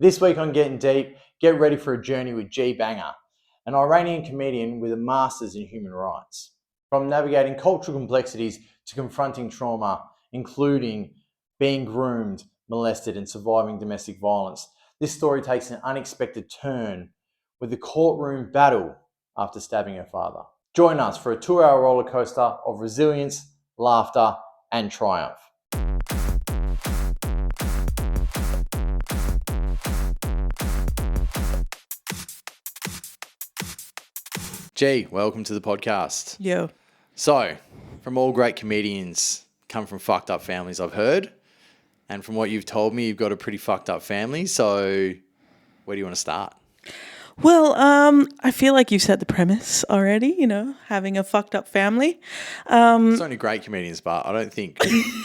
This week on Gettin Deep, get ready for a journey with G Banger, an Iranian comedian with a master's in human rights. From navigating cultural complexities to confronting trauma, including being groomed, molested, and surviving domestic violence, this story takes an unexpected turn with a courtroom battle after stabbing her father. Join us for a 2-hour roller coaster of resilience, laughter, and triumph. G, welcome to the podcast. Yo. So, from all great comedians come from fucked up families, I've heard. And from what you've told me, you've got a pretty fucked up family. So, where do you want to start? Well, I feel like you've set the premise already, having a fucked up family. It's only great comedians, but I don't think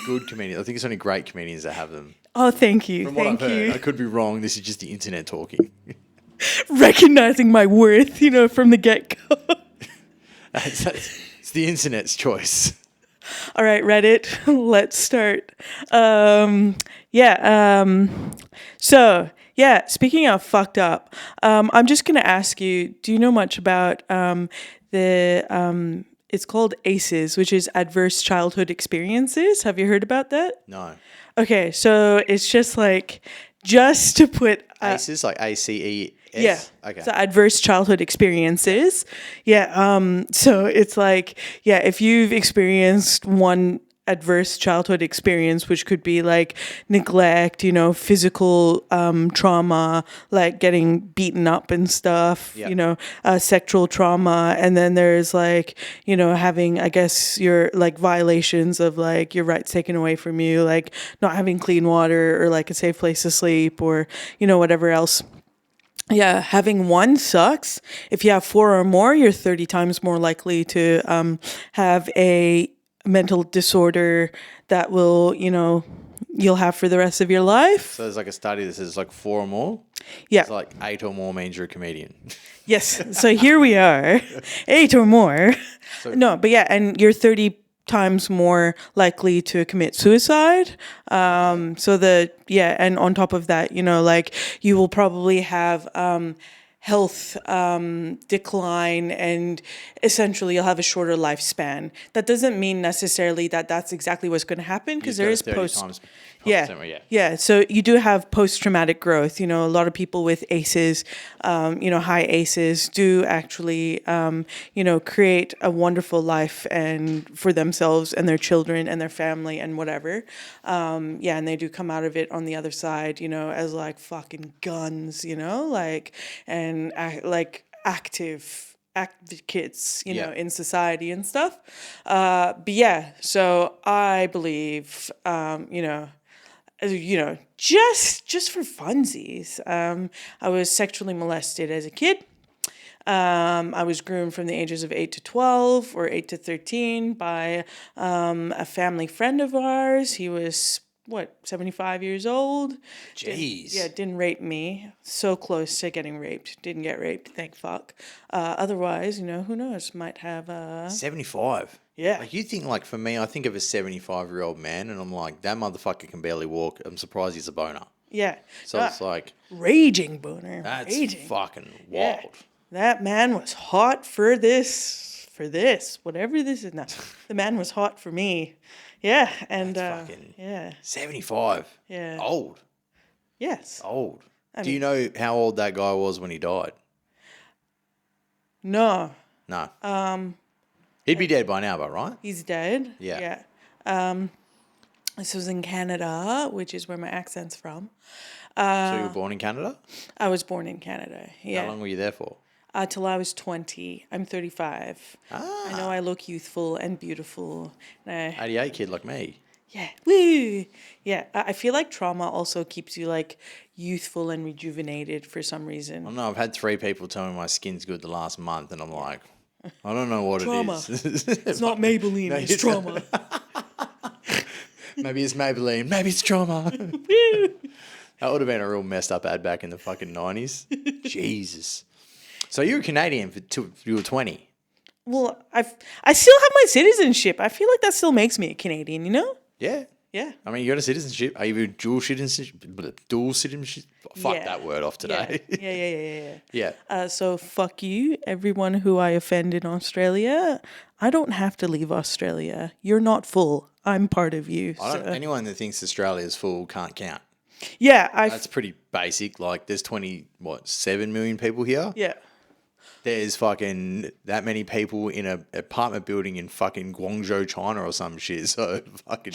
good comedians. I think it's only great comedians that have them. Oh, thank you. From what Thank I've you. heard, I could be wrong. This is just the internet talking. Recognizing my worth, from the get-go. It's the internet's choice. All right, Reddit, let's start. Speaking of fucked up, I'm just going to ask you, do you know much about it's called ACEs, which is Adverse Childhood Experiences? Have you heard about that? No. Okay, so it's just to put... ACEs, like ACES? Yeah. Okay. So adverse childhood experiences. Yeah. So it's if you've experienced one adverse childhood experience, which could be neglect, physical trauma, like getting beaten up and stuff, yep. Sexual trauma. And then there's having, I guess, your violations of your rights taken away from you, like not having clean water or a safe place to sleep or, whatever else. Yeah, having one sucks. If you have 4 or more, you're 30 times more likely to have a mental disorder that will, you'll have for the rest of your life. So there's a study that says 4 or more? Yeah. It's 8 or more means you're a comedian. Yes. So here we are, 8 or more. And you're 30 times more likely to commit suicide. And on top of that, you will probably have health decline, and essentially you'll have a shorter lifespan. That doesn't mean necessarily that that's exactly what's going to happen, because there is so you do have post-traumatic growth. A lot of people with ACEs, high ACEs do actually, create a wonderful life and for themselves and their children and their family and whatever. And they do come out of it on the other side, as fucking guns, and active advocates, in society and stuff. So I believe, just for funsies, I was sexually molested as a kid. I was groomed from the ages of 8 to 12 or 8 to 13 by a family friend of ours. He was 75 years old. Jeez. Didn't rape me. So close to getting raped. Didn't get raped, thank fuck. Otherwise, who knows, might have 75. Yeah. You think, for me, I think of a 75-year-old man and I'm that motherfucker can barely walk. I'm surprised he's a boner. Yeah. So it's raging boner. That's raging. fucking wild. Yeah. That man was hot for this, whatever this is now. The man was hot for me. Yeah, and that's fucking 75. Yeah. Old. Yes. Old. Do you know how old that guy was when he died? No. He'd be dead by now, but right? He's dead. Yeah. This was in Canada, which is where my accent's from. So you were born in Canada? I was born in Canada. Yeah. How long were you there for? Till I was 20. I'm 35. I know I look youthful and beautiful. 88 kid like me. Yeah. Woo! Yeah. I feel like trauma also keeps you youthful and rejuvenated for some reason. I don't know. I've had 3 people tell me my skin's good the last month and I'm I don't know what trauma. It is. It's not Maybelline. No, it's trauma. Maybe it's Maybelline. Maybe it's trauma. That would have been a real messed up ad back in the fucking 90s. Jesus. So you were Canadian you were 20. Well, I still have my citizenship. I feel like that still makes me a Canadian, Yeah. Yeah. I mean, you got a citizenship. Are you dual citizenship? Dual citizenship? Fuck Yeah. that word off today. Yeah. So fuck you, everyone who I offend in Australia. I don't have to leave Australia. You're not full. I'm part of you. Anyone that thinks Australia's full can't count. Yeah, That's pretty basic. Like, there's 7 million people here. Yeah. There's fucking that many people in a apartment building in fucking Guangzhou, China or some shit. So fucking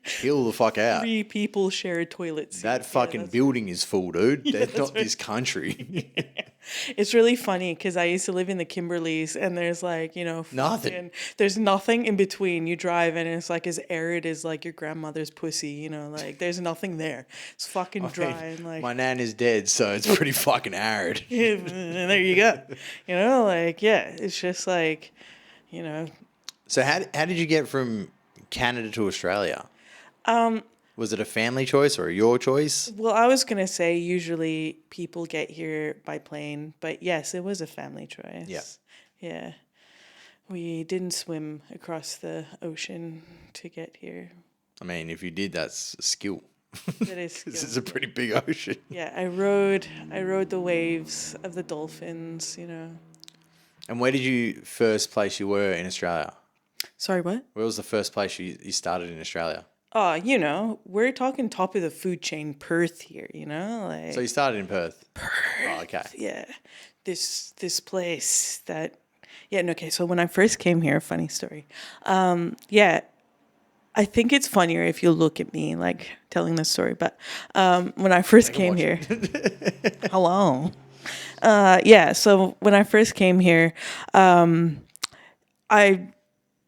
chill the fuck out. 3 people share a toilet seat. That fucking building is full, dude. That's not this country. It's really funny because I used to live in the Kimberleys and there's like, Nothing. There's nothing in between. You drive and it's like as arid as like your grandmother's pussy, like there's nothing there. It's fucking dry and like. My nan is dead, so it's pretty fucking arid. And there you go. It's just like, So how did you get from Canada to Australia? Was it a family choice or your choice? Well, I was going to say usually people get here by plane, but yes, it was a family choice. Yeah. Yeah. We didn't swim across the ocean to get here. I mean, if you did, that's a skill. That is skill. This is a pretty big ocean. Yeah, I rode the waves of the dolphins, And where did you first place you were in Australia? Sorry, what? Where was the first place you started in Australia? Oh, we're talking top of the food chain, Perth here, So you started in Perth? Perth. Oh, okay. Yeah. This place that, okay, so when I first came here, funny story. I think it's funnier if you look at me like telling this story, but when I first came here, hello. So when I first came here,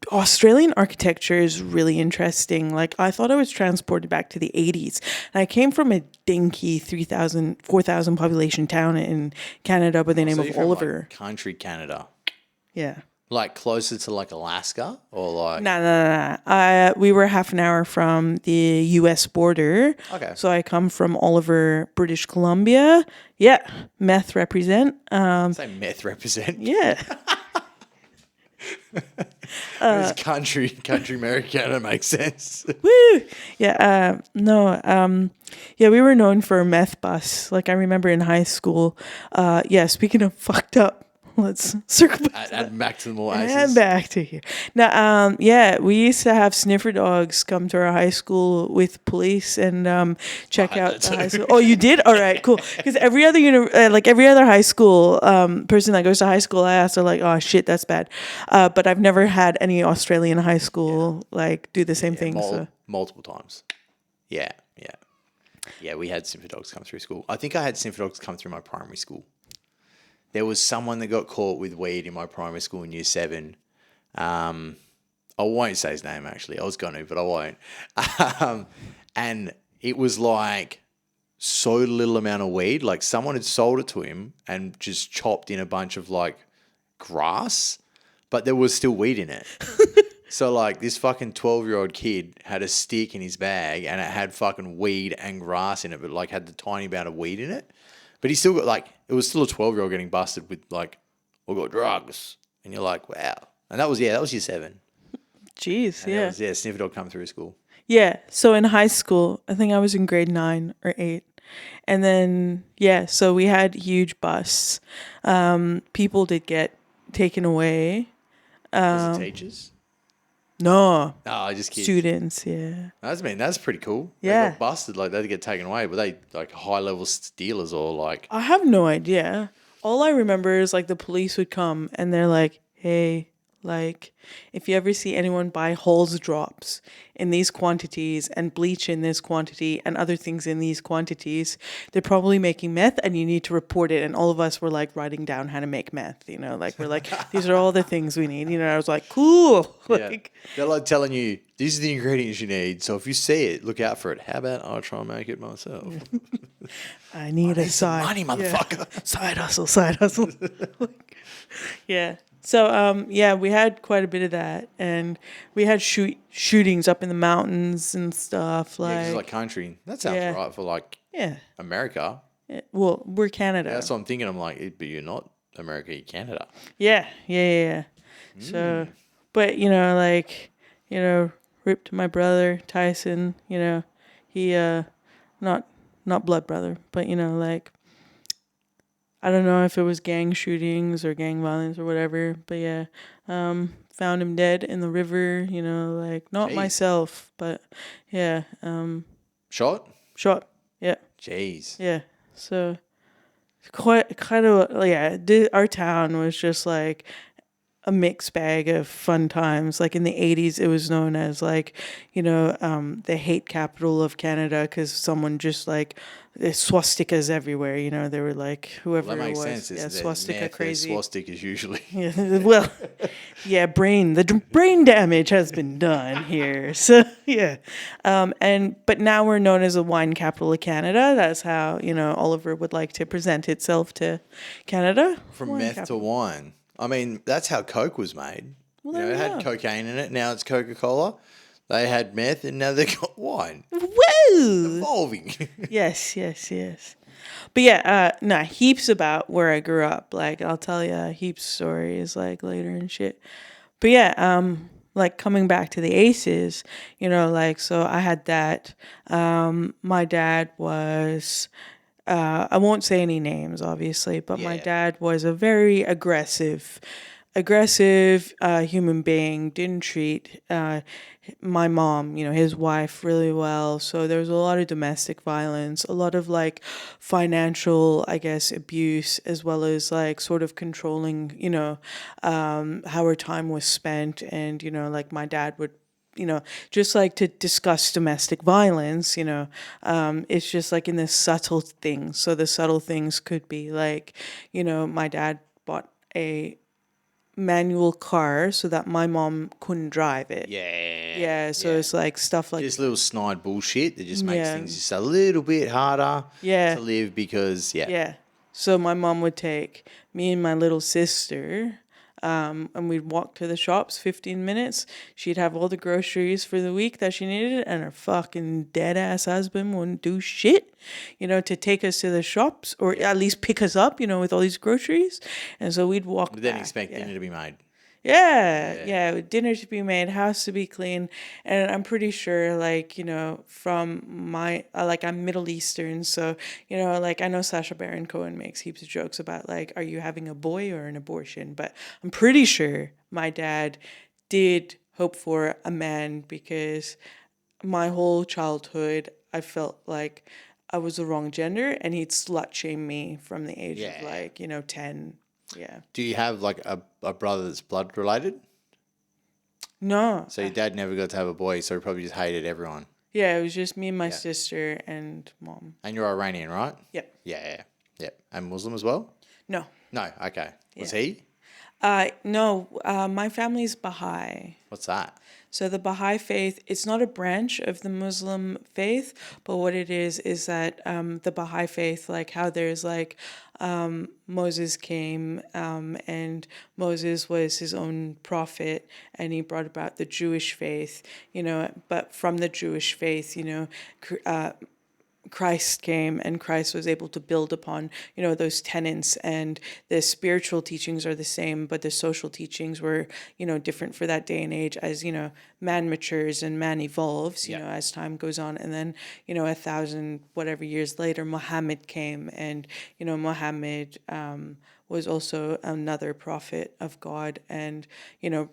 Australian architecture is really interesting. Like, I thought I was transported back to the 80s. And I came from a dinky 4,000 population town in Canada by the name of Oliver. Like country Canada. Yeah. Like closer to like Alaska or like... No. We were half an hour from the US border. Okay. So I come from Oliver, British Columbia. Yeah. Meth represent. Say meth represent. Yeah. It's country Americana makes sense. Woo! Yeah, we were known for a meth bus. Like, I remember in high school. Speaking of fucked up, let's circle back. Add back to the more aces. And back to here. Now, we used to have sniffer dogs come to our high school with police and check out the high school. Oh, you did? All right, cool. Because every other every other high school person that goes to high school, I ask, they're like, "Oh shit, that's bad." But I've never had any Australian high school do the same thing. Multiple times. Yeah. We had sniffer dogs come through school. I think I had sniffer dogs come through my primary school. There was someone that got caught with weed in my primary school in year 7. I won't say his name, actually. I was going to, but I won't. And it was like so little amount of weed. Like, someone had sold it to him and just chopped in a bunch of like grass, but there was still weed in it. So like this fucking 12-year-old kid had a stick in his bag and it had fucking weed and grass in it, but like had the tiny amount of weed in it. But he still got it was still a 12-year-old getting busted with like, we got drugs. And you're like, wow. And that was year 7. Jeez, and yeah. That was, sniffer dog come through school. Yeah. So in high school, I think I was in grade 9 or 8. And then, so we had huge busts. People did get taken away. Was it teachers? No. No, just kids. Students, yeah. That's pretty cool. Yeah. They got busted, like they get taken away. Were they like high level stealers or like? I have no idea. All I remember is like the police would come and they're like, "Hey, like if you ever see anyone buy Halls drops in these quantities and bleach in this quantity and other things in these quantities, they're probably making meth and you need to report it." And all of us were like writing down how to make meth, like we're like, these are all the things we need. I was like, cool. Like, they're like telling you, these are the ingredients you need. So if you see it, look out for it. How about I'll try and make it myself? I need a side money, motherfucker. Yeah. Side hustle. Yeah. So, we had quite a bit of that, and we had shootings up in the mountains and stuff. Like, 'cause like country. That sounds right for like America. Yeah. Well, we're Canada. Yeah, that's what I'm thinking. I'm like, but you're not America, you're Canada. Yeah. So, but rip to my brother Tyson. You know, he not blood brother, but you know, like I don't know if it was gang shootings or gang violence or whatever, but yeah, found him dead in the river. You know, like not Jeez. myself, but yeah, Shot? shot. Yeah, Jeez. yeah. So quite kind of yeah. Our town was just like a mixed bag of fun times. Like in the 80s, it was known as like, you know, the hate capital of Canada because someone just like, there's swastikas everywhere. You know, they were like, whoever Well, that it makes was. sense. Yeah, It's swastika meth, crazy. swastikas usually. Yeah, well, yeah, brain damage has been done here. So yeah, but now we're known as the wine capital of Canada. That's how, you know, Oliver would like to present itself to Canada. From Wine meth capital. to wine. I mean, that's how Coke was made. Well, You know, there it we had go. cocaine in it. Now it's Coca-Cola. They had meth, and now they got wine. Woo! Evolving. Yes. But yeah, nah, heaps about where I grew up. Like I'll tell you heaps stories like later and shit. But yeah, like coming back to the aces, you know, like so I had that. My dad was I won't say any names obviously, but my Yeah. dad was a very aggressive human being, didn't treat my mom, you know, his wife really well. So there was a lot of domestic violence, a lot of like financial, I guess, abuse, as well as like sort of controlling, you know, how her time was spent. And, you know, like my dad would, you know, just like to discuss domestic violence, you know, it's just like in the subtle things. So the subtle things could be like, you know, my dad bought a manual car so that my mom couldn't drive it. Yeah. Yeah, so it's like stuff like just little snide bullshit that just makes Yeah. things just a little bit harder Yeah. to live because, yeah. So my mom would take me and my little sister, and we'd walk to the shops 15 minutes. She'd have all the groceries for the week that she needed, and her fucking dead ass husband wouldn't do shit, you know, to take us to the shops or at least pick us up, you know, with all these groceries. And so we'd walk But then back. expect dinner to be made. Yeah, dinner to be made, house to be clean, and I'm pretty sure, like, you know, from my like I'm Middle Eastern, so you know, like I know Sacha Baron Cohen makes heaps of jokes about like, are you having a boy or an abortion? But I'm pretty sure my dad did hope for a man because my whole childhood I felt like I was the wrong gender, and he'd slut shame me from the age of Yeah. like, you know, 10. Yeah. Do you have like a brother that's blood related? No. So your dad never got to have a boy, so he probably just hated everyone. Yeah, it was just me and my sister and mom. And you're Iranian, right? Yep. Yeah. And Muslim as well? No. No, okay. Was he? No, my family's Baha'i. What's that? So the Baha'i faith, it's not a branch of the Muslim faith, but what it is that the Baha'i faith, like how there's like Moses came and Moses was his own prophet and he brought about the Jewish faith, you know, but from the Jewish faith, you know, Christ came and Christ was able to build upon, you know, those tenets, and the spiritual teachings are the same, but the social teachings were, you know, different for that day and age as, you know, man matures and man evolves, you know, as time goes on. And then, you know, 1,000 whatever years later, Muhammad came and, you know, Muhammad was also another prophet of God. And, you know,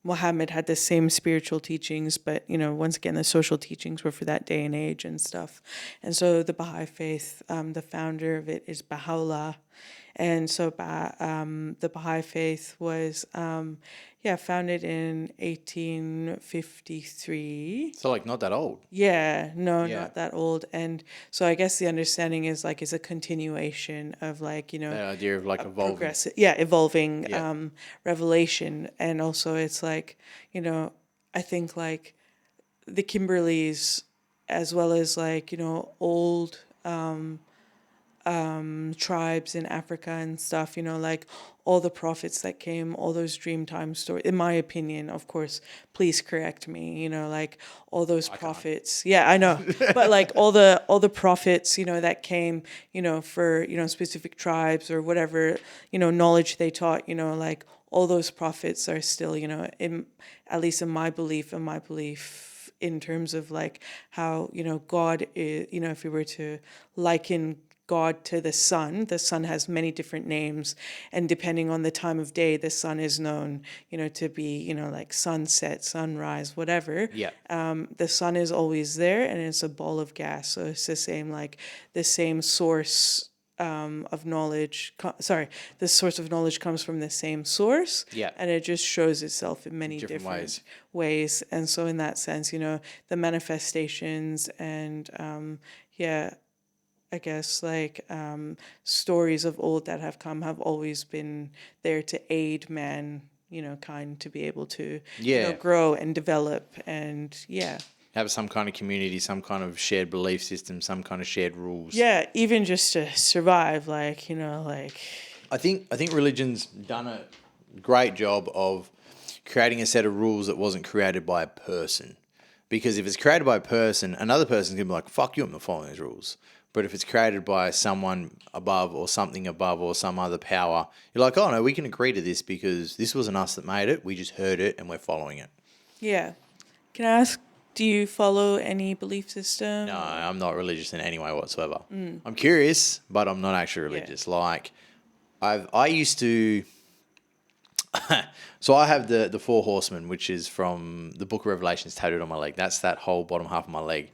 Muhammad had the same spiritual teachings, but, you know, once again, the social teachings were for that day and age and stuff. And so the Baha'i faith, the founder of it is Baha'u'llah. And so the Baha'i faith was, founded in 1853. So like not that old. Yeah, no, not that old. And so I guess the understanding is like it's a continuation of like, you know, The idea of like evolving. progressive, evolving revelation. And also it's like, you know, I think like the Kimberleys as well as like, you know, old tribes in Africa and stuff, you know, like all the prophets that came, all those Dreamtime stories, in my opinion, of course, please correct me, you know, like all those prophets. Yeah, I know. But like all the prophets, you know, that came, you know, for, you know, specific tribes or whatever, you know, knowledge they taught, you know, like all those prophets are still, at least in my belief, in terms of like how, God is, if we were to liken God to the sun has many different names, and depending on the time of day, the sun is known, to be, like sunset, sunrise, whatever. Yeah. The sun is always there, and it's a ball of gas. So it's the same, like the same source of knowledge. The source of knowledge comes from the same source. Yeah. And it just shows itself in many different ways. And so in that sense, the manifestations and I guess like stories of old that have come have always been there to aid man, kind to be able to grow and develop and have some kind of community, some kind of shared belief system, some kind of shared rules. Yeah, even just to survive, like, I think religion's done a great job of creating a set of rules that wasn't created by a person. Because if it's created by a person, another person's going to be like, fuck you, I'm not following these rules. But if it's created by someone above or something above or some other power, you're like, oh no, we can agree to this because this wasn't us that made it. We just heard it and we're following it. Yeah. Can I ask, do you follow any belief system? No, I'm not religious in any way whatsoever. I'm curious, but I'm not actually religious. Yeah. Like, I used to... So I have the four horsemen, which is from the Book of Revelations tattooed on my leg. That's that whole bottom half of my leg.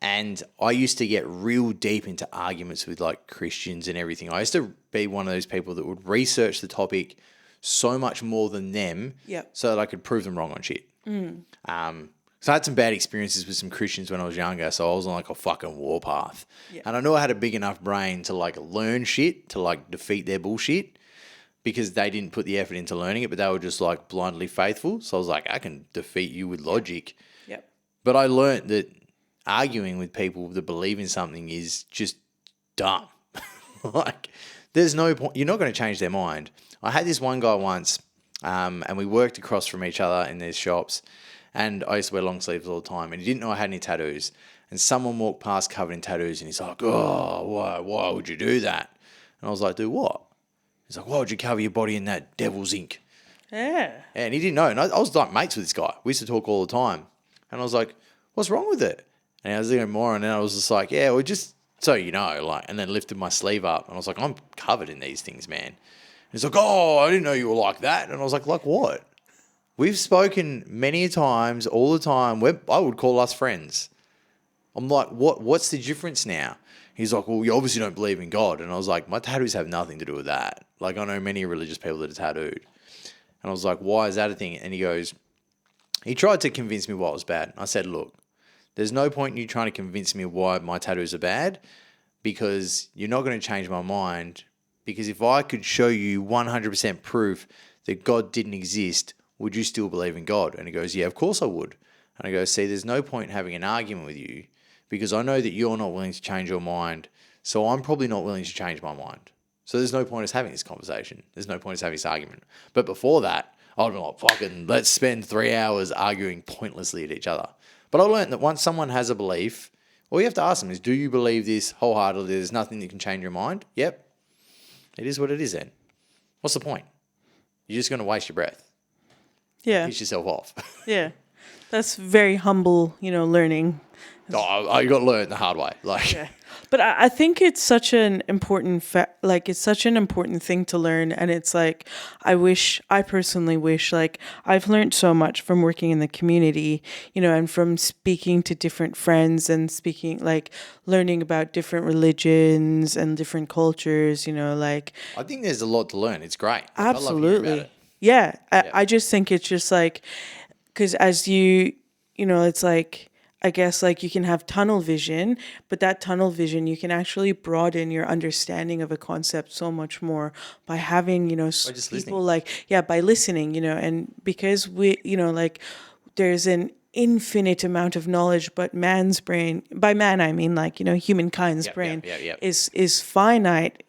And I used to get real deep into arguments with like Christians and everything. I used to be one of those people that would research the topic so much more than them so that I could prove them wrong on shit. So I had some bad experiences with some Christians when I was younger, so I was on like a fucking warpath. Yeah. And I knew I had a big enough brain to like learn shit, to like defeat their bullshit, because they didn't put the effort into learning it, but they were just like blindly faithful. So I was like, I can defeat you with logic. Yep. But I learned that arguing with people that believe in something is just dumb. Like, there's no point. You're not going to change their mind. I had this one guy once, and we worked across from each other in these shops, and I used to wear long sleeves all the time, and he didn't know I had any tattoos. And someone walked past covered in tattoos, and he's like, oh, why would you do that? And I was like, do what? He's like, why would you cover your body in that devil's ink? Yeah. And he didn't know. And I was like mates with this guy. We used to talk all the time. And I was like, what's wrong with it? And I was thinking more, and then I was just like, yeah, well, just so you know, like, and then lifted my sleeve up, and I was like, I'm covered in these things, man. And he's like, oh, I didn't know you were like that. And I was like what? We've spoken many times, all the time. I would call us friends. I'm like, what's the difference now? He's like, well, you obviously don't believe in God. And I was like, my tattoos have nothing to do with that. Like, I know many religious people that are tattooed. And I was like, why is that a thing? And he tried to convince me why it was bad. I said, look, there's no point in you trying to convince me why my tattoos are bad, because you're not going to change my mind. Because if I could show you 100% proof that God didn't exist, would you still believe in God? And he goes, yeah, of course I would. And I go, see, there's no point in having an argument with you, because I know that you're not willing to change your mind, so I'm probably not willing to change my mind. So there's no point in us having this conversation. There's no point in us having this argument. But before that, I'd be like, fucking, let's spend 3 hours arguing pointlessly at each other. But I learned that once someone has a belief, all you have to ask them is, do you believe this wholeheartedly? There's nothing that can change your mind? Yep. It is what it is then. What's the point? You're just going to waste your breath. Yeah. Piss yourself off. Yeah. That's very humble, learning. Oh, I got learned the hard way. Like, yeah. But I think it's such an important it's such an important thing to learn, and it's like I personally wish, like, I've learned so much from working in the community, and from speaking to different friends and learning about different religions and different cultures, like. I think there's a lot to learn. It's great. Like, absolutely. I love hearing about it. Yeah. I just think it's just like, because as it's like, I guess, like, you can have tunnel vision, but that tunnel vision, you can actually broaden your understanding of a concept so much more by having, people listening. By listening, and because there's an infinite amount of knowledge, but man's brain, by man I mean humankind's brain is finite,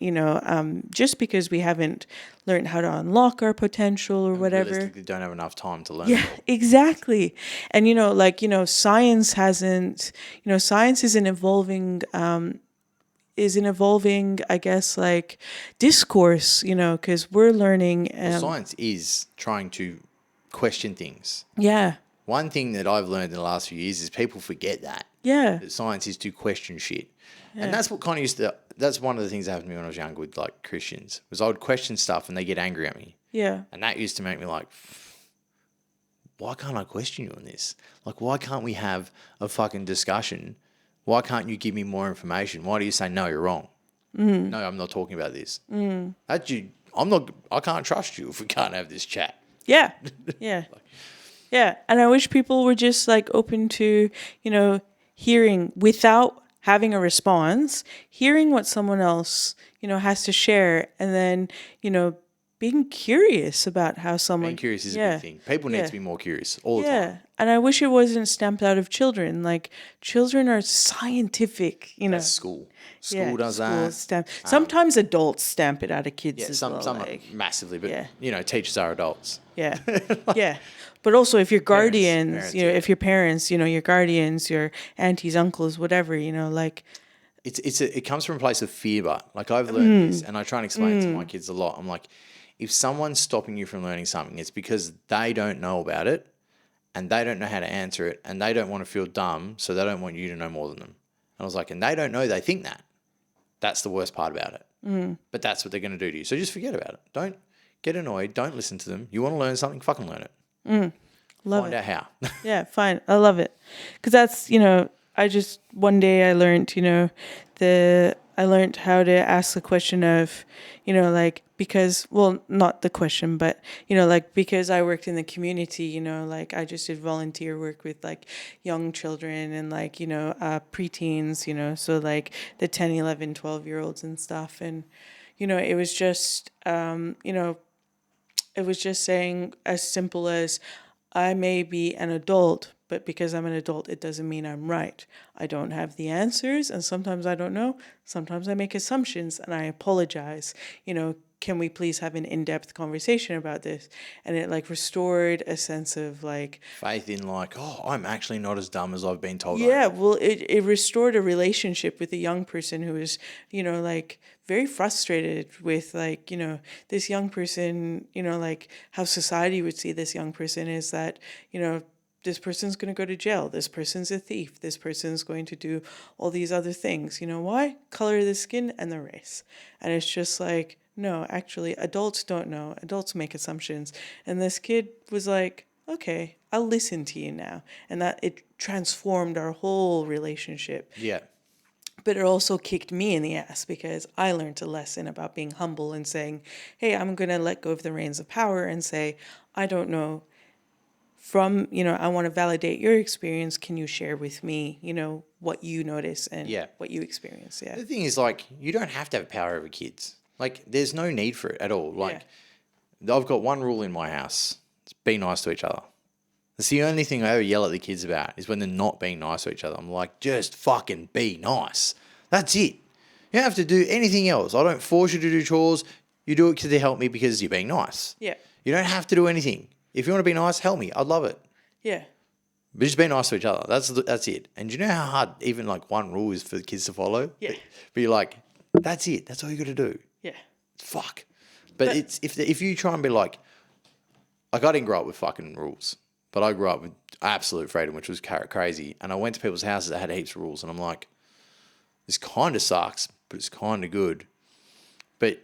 just because we haven't learned how to unlock our potential or whatever. Realistically don't have enough time to learn. Yeah, exactly. And science isn't evolving is an evolving, I guess, like discourse, you know, because we're learning. Science is trying to question things. Yeah. One thing that I've learned in the last few years is people forget that. Yeah. That science is to question shit. Yeah. And that's what kind of used to, that's one of the things that happened to me when I was younger with like Christians, was I would question stuff and they get angry at me. Yeah. And that used to make me like, why can't I question you on this? Like, why can't we have a fucking discussion? Why can't you give me more information? Why do you say, no, you're wrong? No, I'm not talking about this. I can't trust you if we can't have this chat. Yeah. Yeah. Yeah. And I wish people were just like open to, you know, hearing without having a response, hearing what someone else, you know, has to share, and then, you know, being curious about how someone... Being curious is a big thing. People need to be more curious all the time. Yeah. And I wish it wasn't stamped out of children. Like, children are scientific, you know. That's school. School does that. Stamp. Sometimes adults stamp it out of kids as some well. Like, massively, but, you know, teachers are adults. yeah. Yeah. But also if your guardians, Parents, you know, if your parents, you know, your guardians, your aunties, uncles, whatever, you know, like... It comes from a place of fear, but like I've learned this, and I try and explain it to my kids a lot. I'm like, if someone's stopping you from learning something, it's because they don't know about it, and they don't know how to answer it, and they don't want to feel dumb, so they don't want you to know more than them. And I was like, and they don't know they think that. That's the worst part about it. But that's what they're going to do to you. So just forget about it. Don't get annoyed. Don't listen to them. You want to learn something? Fucking learn it. Find out how. Yeah, fine. I love it. Because that's, you know, one day I learned, you know, I learned how to ask the question of, you know, like, because, well, not the question, but, you know, like, because I worked in the community, you know, like, I just did volunteer work with, like, young children and, like, you know, preteens, you know, so, like, the 10, 11, 12-year-olds and stuff. And, you know, it was just, you know, it was just saying as simple as, I may be an adult, but because I'm an adult, it doesn't mean I'm right. I don't have the answers, and sometimes I don't know. Sometimes I make assumptions, and I apologize. You know, can we please have an in-depth conversation about this? And it like restored a sense of like... Faith in like, oh, I'm actually not as dumb as I've been told. Yeah, well, it restored a relationship with a young person who was, you know, like very frustrated with like, you know, this young person, you know, like how society would see this young person is that, you know, this person's going to go to jail. This person's a thief. This person's going to do all these other things. You know why? Color of the skin and the race. And it's just like, no, actually, adults don't know. Adults make assumptions. And this kid was like, okay, I'll listen to you now. And that it transformed our whole relationship. Yeah. But it also kicked me in the ass because I learned a lesson about being humble and saying, hey, I'm going to let go of the reins of power and say, I don't know. From, you know, I want to validate your experience. Can you share with me, you know, what you notice and what you experience? Yeah. The thing is, like, you don't have to have power over kids. Like, there's no need for it at all. Like, I've got one rule in my house. It's be nice to each other. That's the only thing I ever yell at the kids about is when they're not being nice to each other. I'm like, just fucking be nice. That's it. You don't have to do anything else. I don't force you to do chores. You do it because they help me because you're being nice. Yeah. You don't have to do anything. If you want to be nice, help me. I'd love it. Yeah. But just be nice to each other. That's it. And do you know how hard even like one rule is for the kids to follow? Yeah. But you're like, that's it. That's all you got to do. Yeah. Fuck. But it's if you try and be like I didn't grow up with fucking rules, but I grew up with absolute freedom, which was crazy. And I went to people's houses that had heaps of rules, and I'm like, this kind of sucks, but it's kind of good. But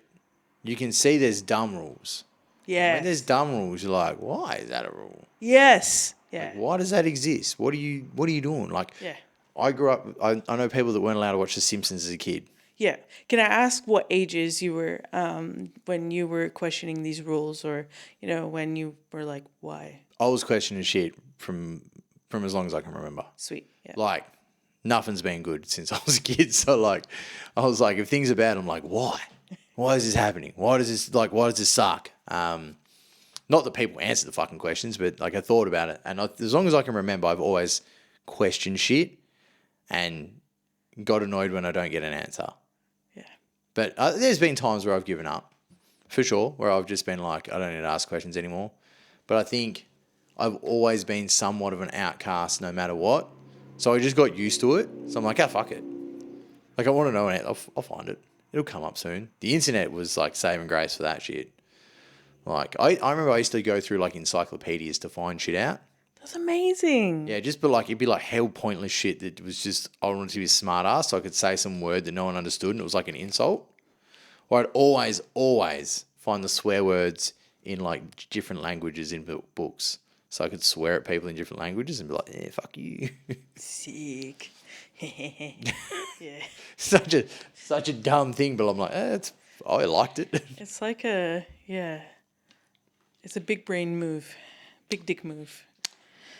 you can see there's dumb rules. Yeah. When there's dumb rules, you're like, why is that a rule? Yes. Yeah. Like, why does that exist? What are you doing? Like, yeah. I grew up. I know people that weren't allowed to watch The Simpsons as a kid. Yeah. Can I ask what ages you were when you were questioning these rules, or you know when you were like, why? I was questioning shit from as long as I can remember. Sweet. Yeah. Like, nothing's been good since I was a kid. So like, I was like, if things are bad, I'm like, why? Why is this happening? Why does this suck? Not that people answer the fucking questions, but like I thought about it, and as long as I can remember, I've always questioned shit and got annoyed when I don't get an answer. Yeah. But there's been times where I've given up, for sure, where I've just been like, I don't need to ask questions anymore. But I think I've always been somewhat of an outcast no matter what. So I just got used to it. So I'm like, fuck it. Like, I want to know it. I'll find it. It'll come up soon. The internet was like saving grace for that shit. Like, I remember I used to go through like encyclopedias to find shit out. That's amazing. Yeah, just but like it'd be like hell pointless shit that was just I wanted to be a smart ass so I could say some word that no one understood and it was like an insult. Or I'd always find the swear words in like different languages in books. So I could swear at people in different languages and be like, yeah, fuck you. Sick. Yeah. Such a dumb thing, but I'm like, I liked it. It's like it's a big brain move. Big dick move.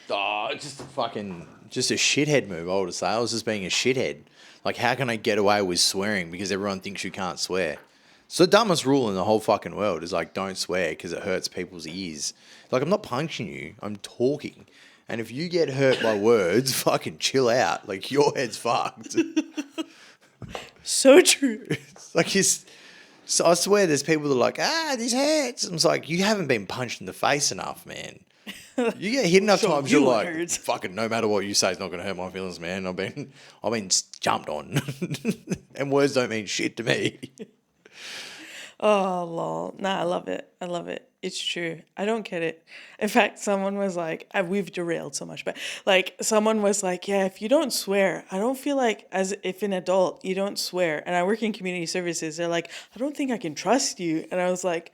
Oh, it's just a shithead move, I would say. I was just being a shithead. Like, how can I get away with swearing because everyone thinks you can't swear? It's the dumbest rule in the whole fucking world is like, don't swear because it hurts people's ears. Like, I'm not punching you, I'm talking. And if you get hurt by words, fucking chill out. Like, your head's fucked. So true. It's like, so I swear there's people that are like, this hurts. I'm just like, you haven't been punched in the face enough, man. You get hit enough times, you're like, hurts. fucking no matter what you say, it's not going to hurt my feelings, man. I've been jumped on. And words don't mean shit to me. Oh, lol. Nah, I love it. I love it. It's true. I don't get it. In fact, someone was like, we've derailed so much, but like someone was like, yeah, if you don't swear, I don't feel like as if an adult, you don't swear. And I work in community services. They're like, I don't think I can trust you. And I was like,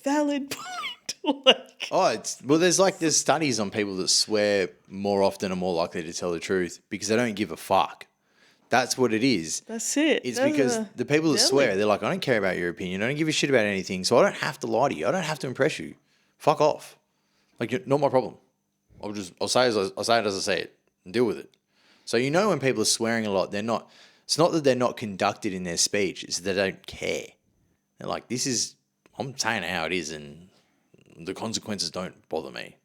valid point. Like, there's studies on people that swear more often are more likely to tell the truth because they don't give a fuck. That's what it is. That's it. It's because the people that swear, they're like, I don't care about your opinion. I don't give a shit about anything. So I don't have to lie to you. I don't have to impress you. Fuck off. Like, you're not my problem. I'll say it as I say it and deal with it. So you know when people are swearing a lot, it's not that they're not conducted in their speech. It's that they don't care. They're like, I'm saying it how it is and the consequences don't bother me.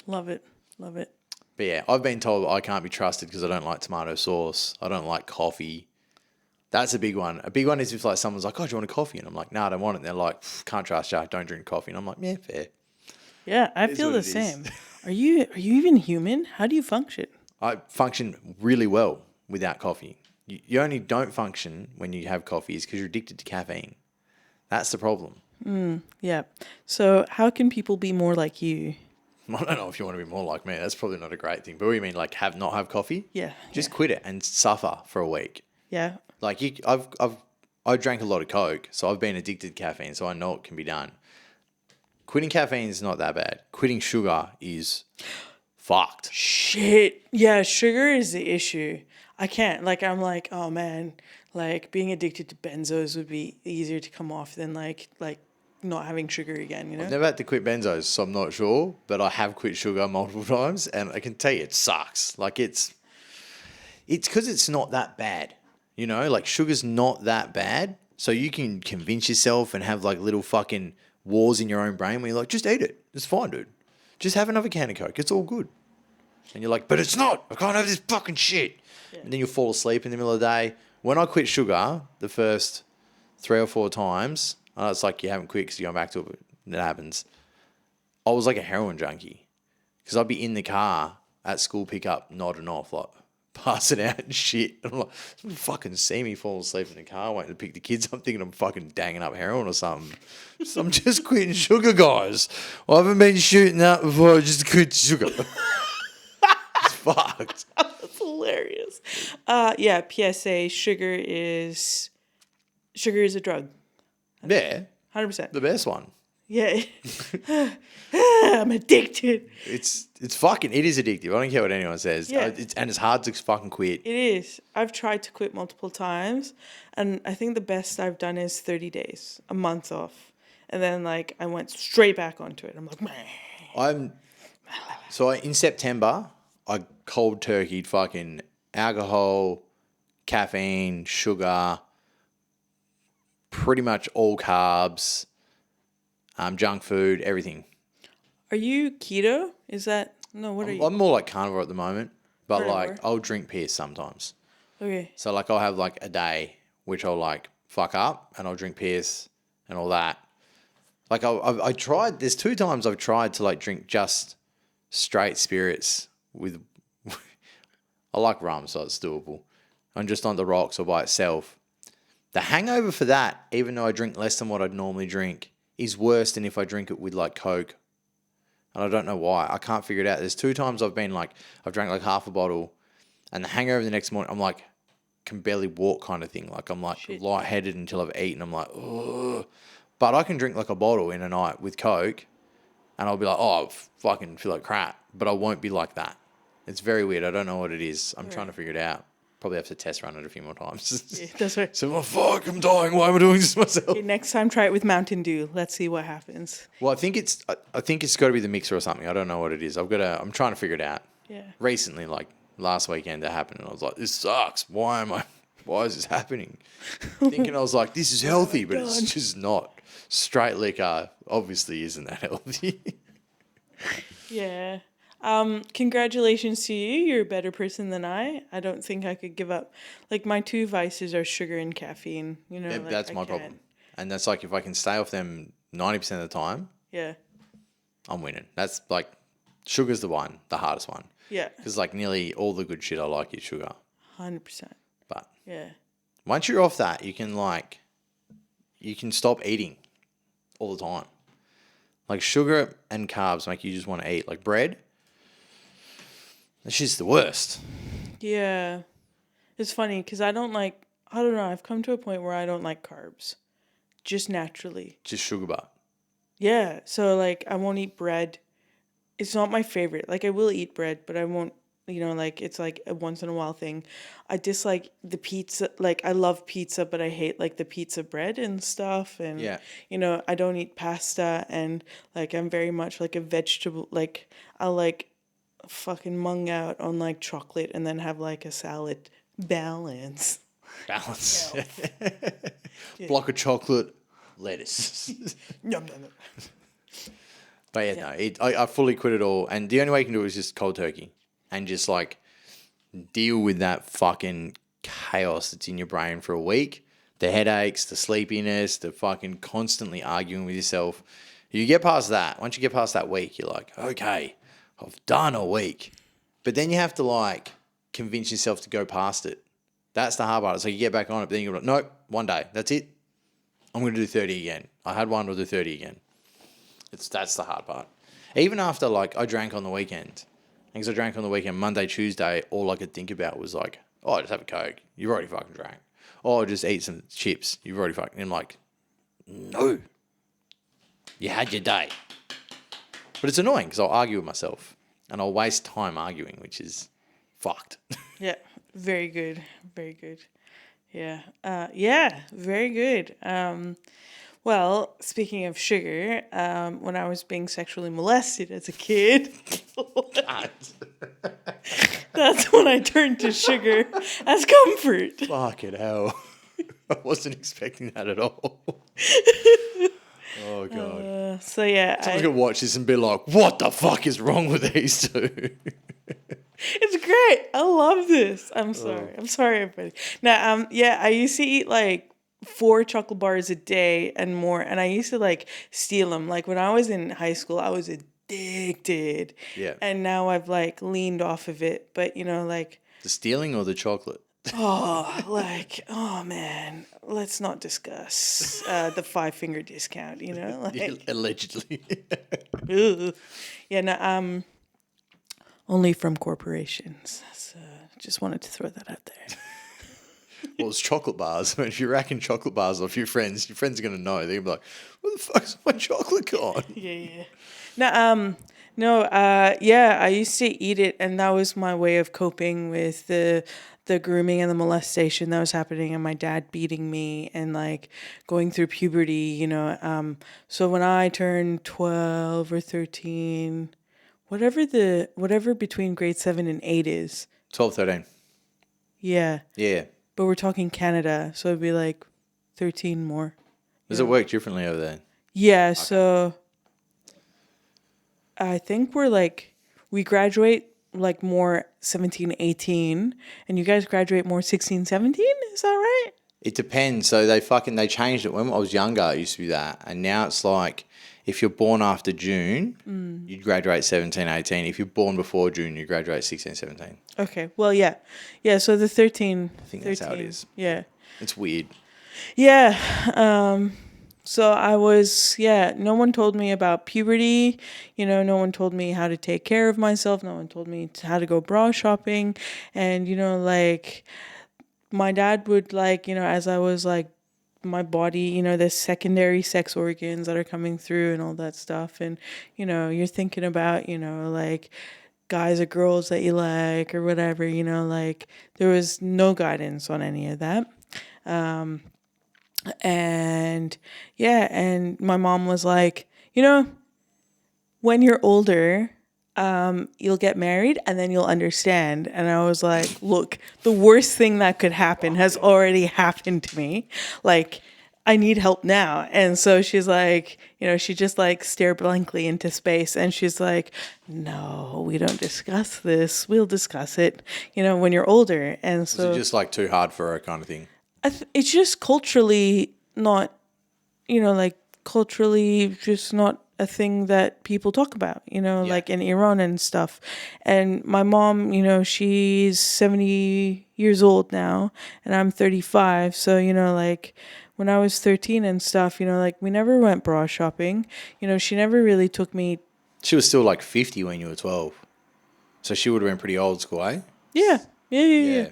Love it. Love it. But yeah, I've been told I can't be trusted because I don't like tomato sauce. I don't like coffee. That's a big one. A big one is if like someone's like, oh, do you want a coffee? And I'm like, no, I don't want it. And they're like, can't trust you. I don't drink coffee. And I'm like, yeah, fair. Yeah, I feel the same. Are you even human? How do you function? I function really well without coffee. You only don't function when you have coffee is because you're addicted to caffeine. That's the problem. Yeah. So how can people be more like you? I don't know if you want to be more like me. That's probably not a great thing. But what do you mean, like not have coffee? Yeah. Just quit it and suffer for a week. Yeah. Like I drank a lot of Coke, so I've been addicted to caffeine, so I know it can be done. Quitting caffeine is not that bad. Quitting sugar is fucked. Shit. Yeah, sugar is the issue. I can't. Like, I'm like, oh man, like being addicted to benzos would be easier to come off than like not having sugar again, you know? I've never had to quit benzos, so I'm not sure, but I have quit sugar multiple times, and I can tell you it sucks. Like, it's because it's not that bad, you know? Like, sugar's not that bad, so you can convince yourself and have, like, little fucking wars in your own brain where you're like, just eat it. It's fine, dude. Just have another can of Coke. It's all good. And you're like, but it's not. I can't have this fucking shit. Yeah. And then you'll fall asleep in the middle of the day. When I quit sugar, the first 3 or 4 times, I know it's like you haven't quit because you're going back to it, but it happens. I was like a heroin junkie because I'd be in the car at school pickup, nodding off, like passing out and shit. And I'm like, someone fucking see me fall asleep in the car waiting to pick the kids up thinking I'm fucking danging up heroin or something. So I'm just quitting sugar, guys. I haven't been shooting out before. I just quit sugar. It's fucked. That's hilarious. Yeah, PSA, sugar is a drug. Yeah. 100%. The best one. Yeah. I'm addicted. It is addictive. I don't care what anyone says. Yeah. It's hard to fucking quit. It is. I've tried to quit multiple times, and I think the best I've done is 30 days, a month off. And then like I went straight back onto it. I'm like, in September, I cold turkeyed fucking alcohol, caffeine, sugar, pretty much all carbs, junk food, everything. Are you keto? Is that what are you? I'm more like carnivore at the moment, but Carnivore. like I'll drink piss sometimes. Okay. So like I'll have like a day which I'll like fuck up and I'll drink piss and all that. Like I tried. There's 2 times I've tried to like drink just straight spirits with. I like rum, so it's doable. I'm just on the rocks or by itself. The hangover for that, even though I drink less than what I'd normally drink, is worse than if I drink it with like Coke. And I don't know why. I can't figure it out. There's 2 times I've drank like half a bottle, and the hangover the next morning, I'm like, can barely walk kind of thing. Like I'm like lightheaded until I've eaten. I'm like, ugh. But I can drink like a bottle in a night with Coke, and I'll be like, oh, I fucking feel like crap. But I won't be like that. It's very weird. I don't know what it is. I'm trying to figure it out. Probably have to test run it a few more times. Yeah, that's right. So, oh, fuck, I'm dying. Why am I doing this to myself? Okay, next time, try it with Mountain Dew. Let's see what happens. Well, I think it's got to be the mixer or something. I don't know what it is. I'm trying to figure it out. Yeah. Recently, like last weekend, that happened, and I was like, this sucks. Why is this happening? Thinking I was like, this is healthy, but it's just not. Straight liquor obviously isn't that healthy. Yeah. Congratulations to you. You're a better person than I. I don't think I could give up. Like, my 2 vices are sugar and caffeine. You know, like, That's my problem. And that's like, if I can stay off them 90% of the time, yeah, I'm winning. That's like, sugar's the hardest one. Yeah. Because like nearly all the good shit I like is sugar. 100%. But yeah, once you're off that, you can stop eating all the time. Like sugar and carbs make you just want to eat. Like bread, that's just the worst. Yeah. It's funny because I don't know. I've come to a point where I don't like carbs. Just naturally. Just sugar bar. Yeah. So, like, I won't eat bread. It's not my favorite. Like, I will eat bread, but I won't, like, it's like a once in a while thing. I dislike the pizza. Like, I love pizza, but I hate, like, the pizza bread and stuff. And, Yeah. I don't eat pasta. And, like, I'm very much, like, a vegetable. Like, I like fucking mung out on, like, chocolate and then have, like, a salad. Balance. Block of chocolate, lettuce. Yum, yum, yum. But I fully quit it all. And the only way you can do it is just cold turkey. And just like deal with that fucking chaos that's in your brain for a week. The headaches, the sleepiness, the fucking constantly arguing with yourself. You get past that. Once you get past that week, you're like, okay, I've done a week. But then you have to like convince yourself to go past it. That's the hard part. It's like you get back on it, but then you're like, nope, one day. That's it. I'm going to do 30 again. I had one, I'll do 30 again. That's the hard part. Even after, like, I drank on the weekend. Because I drank on the weekend, Monday, Tuesday, all I could think about was like, oh, just have a Coke. You've already fucking drank. Oh, just eat some chips. You've already fucking... And I'm like, no. You had your day. But it's annoying because I'll argue with myself. And I'll waste time arguing, which is fucked. Yeah. Very good. Very good. Yeah. Yeah. Very good. Well, speaking of sugar, when I was being sexually molested as a kid, that's when I turned to sugar as comfort. Fucking hell. I wasn't expecting that at all. Oh, God. So, yeah. Someone's going to watch this and be like, what the fuck is wrong with these two? It's great. I love this. I'm sorry. I'm sorry, everybody. Now, yeah, I used to eat like 4 chocolate bars a day and more, and I used to like steal them. Like when I was in high school, I was addicted. Yeah. And now I've like leaned off of it, but like The stealing or the chocolate? oh man, let's not discuss the 5-finger discount. Like Allegedly. ugh. Yeah, no, only from corporations. So just wanted to throw that out there. Well, it's chocolate bars. I mean, if you're racking chocolate bars off your friends are going to know. They're going to be like, where the fuck's my chocolate gone? Yeah. No, yeah, I used to eat it, and that was my way of coping with the grooming and the molestation that was happening, and my dad beating me, and like going through puberty, So when I turned 12 or 13, whatever between grade 7 and 8 is. 12, 13. Yeah. Yeah. But we're talking Canada, so it'd be like 13 more. Does it work differently over there? Yeah, okay. So I think we graduate like more 17, 18, and you guys graduate more 16, 17? Is that right? It depends. So they changed it. When I was younger, it used to be that. And now it's like, if you're born after June, you'd graduate 17, 18. If you're born before June, you graduate 16, 17. Okay. Well, yeah. Yeah, so the 13. I think that's how it is. Yeah. It's weird. Yeah. So I was, no one told me about puberty. No one told me how to take care of myself. No one told me how to go bra shopping. And, like, my dad would, like, as I was, like, my body, the secondary sex organs that are coming through and all that stuff. And, you're thinking about, like, guys or girls that you like or whatever, like, there was no guidance on any of that. And my mom was like, when you're older, you'll get married and then you'll understand. And I was like, look, the worst thing that could happen has already happened to me. Like, I need help now. And so she's like, she just like stared blankly into space and she's like, no, we don't discuss this. We'll discuss it, when you're older. And so Was it just like too hard for her kind of thing? it's just culturally not, like culturally just not a thing that people talk about, like in Iran and stuff. And my mom, she's 70 years old now and I'm 35. So, like when I was 13 and stuff, like we never went bra shopping. She never really took me. She was still like 50 when you were 12. So she would have been pretty old school, eh? Yeah. Yeah.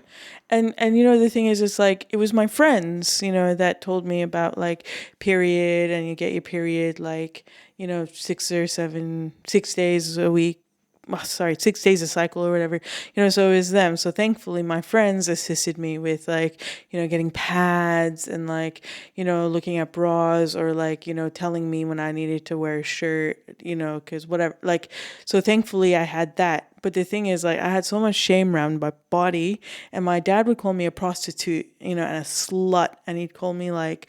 And the thing is, it's like, it was my friends, that told me about like period, and you get your period like, 6 days a week. 6 days a cycle or whatever, so it was them. So thankfully my friends assisted me with like, getting pads and like, looking at bras or like, telling me when I needed to wear a shirt, cause whatever, like, so thankfully I had that. But the thing is, like, I had so much shame around my body, and my dad would call me a prostitute, and a slut, and he'd call me like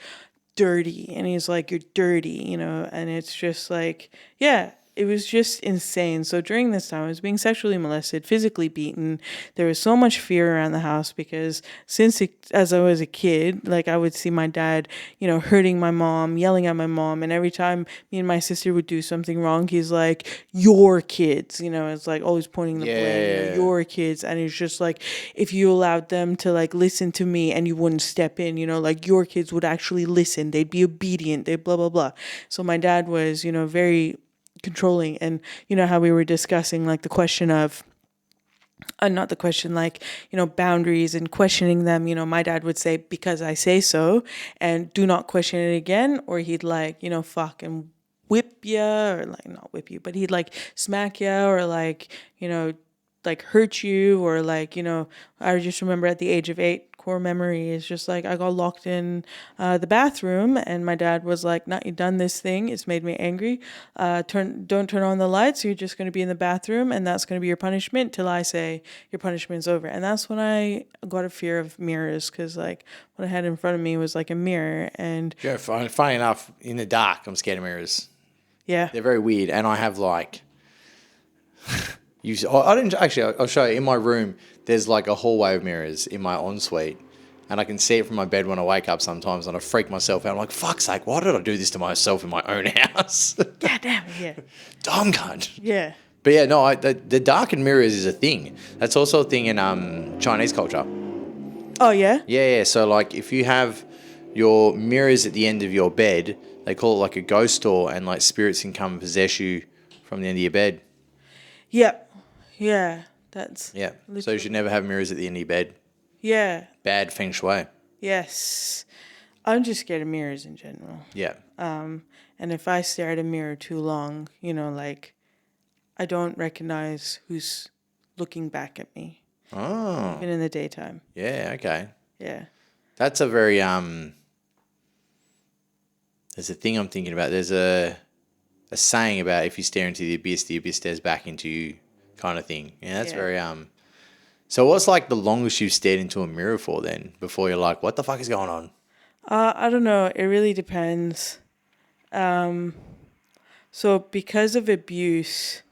dirty, and he's like, you're dirty, and it's just like, yeah, it was just insane. So during this time, I was being sexually molested, physically beaten. There was so much fear around the house because as I was a kid, like I would see my dad, hurting my mom, yelling at my mom. And every time me and my sister would do something wrong, he's like, your kids, it's like always pointing the blame, your kids. And it's just like, if you allowed them to like listen to me and you wouldn't step in, like your kids would actually listen. They'd be obedient. They blah, blah, blah. So my dad was, very controlling. And how we were discussing like the question of not the question, like, boundaries and questioning them, my dad would say, because I say so, and do not question it again. Or he'd like, fuck and whip you, or like not whip you, but he'd like smack you, or like, like hurt you, or like, I just remember at the age of 8, core memory is just like, I got locked in the bathroom, and my dad was like, "Not you done this thing. It's made me angry. Don't turn on the lights. You're just going to be in the bathroom, and that's going to be your punishment till I say your punishment's over." And that's when I got a fear of mirrors, because like what I had in front of me was like a mirror, and Yeah, funny enough, in the dark, I'm scared of mirrors. yeah, They're very weird, and I have like, I didn't actually. I'll show you in my room. There's like a hallway of mirrors in my ensuite, and I can see it from my bed when I wake up sometimes, and I freak myself out. I'm like, fuck's sake, why did I do this to myself in my own house? yeah, damn it, yeah, Dumb cunt. yeah. But yeah, no, the darkened mirrors is a thing. That's also a thing in Chinese culture. Oh yeah, Yeah. So like, if you have your mirrors at the end of your bed, they call it like a ghost door, and like spirits can come and possess you from the end of your bed. yeah. That's Yeah. So you should never have mirrors at the end of your bed. yeah. Bad feng shui. Yes. I'm just scared of mirrors in general. Yeah. And if I stare at a mirror too long, like I don't recognize who's looking back at me. Oh. Even in the daytime. Yeah. Okay. Yeah. That's a very There's a thing I'm thinking about. There's a saying about if you stare into the abyss stares back into you, kind of thing. Yeah. That's very So what's like the longest you've stared into a mirror for then, before you're like, what the fuck is going on? I don't know. It really depends. So because of abuse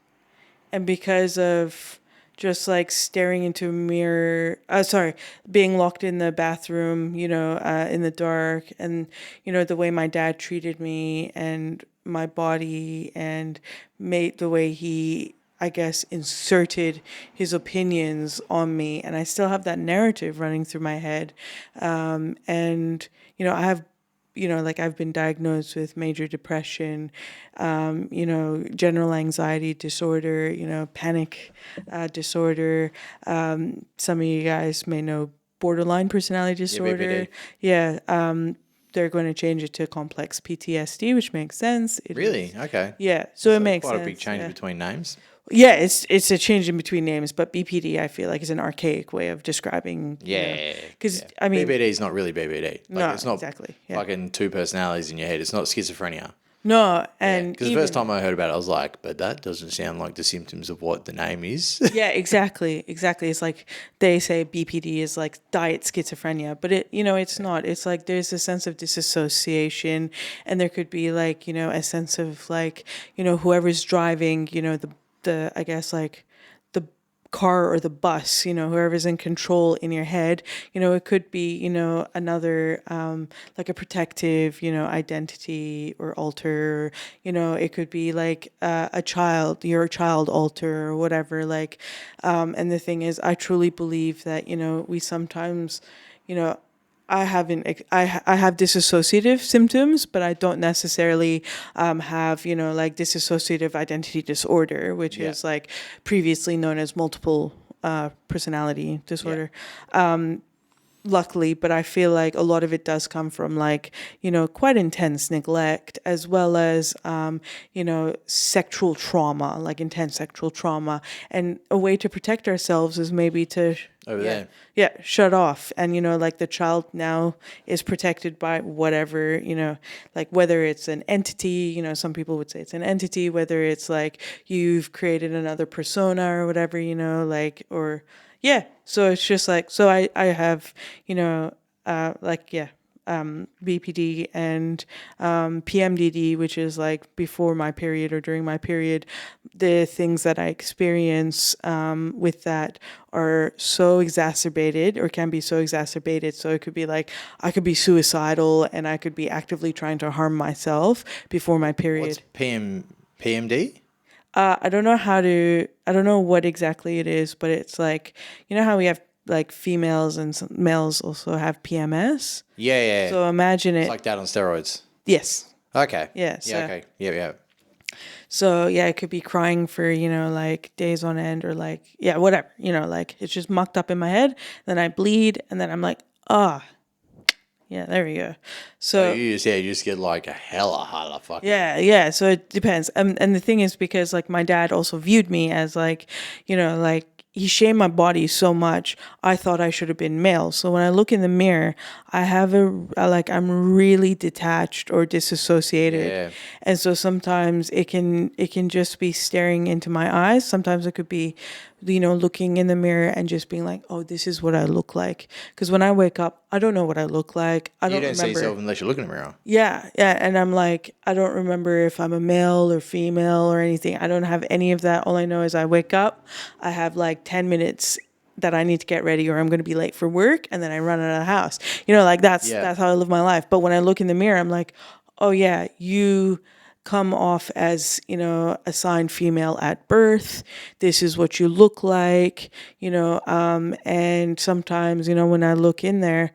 and because of just like staring into a mirror. Being locked in the bathroom, in the dark, and the way my dad treated me and my body, and made the way he, I guess, inserted his opinions on me, and I still have that narrative running through my head. And I have I've been diagnosed with major depression, general anxiety disorder, panic disorder. Some of you guys may know borderline personality disorder. BPD. Yeah. They're going to change it to complex PTSD, which makes sense. It Really? is- Okay. Yeah. So it So makes quite sense. a big change yeah. between names. Yeah, it's a change in between names, but BPD I feel like is an archaic way of describing. Yeah. Because yeah. I mean, BPD is not really BPD. Like, no, it's not exactly. Yeah. fucking two personalities in your head. It's not schizophrenia. No, and Because the first time I heard about it, I was like, but that doesn't sound like the symptoms of what the name is. yeah, exactly. It's like they say BPD is like diet schizophrenia, but it's not. It's like there's a sense of disassociation, and there could be like, a sense of like, whoever's driving, the I guess like the car or the bus, whoever's in control in your head, it could be, another, like a protective, identity or alter, it could be like a child, your child alter or whatever. Like, and the thing is, I truly believe that, we sometimes, I haven't. I have dissociative symptoms, but I don't necessarily have like dissociative identity disorder, which Yeah. is like previously known as multiple personality disorder. Luckily, but I feel like a lot of it does come from like, quite intense neglect, as well as, sexual trauma, like intense sexual trauma. And a way to protect ourselves is maybe to Over there. yeah, shut off. And, like the child now is protected by whatever, like whether it's an entity, some people would say it's an entity, whether it's like you've created another persona or whatever, like, or yeah. So it's just like, so I have, BPD and PMDD, which is like before my period or during my period. The things that I experience with that are so exacerbated, or can be so exacerbated. So it could be like I could be suicidal and I could be actively trying to harm myself before my period. What's PMD? I don't know what exactly it is, but it's like, how we have like females and some males also have PMS. Yeah. So imagine it. It's like that on steroids. Yes. Okay. Yeah, so- Yeah, okay. Yeah. So yeah, it could be crying for, like days on end, or like, yeah, whatever, like it's just mucked up in my head. Then I bleed, and then I'm like, yeah, there we go. So You just get like a hella fucking. yeah. So it depends. And the thing is, because like my dad also viewed me as like, like he shamed my body so much. I thought I should have been male. So when I look in the mirror, I'm really detached or disassociated. Yeah. And so sometimes it can just be staring into my eyes. Sometimes it could be, looking in the mirror and just being like, oh, this is what I look like. Because when I wake up, I don't know what I look like. I You don't don't see remember. yourself unless you look in the mirror. Yeah. And I'm like, I don't remember if I'm a male or female or anything. I don't have any of that. All I know is I wake up, I have like 10 minutes that I need to get ready, or I'm going to be late for work, and then I run out of the house. That's how I live my life. But when I look in the mirror, I'm like, oh yeah, you come off as, assigned female at birth. This is what you look like, and sometimes, when I look in there,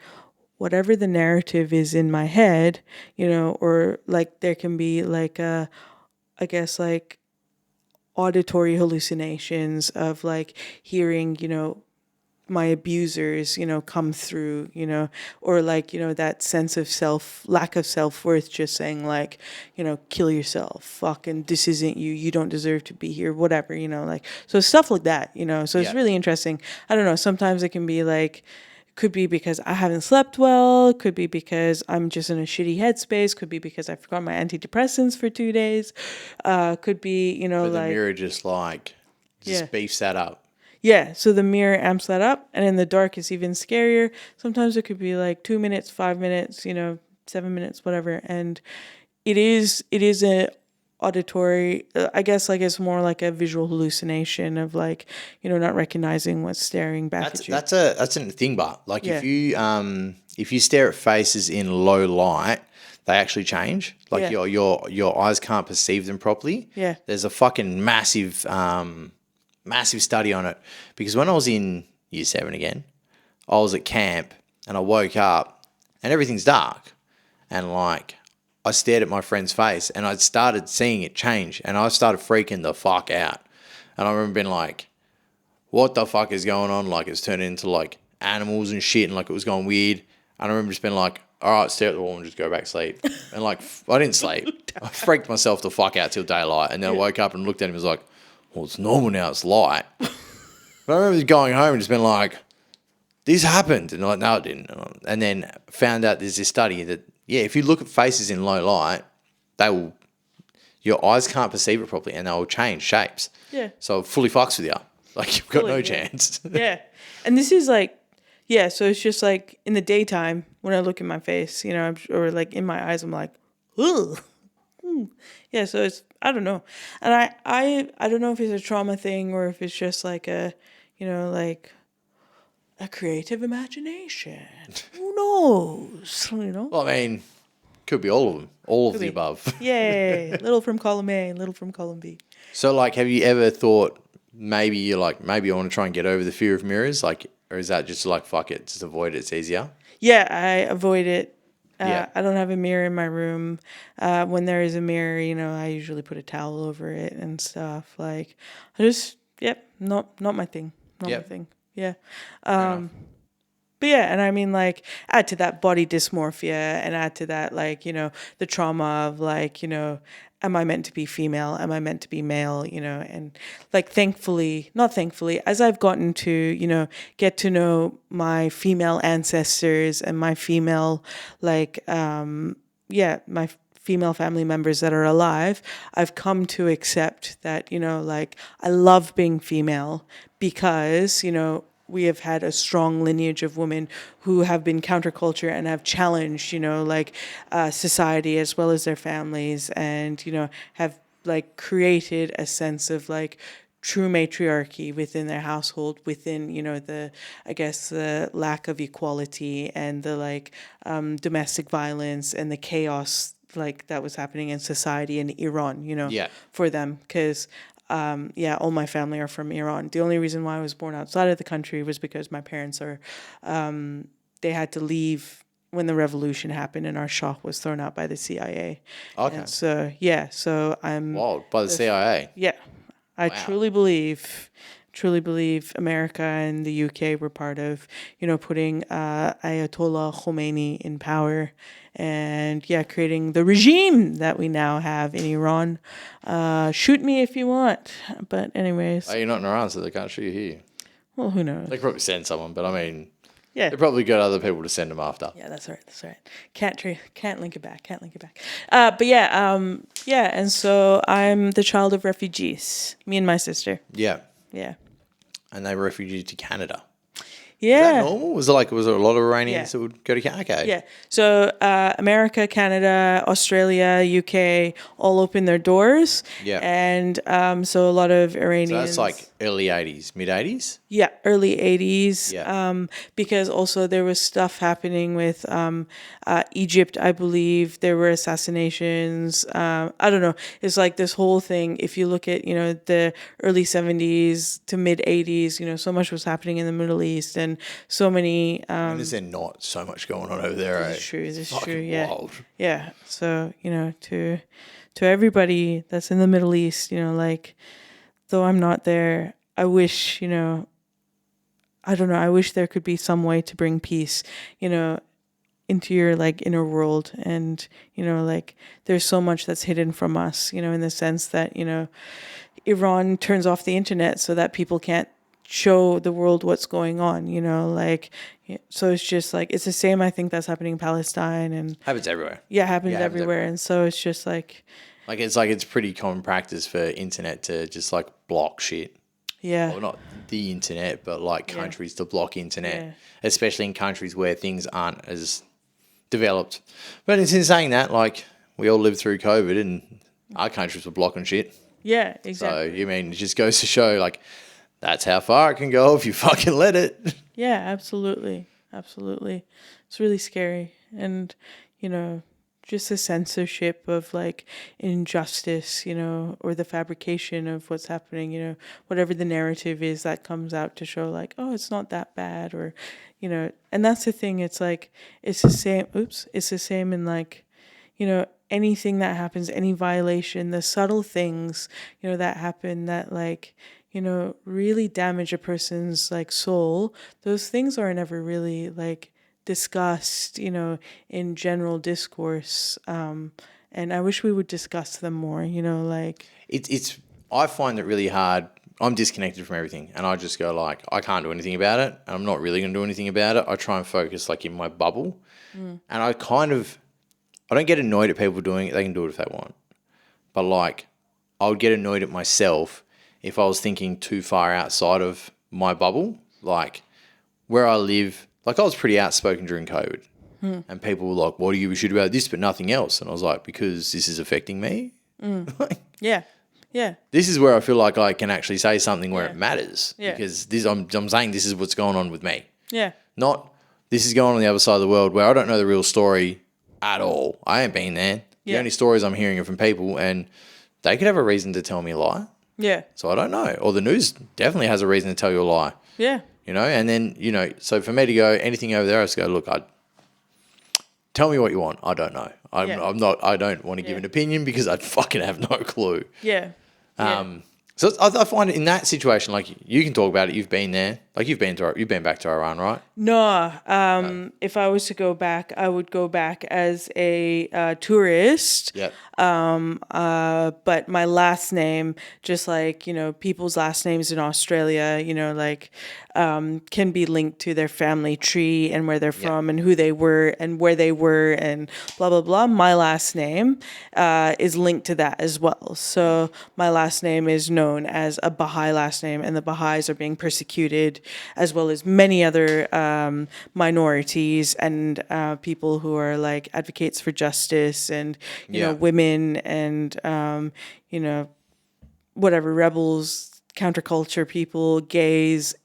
whatever the narrative is in my head, or like there can be like I guess like auditory hallucinations of like hearing, my abusers, come through, or like, that sense of lack of self-worth, just saying like, kill yourself, fucking, this isn't you, you don't deserve to be here, whatever, like, so stuff like that, so it's really interesting. I don't know, sometimes it can be like, could be because I haven't slept well, could be because I'm just in a shitty headspace, could be because I forgot my antidepressants for 2 days, could be, But the like, mirror just beefs that up. yeah, so the mirror amps that up, and in the dark it's even scarier. Sometimes it could be like 2 minutes, 5 minutes, 7 minutes, whatever. And it is auditory, I guess like it's more like a visual hallucination of like, not recognizing what's staring back at you. That's a thing, but like Yeah. if you stare at faces in low light, they actually change. Like Yeah. your eyes can't perceive them properly. Yeah. There's a fucking massive study on it, because when I was in year 7 again, I was at camp and I woke up and everything's dark, and like I stared at my friend's face and I started seeing it change and I started freaking the fuck out. And I remember being like, what the fuck is going on? Like it's turned into like animals and shit, and like it was going weird. And I remember just being like, all right, stare at the wall and just go back to sleep. And like I didn't sleep. I freaked myself the fuck out till daylight. And then I woke up and looked at him and was like, well, it's normal now, it's light. But I remember just going home and just being like, this happened. And I'm like, no, it didn't. And then found out there's this study that, yeah, if you look at faces in low light, your eyes can't perceive it properly and they will change shapes. Yeah. So it fully fucks with you. Like you've got Fully, no yeah. chance. Yeah. And this is like, yeah, so it's just like in the daytime when I look in my face, or like in my eyes, I'm like, ugh. Yeah, so it's, I don't know. And I don't know if it's a trauma thing or if it's just like like a creative imagination. Who knows? Well, I mean, could be all of them. All of the above. Yay. Little from column A, little from column B. So, like, have you ever thought maybe I want to try and get over the fear of mirrors? Like, or is that just like, fuck it, just avoid it, it's easier? Yeah, I avoid it. Yeah. I don't have a mirror in my room. When there is a mirror, I usually put a towel over it and stuff. Like, not my thing. Not my thing. Yeah. But yeah, and I mean, like, add to that body dysmorphia and add to that, like, the trauma of, like, am I meant to be female? Am I meant to be male? And like, not thankfully, as I've gotten to, get to know my female ancestors and my female, like, my female family members that are alive, I've come to accept that, like, I love being female because, we have had a strong lineage of women who have been counterculture and have challenged, society as well as their families, and, have like created a sense of like true matriarchy within their household, within, the lack of equality and the like domestic violence and the chaos like that was happening in society in Iran, for them. Because all my family are from Iran. The only reason why I was born outside of the country was because my parents they had to leave when the revolution happened and our Shah was thrown out by the CIA. Okay. And so, so I'm... Wild. By the CIA? Yeah. I truly believe America and the UK were part of, putting Ayatollah Khomeini in power and, creating the regime that we now have in Iran. Shoot me if you want. But anyways. Oh, you're not in Iran, so they can't shoot you here. Well, who knows? They could probably send someone, but I mean, yeah, they probably got other people to send them after. Yeah, that's right. Can't link it back. But and so I'm the child of refugees. Me and my sister. Yeah. Yeah. And they were refugees to Canada. Yeah. Is that normal? Was there a lot of Iranians that would go to Canada? Okay. Yeah. So America, Canada, Australia, UK all opened their doors. Yeah. And so a lot of Iranians. So that's like early 80s, mid 80s? Yeah, early 80s. Yeah. Because also there was stuff happening with Egypt, I believe. There were assassinations. I don't know. It's like this whole thing. If you look at, the early 70s to mid 80s, so much was happening in the Middle East and so many... and is there not so much going on over there? This is true, yeah. Wild. Yeah, so, to everybody that's in the Middle East, like, though I'm not there, I wish, I don't know, I wish there could be some way to bring peace, into your, like, inner world. And, like, there's so much that's hidden from us, in the sense that, Iran turns off the internet so that people can't show the world what's going on, like, so it's just like, it's the same, I think that's happening in Palestine and Happens everywhere. yeah, happens everywhere. And so it's just like it's pretty common practice for internet to just like block shit. Yeah. Well, not the internet, but like countries to block internet, especially in countries where things aren't as developed. But in saying that, like, we all lived through COVID and Our countries were blocking shit. Yeah, exactly. So, I mean, it just goes to show, like, that's how far it can go if you fucking let it. Yeah, absolutely. Absolutely. It's really scary. And, just the censorship of like injustice, or the fabrication of what's happening, whatever the narrative is that comes out to show like, oh, it's not that bad, or, and that's the thing. It's like, it's the same. It's the same in like, anything that happens, any violation, the subtle things, that happen that like, really damage a person's like soul. Those things are never really like discussed, in general discourse. And I wish we would discuss them more, like. It's I find it really hard. I'm disconnected from everything, and I just go like, I can't do anything about it. And I'm not really going to do anything about it. I try and focus like in my bubble, and I don't get annoyed at people doing it. They can do it if they want, but like, I would get annoyed at myself if I was thinking too far outside of my bubble. Like where I live, like I was pretty outspoken during COVID, and people were like, "What do you should about this, but nothing else?" And I was like, "Because this is affecting me." Yeah. Yeah. This is where I feel like I can actually say something where it matters. Yeah. Because I'm saying this is what's going on with me. Yeah. Not this is going on the other side of the world where I don't know the real story at all. I ain't been there. The Yeah. only stories I'm hearing are from people, and they could have a reason to tell me a lie. Yeah. So I don't know. Or the news definitely has a reason to tell you a lie. Yeah. And then, so for me to go anything over there, I just go, look, tell me what you want. I don't know. I don't want to give an opinion because I fucking have no clue. Yeah. So I find it in that situation, like you can talk about it. You've been there, like you've been back to Iran, right? No. If I was to go back, I would go back as a tourist. Yep. But my last name, just like, people's last names in Australia, can be linked to their family tree and where they're from and who they were and where they were and blah, blah, blah. My last name is linked to that as well. So my last name is known as a Baha'i last name, and the Baha'is are being persecuted, as well as many other minorities and people who are like advocates for justice and, women and, whatever, rebels, counterculture people, gays,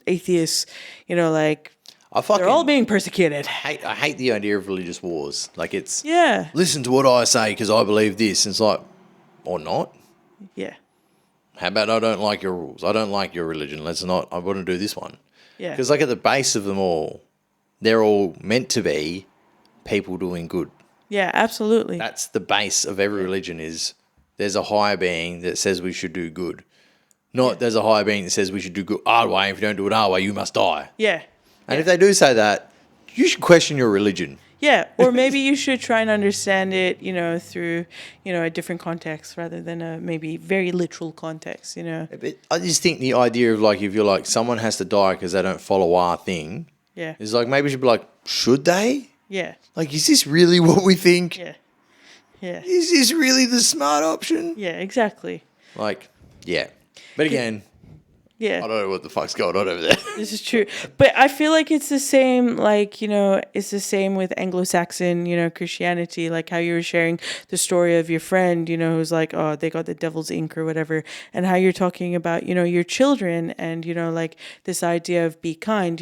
atheists, they're all being persecuted. I hate the idea of religious wars. Like it's Yeah. listen to what I say because I believe this. And it's like, or not. Yeah. How about I don't like your rules? I don't like your religion. I want to do this one. Yeah. Because like at the base of them all, they're all meant to be people doing good. Yeah, absolutely. That's the base of every religion is there's a higher being that says we should do good. Not there's a higher being that says we should do good our way. If you don't do it our way, you must die. Yeah. And if they do say that, you should question your religion. Yeah, or maybe you should try and understand it, through, a different context rather than a maybe very literal context, But I just think the idea of like if you're like someone has to die because they don't follow our thing, Yeah. is like maybe you should be like, should they? Yeah. Like, is this really what we think? Yeah. Yeah. Is this really the smart option? Yeah, exactly. Like, yeah. But again, Yeah. I don't know what the fuck's going on over there. This is true. But I feel like it's the same, like, it's the same with Anglo-Saxon, Christianity, like how you were sharing the story of your friend, who's like, oh, they got the devil's ink or whatever, and how you're talking about, your children and, like this idea of be kind,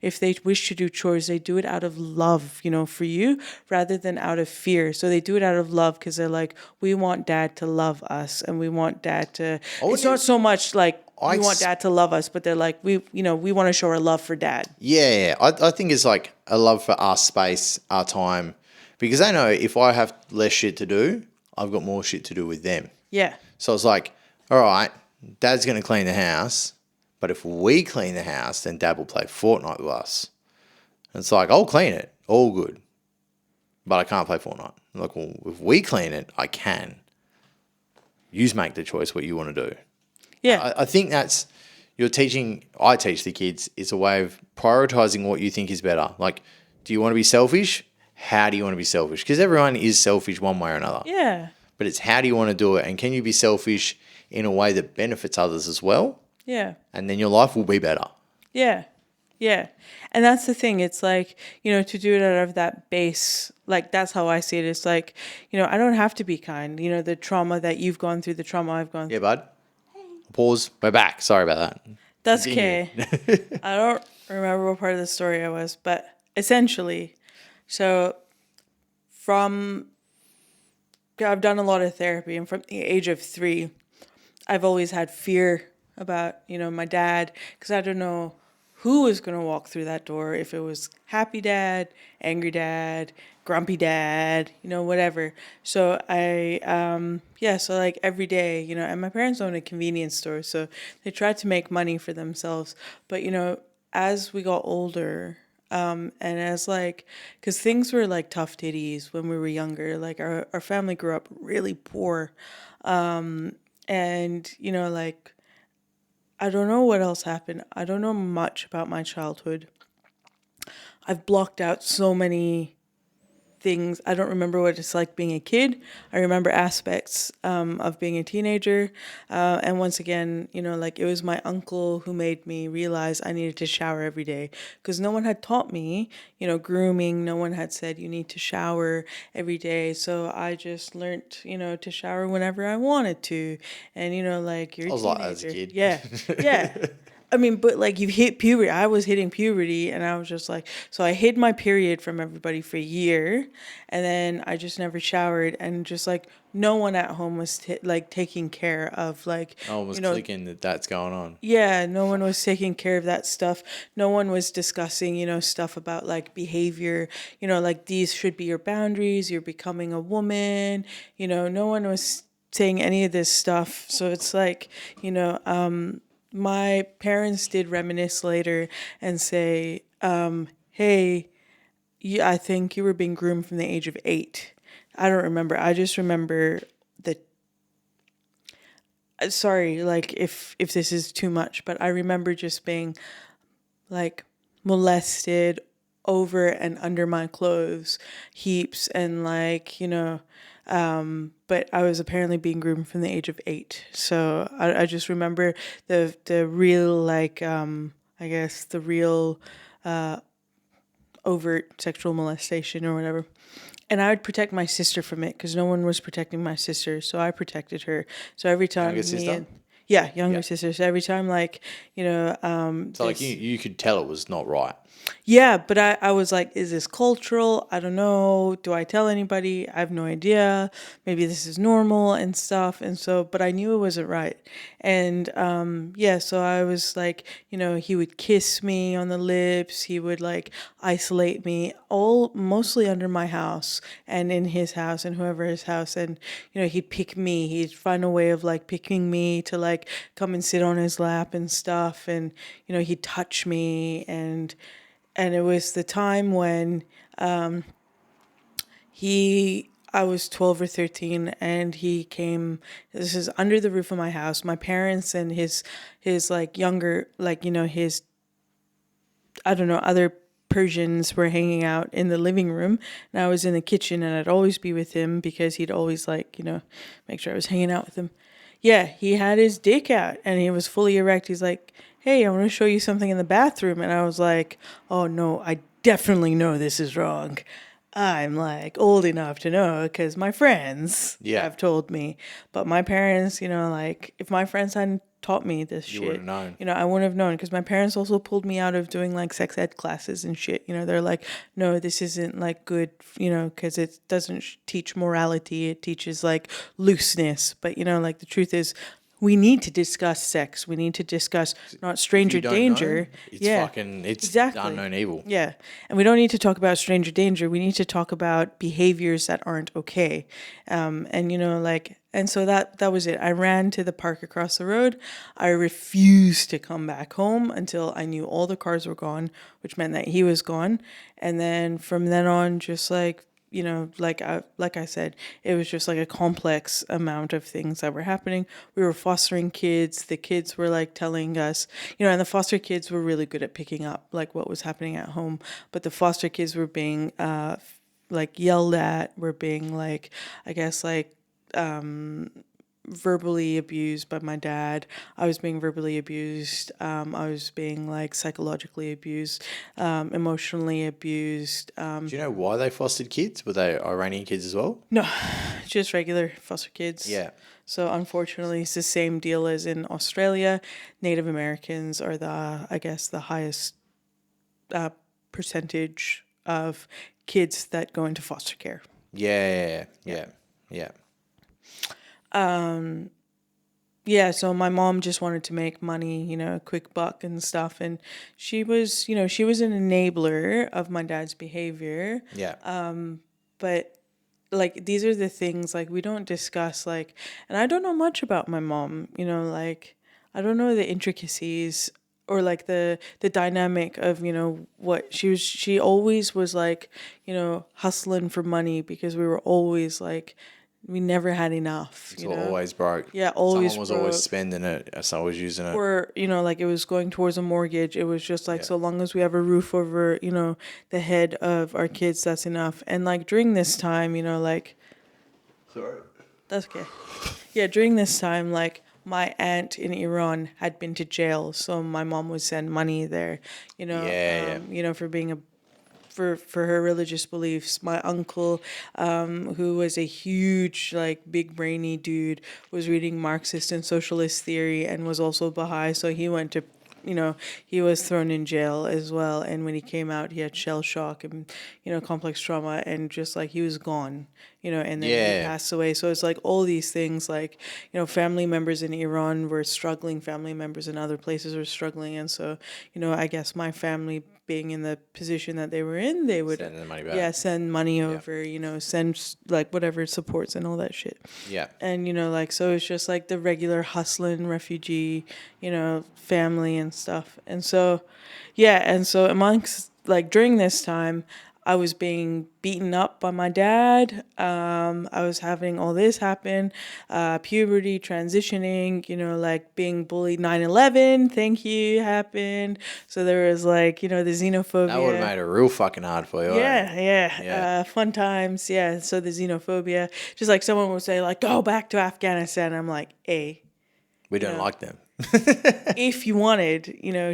if they wish to do chores, they do it out of love, for you rather than out of fear. So they do it out of love because they're like, we want dad to love us and we want dad to, it's not so much like, we want dad to love us, but they're like, we want to show our love for dad. Yeah. I think it's like a love for our space, our time, because they know if I have less shit to do, I've got more shit to do with them. Yeah. So it's like, all right, dad's going to clean the house, but if we clean the house, then dad will play Fortnite with us. And it's like, I'll clean it, all good, but I can't play Fortnite. I'm like, well, if we clean it, I can. You make the choice what you want to do. Yeah. I think that's I teach the kids, it's a way of prioritizing what you think is better. Like, do you want to be selfish? How do you want to be selfish? Because everyone is selfish one way or another. Yeah. But it's how do you want to do it? And can you be selfish in a way that benefits others as well? Yeah. And then your life will be better. Yeah. Yeah. And that's the thing. It's like, to do it out of that base, like that's how I see it. It's like, I don't have to be kind. The trauma that you've gone through, the trauma I've gone Yeah, through. bud. Pause. We're back. Sorry about that. That's Continue. okay. I don't remember what part of the story I was, but essentially, so from, I've done a lot of therapy, and from the age of 3, I've always had fear about, my dad, because I don't know who was going to walk through that door, if it was happy dad, angry dad, grumpy dad, whatever. So so like every day, and my parents owned a convenience store, so they tried to make money for themselves. But, as we got older, and as like, because things were like tough titties when we were younger, like our family grew up really poor. And, like, I don't know what else happened. I don't know much about my childhood. I've blocked out so many things. I don't remember what it's like being a kid. I remember aspects of being a teenager. And once again, like it was my uncle who made me realize I needed to shower every day, because no one had taught me, grooming. No one had said you need to shower every day. So I just learned, to shower whenever I wanted to. And, like you're I a was like that as a teenager. kid. Yeah. Yeah. I mean, but like you've hit puberty. I was hitting puberty, and I was just like, so I hid my period from everybody for a year, and then I just never showered, and just like no one at home was like taking care of like, No one was clicking that that's going on. yeah, no one was taking care of that stuff. No one was discussing, stuff about like behavior, like these should be your boundaries. You're becoming a woman, no one was saying any of this stuff. So it's like, my parents did reminisce later and say, hey, I think you were being groomed from the age of 8. I don't remember. I just remember the, sorry, like if this is too much, but I remember just being like molested over and under my clothes heaps, and like, but I was apparently being groomed from the age of 8. So I just remember the real like I guess the real overt sexual molestation or whatever. And I would protect my sister from it because no one was protecting my sister, so I protected her. So every time Younger sister? yeah, younger Yeah. sister. So every time like, So like you could tell it was not right. yeah, but I was like, is this cultural? I don't know. Do I tell anybody? I have no idea. Maybe this is normal and stuff. And so, but I knew it wasn't right. And yeah, so I was like, he would kiss me on the lips. He would like isolate me, all mostly under my house and in his house and whoever his house. And, he'd pick me. He'd find a way of like picking me to like come and sit on his lap and stuff. And, he'd touch me, and it was the time when I was 12 or 13, and he came. This is under the roof of my house. My parents and his like younger, like, his, I don't know, other Persians were hanging out in the living room, and I was in the kitchen, and I'd always be with him because he'd always like, make sure I was hanging out with him. Yeah, he had his dick out and he was fully erect. He's like, hey, I want to show you something in the bathroom. And I was like, oh no, I definitely know this is wrong. I'm like old enough to know because my friends have told me. But my parents, like if my friends hadn't taught me this You shit, would have known. I wouldn't have known, because my parents also pulled me out of doing like sex ed classes and shit. They're like, no, this isn't like good, because it doesn't teach morality. It teaches like looseness. But, like the truth is, we need to discuss sex. We need to discuss not stranger danger. It's fucking, it's exactly. unknown evil. Yeah. And we don't need to talk about stranger danger. We need to talk about behaviors that aren't okay. And, and so that was it. I ran to the park across the road. I refused to come back home until I knew all the cars were gone, which meant that he was gone. And then from then on, just like, like I said, it was just like a complex amount of things that were happening. We were fostering kids. The kids were like telling us, and the foster kids were really good at picking up like what was happening at home. But the foster kids were being like yelled at, were being like, I guess like verbally abused by my dad. I was being verbally abused. I was being like psychologically abused, emotionally abused. Do you know why they fostered kids? Were they Iranian kids as well? No, just regular foster kids. Yeah. So unfortunately, it's the same deal as in Australia. Native Americans are I guess, the highest percentage of kids that go into foster care. Yeah. Yeah, so my mom just wanted to make money, a quick buck and stuff. And she was, she was an enabler of my dad's behavior. Yeah. But like, these are the things like we don't discuss, like, and I don't know much about my mom, like, I don't know the intricacies or like the dynamic of, what she always was like, hustling for money because we were always like, we never had enough. So always broke. Yeah, always Someone was broke. always spending it. Someone was using it. Or, like it was going towards a mortgage. It was just like, so long as we have a roof over, the head of our kids, that's enough. And like during this time, like. Sorry. That's okay. Yeah, during this time, like my aunt in Iran had been to jail. So my mom would send money there, for being for her religious beliefs. My uncle, who was a huge, like, big brainy dude, was reading Marxist and socialist theory and was also Baha'i. So he went to, he was thrown in jail as well. And when he came out, he had shell shock and, complex trauma, and just like he was gone, and then he passed away. So it's like all these things, like, family members in Iran were struggling, family members in other places were struggling. And so, I guess my family, being in the position that they were in, they would send the money back. Send money over, send like whatever supports and all that shit. Yeah. And like, so it's just like the regular hustling refugee, family and stuff. And so and so amongst, like, during this time, I was being beaten up by my dad. I was having all this happen, puberty, transitioning, like being bullied. 9/11, thank you, happened. So there was like, the xenophobia. That would have made it real fucking hard for you. Yeah. Fun times. Yeah. So the xenophobia, just like someone would say, like, go back to Afghanistan. I'm like, we don't like them. if you wanted,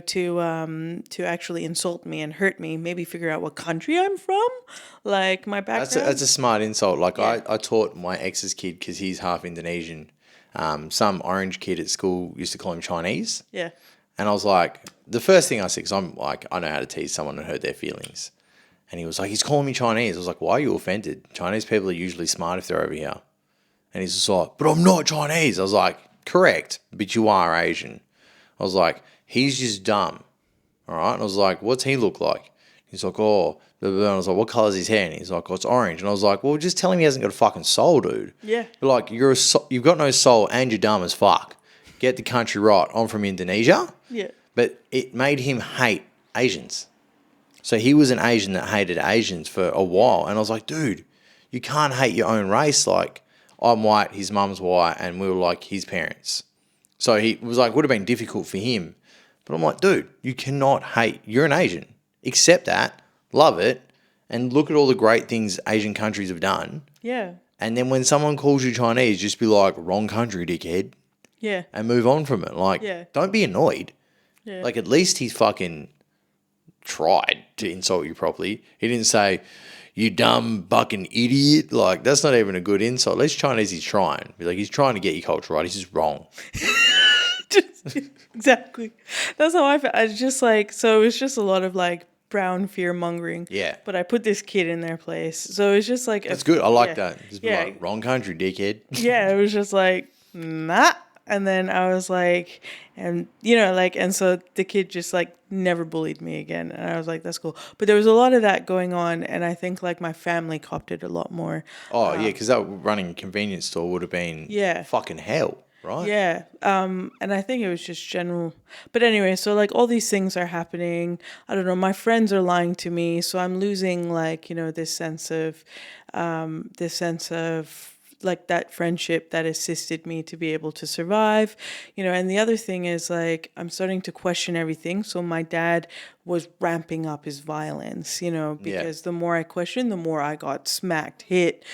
to actually insult me and hurt me, maybe figure out what country I'm from, like my background. That's a smart insult. Like I taught my ex's kid, because he's half Indonesian. Some orange kid at school used to call him Chinese. Yeah. And I was like, the first thing I said, because I'm like, I know how to tease someone and hurt their feelings. And he was like, he's calling me Chinese. I was like, why are you offended? Chinese people are usually smart if they're over here. And he's just like, but I'm not Chinese. I was like, correct, but you are Asian. I was like, he's just dumb. All right. And I was like, what's he look like? He's like, oh, blah, blah, blah. And I was like, what color's his hair? And he's like, oh, it's orange. And I was like, well, just tell him he hasn't got a fucking soul, dude. Yeah. But like, you've got no soul and you're dumb as fuck. Get the country right. I'm from Indonesia. Yeah. But it made him hate Asians. So he was an Asian that hated Asians for a while. And I was like, dude, you can't hate your own race. Like, I'm white, his mum's white, and we were like his parents. So he was like, would have been difficult for him. But I'm like, dude, you cannot hate. You're an Asian. Accept that, love it, and look at all the great things Asian countries have done. Yeah. And then when someone calls you Chinese, just be like, wrong country, dickhead. Yeah. And move on from it. Like, don't be annoyed. Yeah. Like, at least he's fucking tried to insult you properly. He didn't say, you dumb fucking idiot. Like, that's not even a good insult. At least Chinese, he's trying. Like, he's trying to get your culture right. He's just wrong. Exactly. That's how I felt. I was just like, so it was just a lot of like brown fear mongering. Yeah. But I put this kid in their place. So it's just like. That's good. I like that. Just be like, wrong country, dickhead. Yeah. It was just like, nah. And then I was like, and and so the kid just like never bullied me again. And I was like, that's cool. But there was a lot of that going on. And I think like my family copped it a lot more. Oh, yeah. Because that running a convenience store would have been fucking hell, right? Yeah. And I think it was just general. But anyway, so like all these things are happening. I don't know. My friends are lying to me. So I'm losing like, this sense of like that friendship that assisted me to be able to survive, and the other thing is like, I'm starting to question everything. So my dad was ramping up his violence, because the more I questioned, the more I got smacked, hit,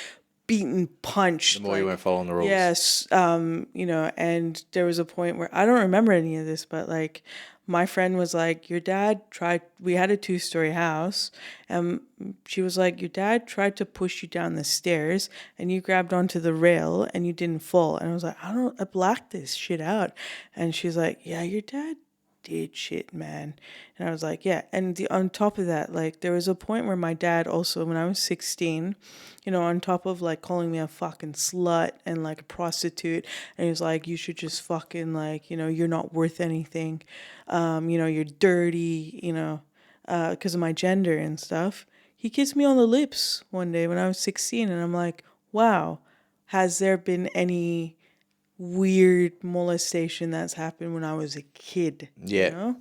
beaten, punched. The more you weren't following the rules. Yes. You know, and there was a point where I don't remember any of this, but like my friend was like, your dad tried, we had a 2-story house, and she was like, your dad tried to push you down the stairs and you grabbed onto the rail and you didn't fall. And I was like, I blacked this shit out. And she's like, yeah, your dad did shit, man. And I was like, yeah. And on top of that, like there was a point where my dad also, when I was 16, you know, on top of like calling me a fucking slut and like a prostitute, and he was like, you should just fucking like, you know, you're not worth anything. You know, you're dirty, you know, because of my gender and stuff. He kissed me on the lips one day when I was 16, and I'm like, wow, has there been any weird molestation that's happened when I was a kid? Yeah. You know?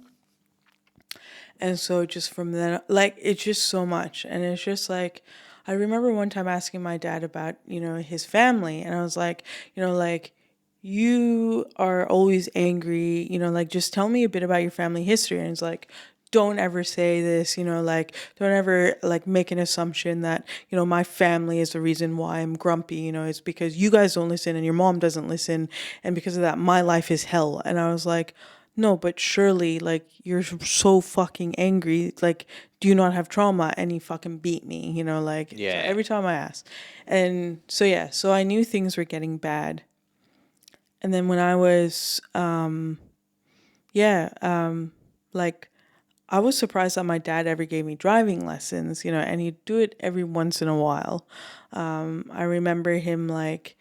And so just from then, like, it's just so much. And it's just like, I remember one time asking my dad about, you know, his family. And I was like, you know, like, you are always angry, you know, like, just tell me a bit about your family history. And it's like, don't ever say this, you know, like, don't ever like make an assumption that, you know, my family is the reason why I'm grumpy, you know, it's because you guys don't listen and your mom doesn't listen. And because of that, my life is hell. And I was like, no, but surely, like, you're so fucking angry. Like, do you not have trauma? And he fucking beat me, you know, like, Yeah. so every time I asked. And so, yeah, so I knew things were getting bad. And then when I was, like, I was surprised that my dad ever gave me driving lessons, you know, and he'd do it every once in a while. I remember him like,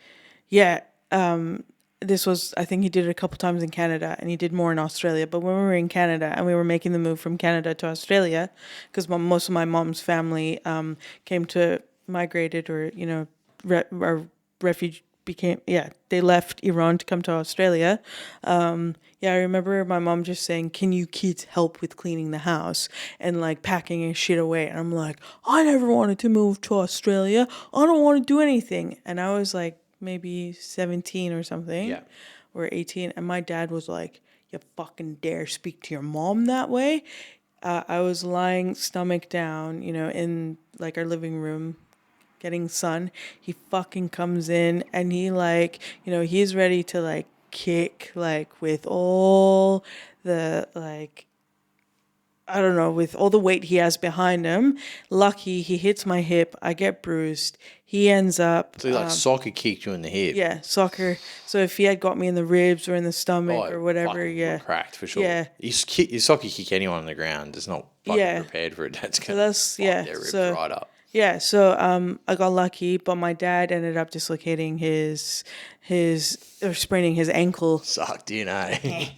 this was, I think he did it a couple times in Canada and he did more in Australia. But when we were in Canada and we were making the move from Canada to Australia, because most of my mom's family migrated or, you know, they left Iran to come to Australia. I remember my mom just saying, can you kids help with cleaning the house and like packing and shit away? And I'm like, I never wanted to move to Australia. I don't want to do anything. And I was like maybe 17 or something, or 18. And my dad was like, you fucking dare speak to your mom that way? I was lying stomach down, you know, in like our living room, getting sun. He fucking comes in and he like, you know, he's ready to like kick, like with all the like, I don't know, with all the weight he has behind him. Lucky he hits my hip, I get bruised. He ends up, So he like soccer kicked you in the hip. yeah, soccer. So if he had got me in the ribs or in the stomach or whatever, fucking cracked for sure. Yeah. You soccer kick anyone on the ground is not fucking prepared for it. That's gonna their ribs right up. Yeah, so I got lucky, but my dad ended up dislocating or spraining his ankle. Sucked in, eh?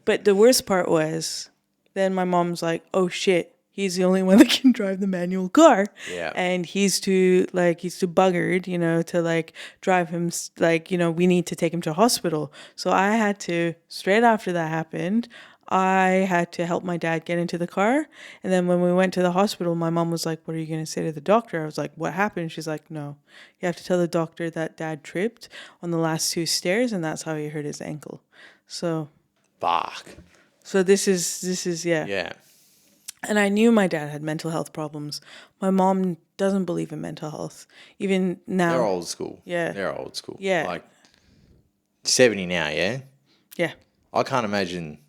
But the worst part was, then my mom's like, oh shit, he's the only one that can drive the manual car. Yeah. And he's too buggered, you know, to like drive him, like, you know, we need to take him to hospital. So I had to, straight after that happened, I had to help my dad get into the car. And then when we went to the hospital, my mom was like, what are you going to say to the doctor? I was like, what happened? She's like, no, you have to tell the doctor that dad tripped on the last 2 stairs and that's how he hurt his ankle. So. Fuck. So this is. Yeah. And I knew my dad had mental health problems. My mom doesn't believe in mental health. Even now. They're old school. Yeah. They're old school. Yeah. Like 70 now, yeah? Yeah. I can't imagine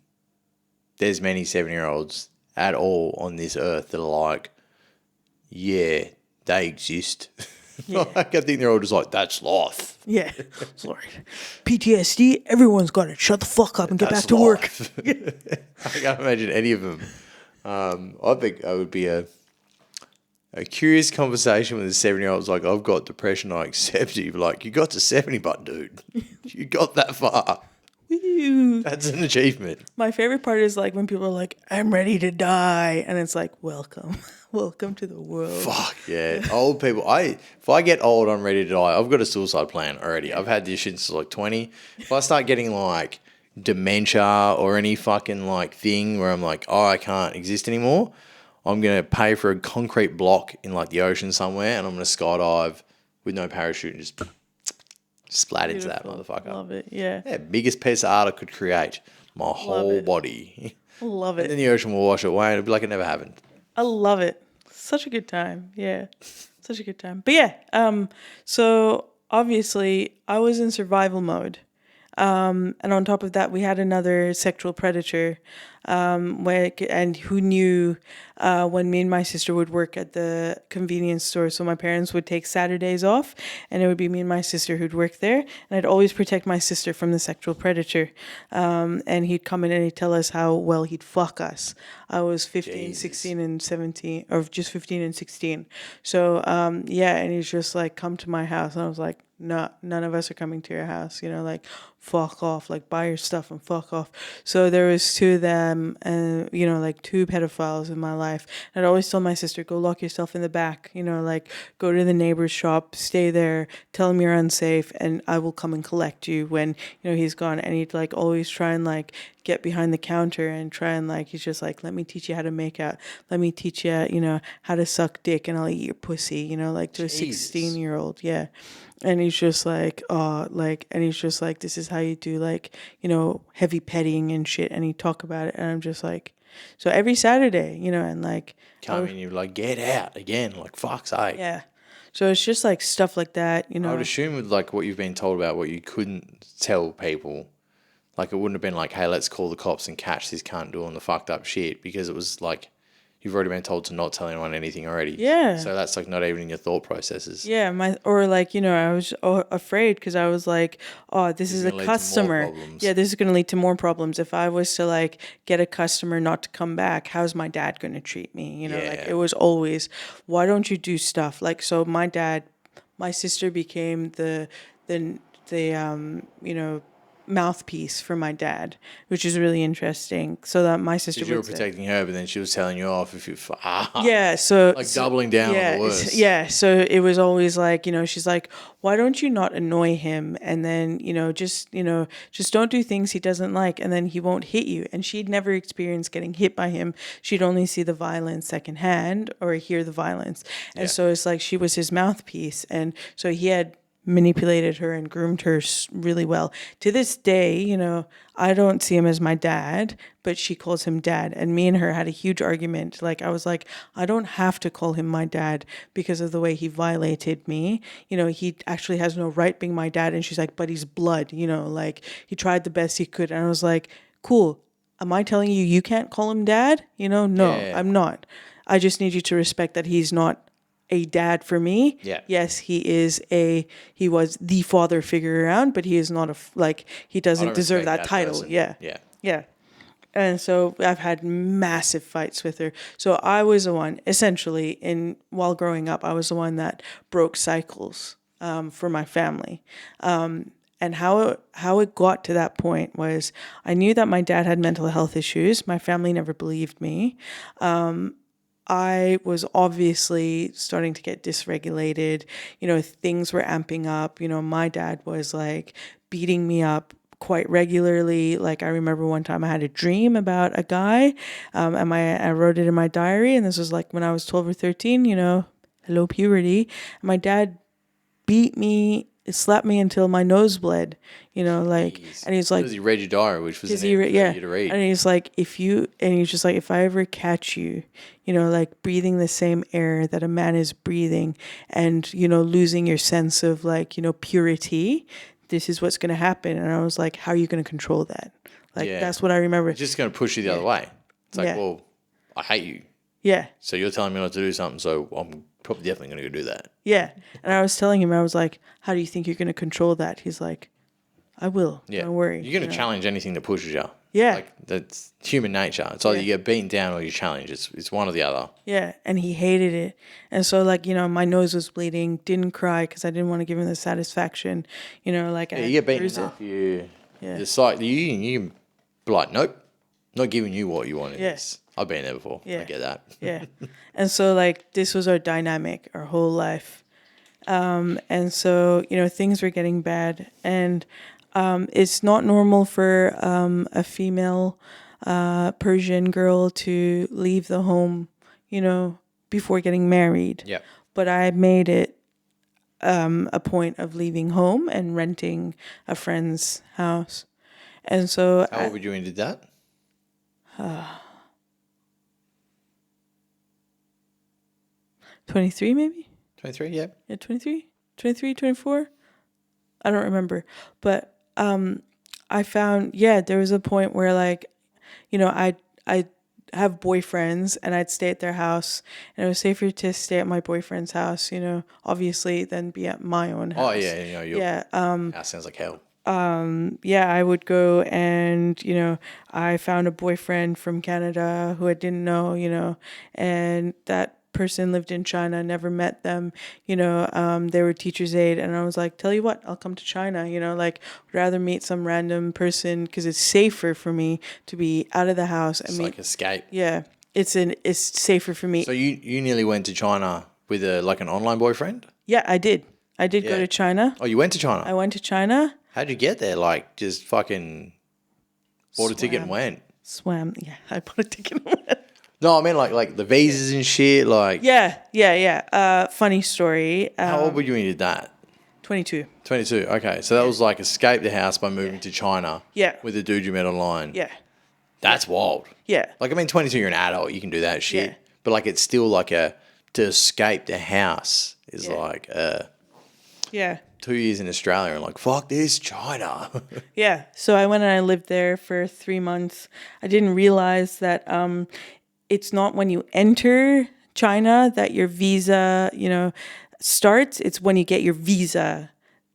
there's many 7-year-olds at all on this earth that are like, yeah, they exist. Yeah. Like, I think they're all just like, that's life. Yeah. Sorry. PTSD, everyone's got it. Shut the fuck up and get That's back to work. I can't imagine any of them. I think it would be a curious conversation with a 7-year-old. Like, I've got depression, I accept it. You're like, you got to 70, but dude, you got that far. Woo. That's an achievement. My favorite part is like when people are like, I'm ready to die. And it's like, welcome. Welcome to the world. Fuck, yeah. Old people. If I get old, I'm ready to die. I've got a suicide plan already. I've had this shit since like 20. If I start getting like dementia or any fucking like thing where I'm like, oh, I can't exist anymore, I'm going to pay for a concrete block in like the ocean somewhere and I'm going to skydive with no parachute and just splat into that motherfucker. Love it, yeah. Yeah, biggest piece of art I could create. My whole body. Love And it. then the ocean will wash it away and it'll be like it never happened. I love it. Such a good time. Yeah. Such a good time. But yeah, so obviously I was in survival mode. And on top of that, we had another sexual predator, and who knew when me and my sister would work at the convenience store. So my parents would take Saturdays off, and it would be me and my sister who'd work there. And I'd always protect my sister from the sexual predator. And he'd come in and he'd tell us how well he'd fuck us. I was 15, Jesus. 16, and 17, or just 15 and 16. So, yeah, and he's just like, come to my house. And I was like, no, none of us are coming to your house, like fuck off, like buy your stuff and fuck off. So there was two of them, like two pedophiles in my life. And I'd always tell my sister, go lock yourself in the back, like go to the neighbor's shop, stay there, tell him you're unsafe, and I will come and collect you when, he's gone. And he'd like always try and like get behind the counter and try and like, he's just like, let me teach you how to make out. Let me teach you, how to suck dick, and I'll eat your pussy, like to a 16-year-old. Yeah. And he's just like, and he's just like, this is how you do like, heavy petting and shit. And he'd talk about it. And I'm just like, so every Saturday, and like. Come in, you're like, get out again, like, fuck's sake. Yeah. So it's just like stuff like that, I would assume with like what you've been told about what you couldn't tell people, like it wouldn't have been like, hey, let's call the cops and catch this cunt doing the fucked up shit, because it was like, you've already been told to not tell anyone anything already. Yeah. So that's like not even in your thought processes. Yeah, I was afraid because I was like, oh, this is a customer. Yeah, this is going to lead to more problems. If I was to like get a customer not to come back, how's my dad going to treat me? Like it was always, why don't you do stuff? Like, so my sister became the mouthpiece for my dad, which is really interesting. So that my sister, you were protecting her, but then she was telling you off if you yeah, so like doubling down on the worst. Yeah, so it was always like, she's like, why don't you not annoy him, and then just don't do things he doesn't like, and then he won't hit you. And she'd never experienced getting hit by him. She'd only see the violence secondhand or hear the violence. And so it's like she was his mouthpiece, and so he had manipulated her and groomed her really well. To this day, I don't see him as my dad, but she calls him dad. And me and her had a huge argument. Like, I was like, I don't have to call him my dad because of the way he violated me. He actually has no right being my dad. And she's like, but he's blood, like he tried the best he could. And I was like, cool. Am I telling you can't call him dad? No, I'm not. I just need you to respect that he's not a dad for me. Yeah. Yes, he was the father figure around, but he is not he doesn't deserve that title. Person. Yeah. Yeah. Yeah. And so I've had massive fights with her. So I was the one, essentially, while growing up, I was the one that broke cycles for my family. And how it got to that point was I knew that my dad had mental health issues. My family never believed me. I was obviously starting to get dysregulated. Things were amping up. My dad was like beating me up quite regularly. Like, I remember one time I had a dream about a guy, and I wrote it in my diary. And this was like when I was 12 or 13, hello puberty. And my dad beat me, slapped me until my nose bled, Jeez. And he's like, because he read your diary, which was you to read. And he's like, he's just like, if I ever catch you, like breathing the same air that a man is breathing, and, losing your sense of like, purity, this is what's going to happen. And I was like, how are you going to control that? Like, that's what I remember. It's just going to push you the other way. It's like, well, I hate you. Yeah. So you're telling me not to do something, so I'm probably definitely going to go do that. Yeah. And I was telling him, I was like, how do you think you're going to control that? He's like, I will. Yeah. Don't worry. You're going to challenge anything that pushes you. Yeah. Like, that's human nature. It's either you get beaten down or you challenge. It's one or the other. Yeah. And he hated it. And so, like, my nose was bleeding, didn't cry because I didn't want to give him the satisfaction. You get beaten enough. You be like, nope, not giving you what you wanted. Yes. I've been there before. Yeah. I get that. Yeah. And so, like, this was our dynamic our whole life. And so, things were getting bad. And it's not normal for a female Persian girl to leave the home, before getting married. Yeah. But I made it a point of leaving home and renting a friend's house. And so... How old were you when you did that? 23 maybe. 23, yeah. Yeah, 23, 23, 24. I don't remember. But I found, there was a point where like, I'd have boyfriends and I'd stay at their house, and it was safer to stay at my boyfriend's house, obviously, than be at my own house. Oh, yeah, your Yeah. house sounds like hell. I would go and, I found a boyfriend from Canada who I didn't know, and that person lived in China, never met them, they were teacher's aide. And I was like, tell you what, I'll come to China, like would rather meet some random person because it's safer for me to be out of the house. It's like escape. Yeah, it's safer for me. So you nearly went to China with an online boyfriend? Yeah, I did. I did go to China. Oh, you went to China? I went to China. How'd you get there? Like, just fucking bought a ticket and went? Swam. Yeah, I bought a ticket and went. No, I mean like the visas and shit. Like, Yeah. Funny story. How old were you when you did that? 22. 22. Okay, so that was like escape the house by moving to China. Yeah. With a dude you met online. Yeah. That's wild. Yeah. Like, I mean, 22, you're an adult, you can do that shit. Yeah. But like, it's still like to escape the house is like Yeah. 2 years in Australia and like, fuck this, China. Yeah. So I went and I lived there for 3 months. I didn't realize that it's not when you enter China that your visa, starts. It's when you get your visa.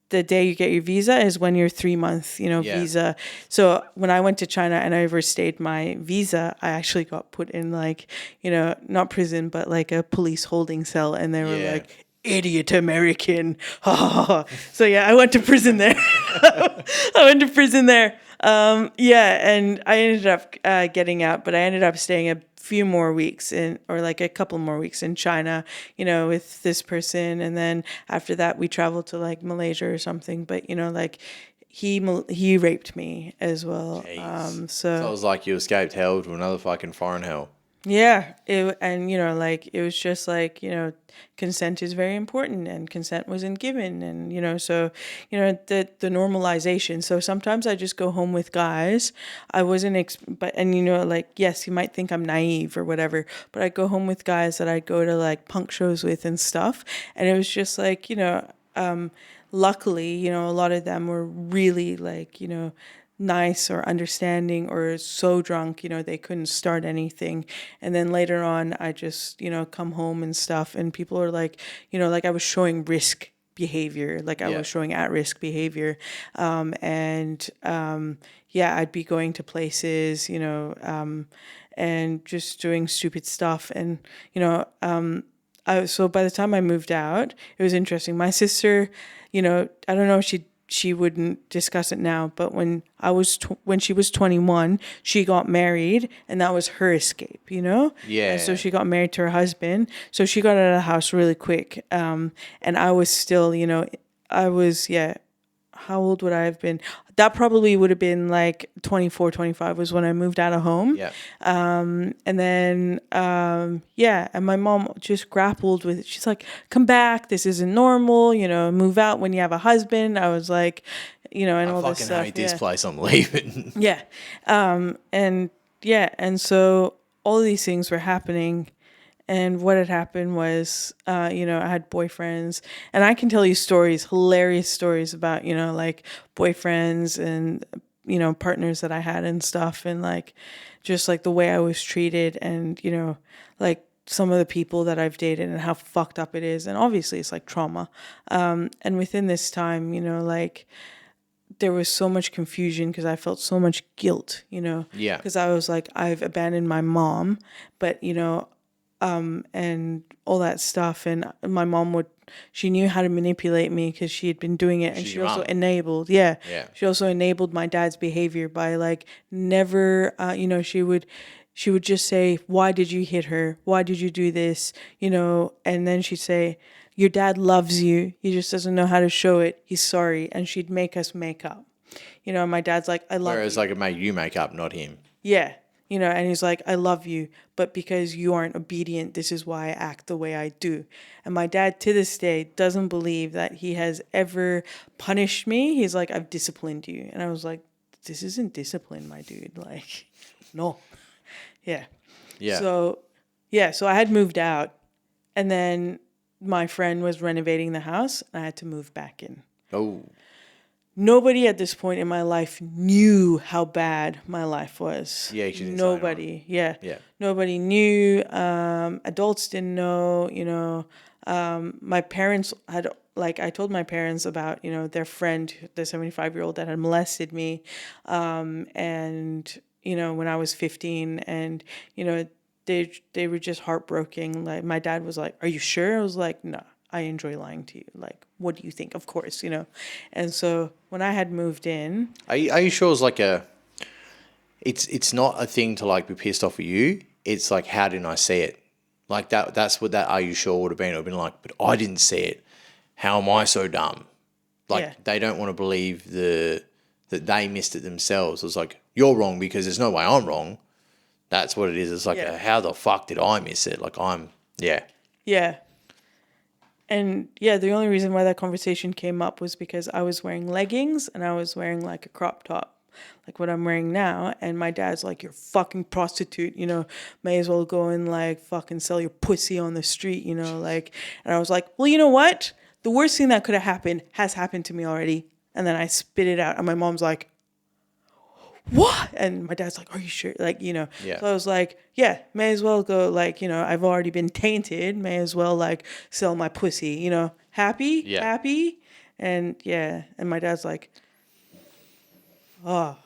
The day you get your visa is when your 3 month, visa. So when I went to China and I overstayed my visa, I actually got put in like, not prison, but like a police holding cell. And they were like, idiot American. So yeah, I went to prison there. And I ended up getting out, but I ended up staying a few more weeks a couple more weeks in China, with this person. And then after that, we traveled to like Malaysia or something. But, like he raped me as well. So it was like you escaped hell to another fucking foreign hell. Yeah, it was just like, consent is very important, and consent wasn't given, and so the normalization. So sometimes I just go home with guys. I wasn't yes, you might think I'm naive or whatever, but I go home with guys that I go to like punk shows with and stuff, and it was just like luckily a lot of them were really like nice or understanding, or so drunk, they couldn't start anything. And then later on, I just, come home and stuff, and people are like, like I was showing risk behavior, like I was showing at-risk behavior. I'd be going to places, and just doing stupid stuff. And, so by the time I moved out, it was interesting. My sister, I don't know if she wouldn't discuss it now, but when she was 21, she got married, and that was her escape, Yeah. And so she got married to her husband. So she got out of the house really quick. And I was still, how old would I have been? That probably would have been like 24, 25 was when I moved out of home. Yeah. And then, and my mom just grappled with it. She's like, come back. This isn't normal. Move out when you have a husband. I was like, and all this stuff. I fucking hate this place. I'm leaving. Yeah. And so all of these things were happening. And what had happened was, I had boyfriends, and I can tell you stories, hilarious stories about, like boyfriends and, partners that I had and stuff, and like, just like the way I was treated, and, like some of the people that I've dated and how fucked up it is. And obviously it's like trauma. And within this time, like, there was so much confusion because I felt so much guilt, Yeah. because I was like, I've abandoned my mom, but, and all that stuff. And my mom she knew how to manipulate me because she had been doing it. And she also enabled, she also enabled my dad's behavior by like never, she would just say, why did you hit her? Why did you do this? And then she'd say, your dad loves you. He just doesn't know how to show it. He's sorry. And she'd make us make up. And my dad's like, I love you. Whereas like it made you make up, not him. Yeah. And he's like, I love you, but because you aren't obedient, this is why I act the way I do. And my dad, to this day, doesn't believe that he has ever punished me. He's like, I've disciplined you. And I was like, this isn't discipline, my dude. Like, no. Yeah. Yeah. So I had moved out. And then my friend was renovating the house. And I had to move back in. Oh, Nobody at this point in my life knew how bad my life was. Yeah, she didn't say Nobody. Yeah. Yeah. Nobody knew. Adults didn't know. My parents had, like, I told my parents about, their friend, the 75-year-old that had molested me, and when I was 15, and they were just heartbroken. Like, my dad was like, "Are you sure?" I was like, "No, I enjoy lying to you. Like, what do you think?" Of course, And so when I had moved in, Are you sure it's like it's not a thing to like be pissed off at you. It's like, how didn't I see it? Like that's what that "are you sure" would have been. It would have been like, but I didn't see it. How am I so dumb? Like, Yeah. they don't want to believe that they missed it themselves. It's like, you're wrong because there's no way I'm wrong. That's what it is. It's like, Yeah. how the fuck did I miss it? Like, yeah. And yeah, the only reason why that conversation came up was because I was wearing leggings and I was wearing like a crop top, like what I'm wearing now. And my dad's like, "You're a fucking prostitute, may as well go and like fucking sell your pussy on the street, like." And I was like, "Well, you know what? The worst thing that could have happened has happened to me already." And then I spit it out. And my mom's like, "What?" And my dad's like, "Are you sure?" Like, Yeah. So I was like, "Yeah, may as well go, like, I've already been tainted. May as well, like, sell my pussy, happy? Yeah. Happy?" And yeah. And my dad's like, "Oh,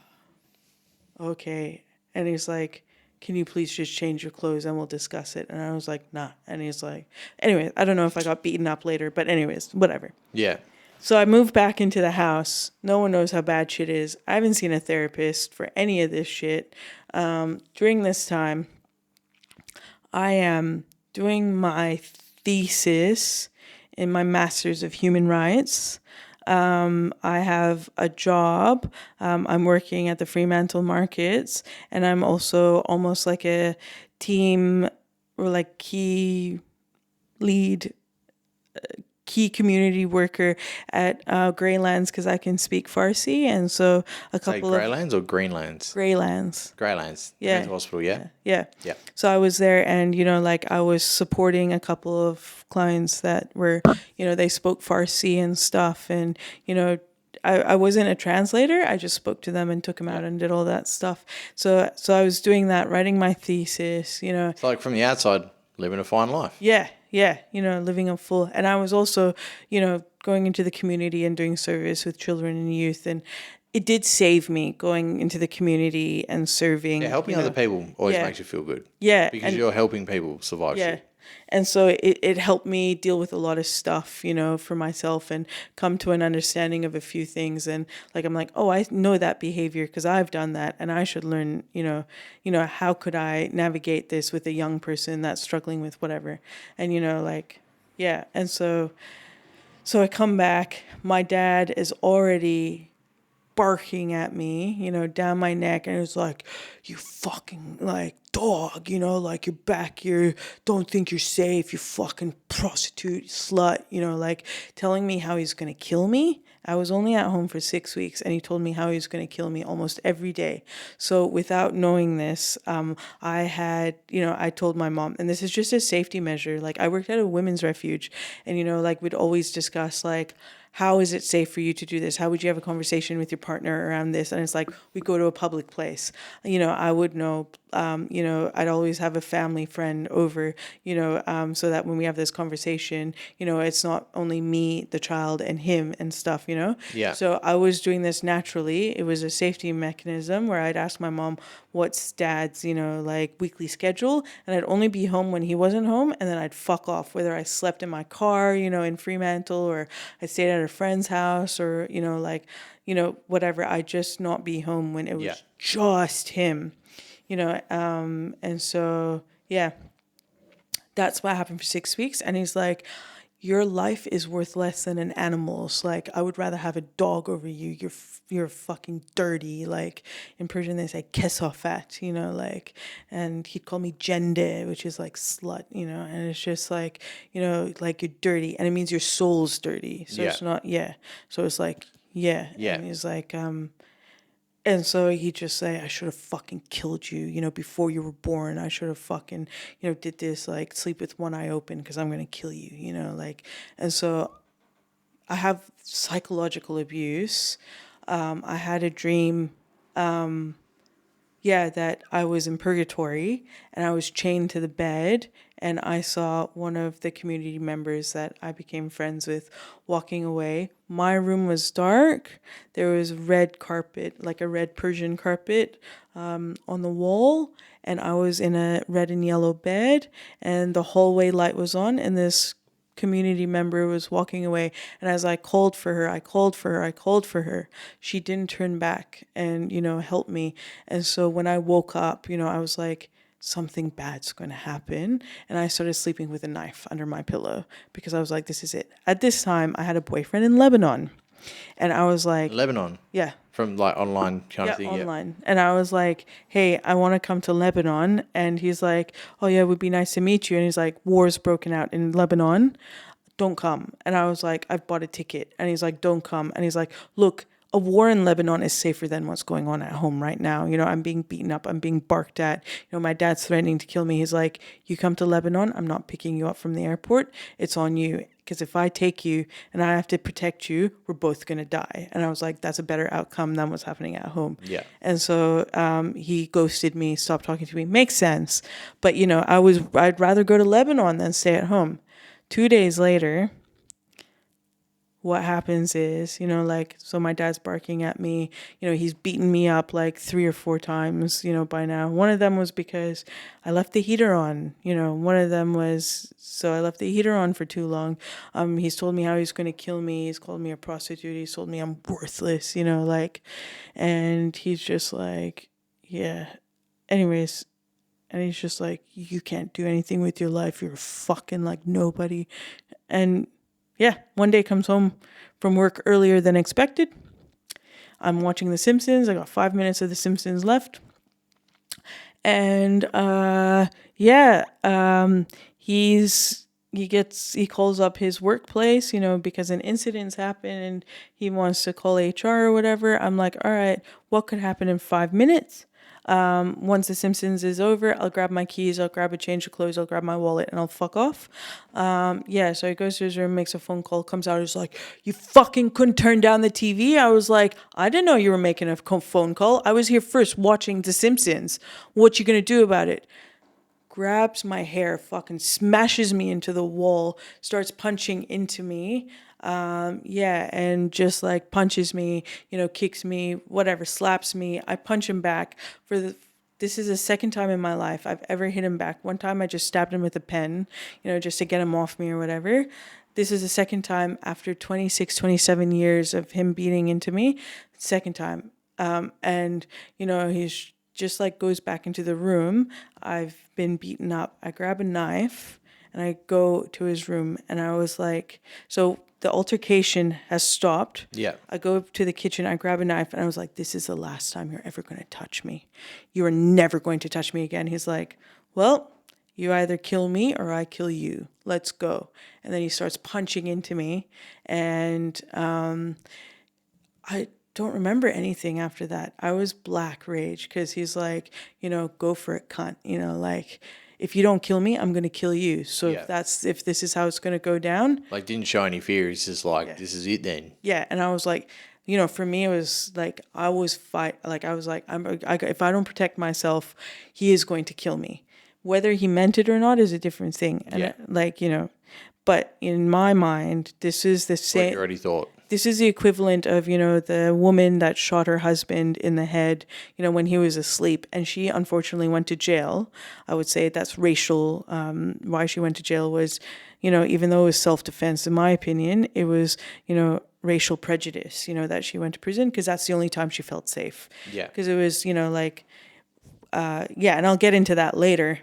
okay." And he's like, "Can you please just change your clothes and we'll discuss it?" And I was like, "Nah." And he's like, anyway, I don't know if I got beaten up later, but anyways, whatever. Yeah. So I moved back into the house. No one knows how bad shit is. I haven't seen a therapist for any of this shit. During this time, I am doing my thesis in my Master's of Human Rights. I have a job. I'm working at the Fremantle Markets, and I'm also almost like a team or like key community worker at Greylands because I can speak Farsi, and so a Say couple of Greylands or Greenlands? Greylands. Greylands. Yeah. Mental hospital, yeah? Yeah. Yeah. So I was there, and like I was supporting a couple of clients that were, they spoke Farsi and stuff, and I wasn't a translator. I just spoke to them and took them out and did all that stuff. So I was doing that, writing my thesis. It's like, from the outside, living a fine life. Yeah, living a full. And I was also, going into the community and doing service with children and youth. And it did save me going into the community and serving. Yeah, helping other people always Yeah. makes you feel good. Yeah. Because and, you're helping people survive yeah. shit. And so it helped me deal with a lot of stuff, for myself and come to an understanding of a few things. And like, I'm like, oh, I know that behavior because I've done that and I should learn, how could I navigate this with a young person that's struggling with whatever. And, yeah. And so I come back, my dad is already barking at me, down my neck, and it's like, "You fucking like dog, like you're back here, don't think you're safe, you fucking prostitute, slut," like telling me how he's gonna kill me. I was only at home for 6 weeks, and he told me how he was gonna kill me almost every day. So without knowing this, I had, I told my mom, and this is just a safety measure. Like, I worked at a women's refuge, and like we'd always discuss like, how is it safe for you to do this? How would you have a conversation with your partner around this? And it's like, we go to a public place. I would know, I'd always have a family friend over, so that when we have this conversation, it's not only me, the child, and him and stuff, Yeah. So I was doing this naturally. It was a safety mechanism where I'd ask my mom, what's dad's, like weekly schedule? And I'd only be home when he wasn't home. And then I'd fuck off, whether I slept in my car, in Fremantle, or I stayed at a friend's house, or, whatever. I'd just not be home when it was just him, and so, yeah, that's what happened for 6 weeks. And he's like, "Your life is worth less than an animal's. Like, I would rather have a dog over you. You're fucking dirty." Like, in Persian they say kesafat, like, and he'd call me jende, which is like slut, and it's just like, like you're dirty, and it means your soul's dirty. So it's not, so it's like, Yeah. And he's like, And so he just say, I should have fucking killed you, before you were born. I should have fucking, did this, like sleep with one eye open because I'm going to kill you, like. And so I have psychological abuse. I had a dream, that I was in purgatory and I was chained to the bed, and I saw one of the community members that I became friends with walking away. My room was dark. There was red carpet, like a red Persian carpet, on the wall, and I was in a red and yellow bed, and the hallway light was on, and this community member was walking away, and as I called for her, I called for her, I called for her, she didn't turn back and help me. And so when I woke up, I was like, something bad's going to happen, and I started sleeping with a knife under my pillow because I was like, this is it. At this time I had a boyfriend in Lebanon, and I was like, Lebanon. yeah, From like online kind of thing. online. And I was like, hey, I want to come to Lebanon. And he's like, oh yeah, it would be nice to meet you. And he's like, war's broken out in Lebanon, don't come. And I was like, I've bought a ticket. And he's like, don't come. And he's like, look, a war in Lebanon is safer than what's going on at home right now. I'm being beaten up. I'm being barked at. My dad's threatening to kill me. He's like, you come to Lebanon, I'm not picking you up from the airport. It's on you. Because if I take you and I have to protect you, we're both going to die. And I was like, that's a better outcome than what's happening at home. Yeah. And so he ghosted me, stopped talking to me. Makes sense. But, I'd rather go to Lebanon than stay at home. 2 days later, what happens is, so my dad's barking at me, he's beaten me up like 3 or 4 times, by now. One of them was because I left the heater on, one of them was, so I left the heater on for too long. He's told me how he's going to kill me. He's called me a prostitute. He's told me I'm worthless, and he's just like, yeah. Anyways, and he's just like, you can't do anything with your life. You're fucking like nobody. And yeah, one day comes home from work earlier than expected. I'm watching The Simpsons. I got 5 minutes of The Simpsons left. And he calls up his workplace, because an incident's happened and he wants to call HR or whatever. I'm like, all right, what could happen in 5 minutes? Once The Simpsons is over, I'll grab my keys, I'll grab a change of clothes, I'll grab my wallet, and I'll fuck off. So he goes to his room, makes a phone call, comes out, he's like, you fucking couldn't turn down the TV? I was like, I didn't know you were making a phone call. I was here first watching The Simpsons. What you gonna do about it? Grabs my hair, fucking smashes me into the wall, starts punching into me. And just like punches me, kicks me, whatever, slaps me. I punch him back. This is the second time in my life I've ever hit him back. One time I just stabbed him with a pen, just to get him off me or whatever. This is the second time after 26, 27 years of him beating into me. Second time. He's just like goes back into the room. I've been beaten up. I grab a knife and I go to his room, and I was like, so the altercation has stopped. Yeah. I go to the kitchen, I grab a knife, and I was like, this is the last time you're ever going to touch me. You are never going to touch me again. He's like, well, you either kill me or I kill you. Let's go. And then he starts punching into me. And I don't remember anything after that. I was black rage because he's like, go for it, cunt. Like, if you don't kill me, I'm going to kill you. So if this is how it's going to go down. Like, didn't show any fear. He's just like, this is it then. Yeah. And I was like, for me, it was like, I was like, if I don't protect myself, he is going to kill me. Whether he meant it or not is a different thing. And but in my mind, this is the same. What you already thought. This is the equivalent of, the woman that shot her husband in the head, when he was asleep, and she unfortunately went to jail. I would say that's racial. Why she went to jail was, even though it was self-defense, in my opinion, it was, racial prejudice, that she went to prison because that's the only time she felt safe. Yeah. Because it was, and I'll get into that later.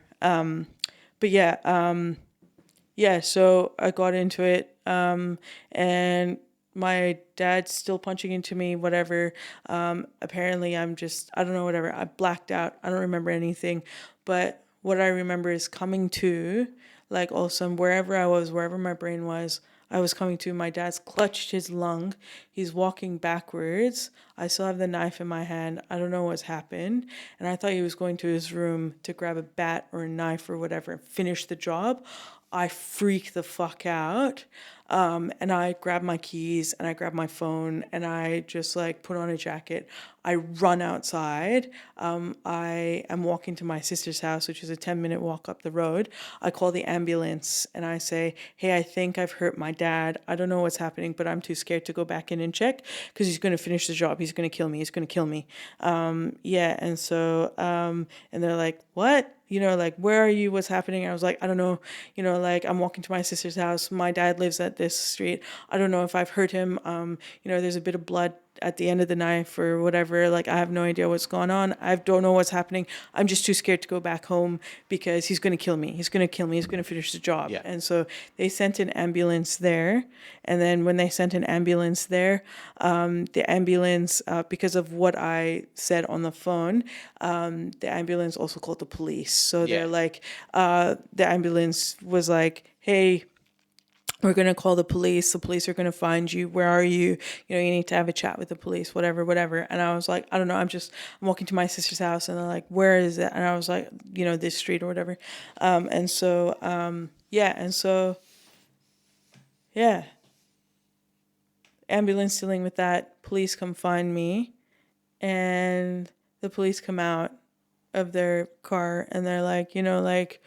So I got into it, and my dad's still punching into me, whatever. Apparently I don't know, whatever. I blacked out. I don't remember anything. But what I remember is coming to, like, awesome, wherever I was, wherever my brain was, I was coming to. My dad's clutched his lung. He's walking backwards. I still have the knife in my hand. I don't know what's happened. And I thought he was going to his room to grab a bat or a knife or whatever and finish the job. I freak the fuck out. And I grab my keys and I grab my phone and I just like put on a jacket. I run outside. I am walking to my sister's house, which is a 10-minute walk up the road. I call the ambulance and I say, hey, I think I've hurt my dad. I don't know what's happening, but I'm too scared to go back in and check because he's going to finish the job. He's going to kill me. He's going to kill me. Yeah. And so, and they're like, what? You know, like, where are you? What's happening? I was like, I don't know. You know, like, I'm walking to my sister's house. My dad lives at this street. I don't know if I've hurt him. You know, there's a bit of blood at the end of the knife or whatever. Like, I have no idea what's going on. I don't know what's happening. I'm just too scared to go back home because he's going to kill me. He's going to kill me. He's going to finish the job. Yeah. And so they sent an ambulance there. And then when they sent an ambulance there, the ambulance, because of what I said on the phone, the ambulance also called the police. So they're like, the ambulance was like, hey, we're going to call the police. The police are going to find you. Where are you? You know, you need to have a chat with the police, whatever. And I was like, I don't know. I'm walking to my sister's house and they're like, where is it? And I was like, you know, this street or whatever. Ambulance dealing with that. Police come find me and the police come out of their car and they're like, you know, like,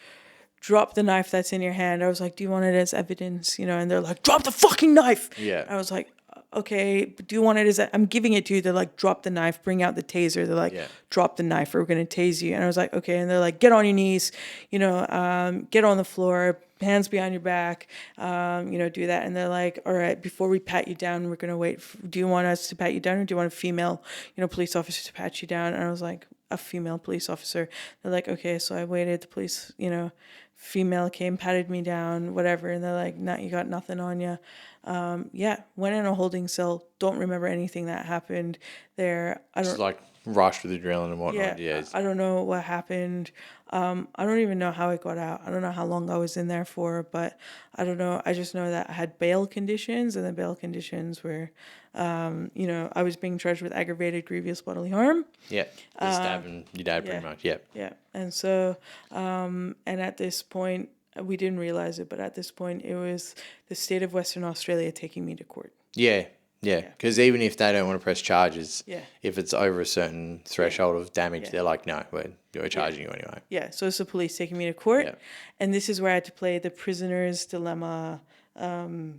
drop the knife that's in your hand. I was like, do you want it as evidence? You know, and they're like, drop the fucking knife. Yeah. I was like, okay, but do you want it as I'm giving it to you. They're like, drop the knife, bring out the taser. They're like, drop the knife or we're going to tase you. And I was like, okay. And they're like, get on your knees, you know, get on the floor, hands behind your back, you know, do that. And they're like, all right, before we pat you down, we're going to wait. Do you want us to pat you down or do you want a female, you know, police officer to pat you down? And I was like, a female police officer. They're like, okay. So I waited. The police, you know, female came, patted me down, whatever. And they're like, nah, you got nothing on you. Went in a holding cell. Don't remember anything that happened there. I don't Just like rushed with adrenaline and whatnot. Yeah. I don't know what happened. I don't even know how I got out. I don't know how long I was in there for, but I don't know. I just know that I had bail conditions, and the bail conditions were, you know, I was being charged with aggravated grievous bodily harm. Yeah. Stabbing your dad pretty much. Yeah. Yeah. And so, and at this point, we didn't realize it, but at this point, it was the state of Western Australia taking me to court. Yeah. Yeah, because even if they don't want to press charges, if it's over a certain threshold of damage, they're like, no, we're charging you anyway. Yeah, so it's the police taking me to court. And this is where I had to play the prisoner's dilemma, I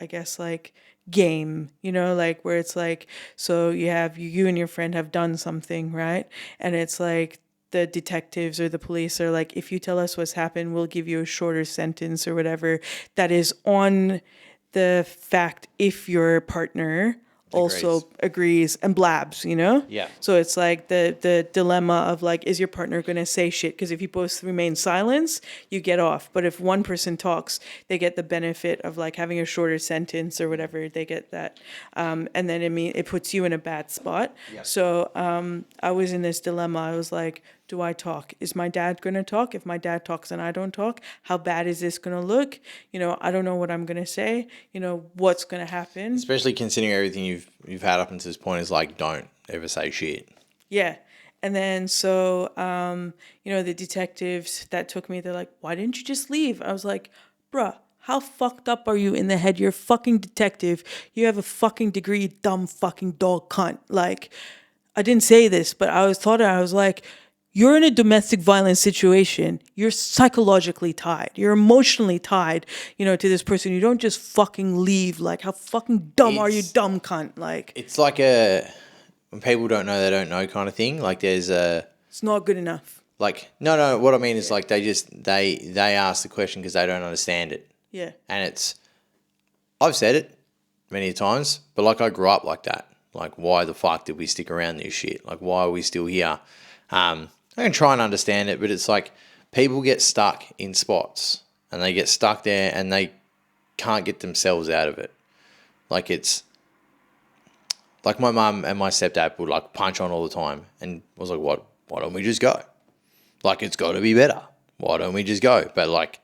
guess, like, game, you know, like, where it's like, so you have, you and your friend have done something, right? And it's like, the detectives or the police are like, if you tell us what's happened, we'll give you a shorter sentence or whatever. That is on the fact if your partner also agrees and blabs, you know? Yeah. So it's like the dilemma of like, is your partner going to say shit? Because if you both remain silent, you get off. But if one person talks, they get the benefit of like having a shorter sentence or whatever. They get that. And then it puts you in a bad spot. Yeah. So I was in this dilemma. I was like, do I talk? Is my dad going to talk? If my dad talks and I don't talk, how bad is this going to look? You know, I don't know what I'm going to say. You know, what's going to happen? Especially considering everything you've had up until this point is like, don't ever say shit. Yeah. And then so, you know, the detectives that took me, they're like, why didn't you just leave? I was like, bruh, how fucked up are you in the head? You're a fucking detective. You have a fucking degree, you dumb fucking dog cunt. Like, I didn't say this, but I was like, you're in a domestic violence situation. You're psychologically tied. You're emotionally tied, you know, to this person. You don't just fucking leave. Like, how fucking dumb are you, dumb cunt? Like, it's like when people don't know, they don't know kind of thing. Like, there's it's not good enough. Like, no. What I mean is like they ask the question because they don't understand it. Yeah. And I've said it many times, but like I grew up like that. Like, why the fuck did we stick around this shit? Like, why are we still here? I can try and understand it, but it's like people get stuck in spots and they get stuck there and they can't get themselves out of it. Like, it's like my mum and my stepdad would like punch on all the time, and I was like, why don't we just go? Like, it's got to be better. Why don't we just go? But like,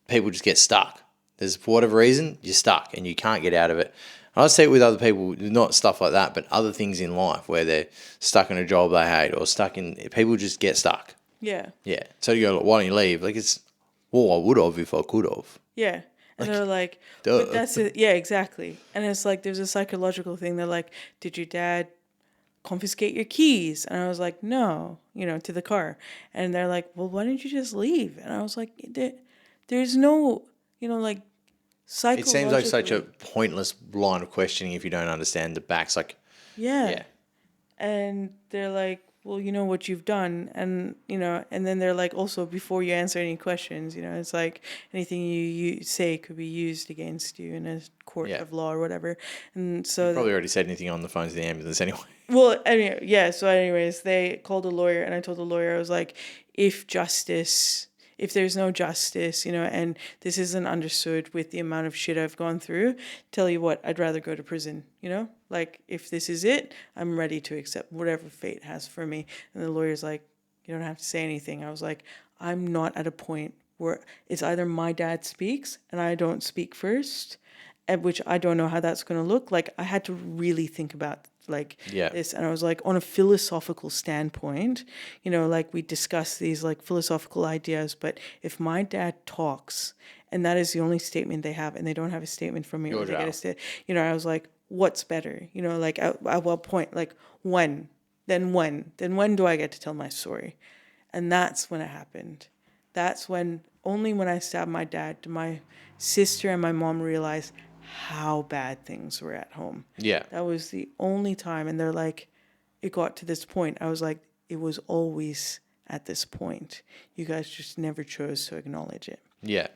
people just get stuck. There's, for whatever reason, you're stuck and you can't get out of it. And I see it with other people, not stuff like that, but other things in life where they're stuck in a job they hate or stuck in, people just get stuck. Yeah. Yeah. So you go, why don't you leave? Like, it's, well, I would have if I could have. Yeah. And they're like, duh. but that's it. Yeah, exactly. And it's like, there's a psychological thing. They're like, did your dad confiscate your keys? And I was like, no, to the car. And they're like, well, why didn't you just leave? And I was like, there's no, like, It seems like such a pointless line of questioning if you don't understand the backs. Like, yeah. And they're like, well, you know what you've done. And, and then they're like, also, before you answer any questions, it's like anything you say could be used against you in a court of law or whatever. And so... You probably already said anything on the phone to the ambulance anyway. Well, anyway, yeah. So anyways, they called a lawyer and I told the lawyer, I was like, if there's no justice, and this isn't understood with the amount of shit I've gone through, tell you what, I'd rather go to prison, Like, if this is it, I'm ready to accept whatever fate has for me. And the lawyer's like, you don't have to say anything. I was like, I'm not at a point where it's either my dad speaks and I don't speak first, and which I don't know how that's going to look. Like, I had to really think about this. And I was like, on a philosophical standpoint, like we discuss these like philosophical ideas, but if my dad talks and that is the only statement they have and they don't have a statement from me, or they get a I was like, what's better? Like at what point? Like when do I get to tell my story? And that's when it happened. That's when, only when I stabbed my dad, did my sister and my mom realize how bad things were at home. Yeah. That was the only time. And they're like, it got to this point. I was like, it was always at this point. You guys just never chose to acknowledge it. Yeah.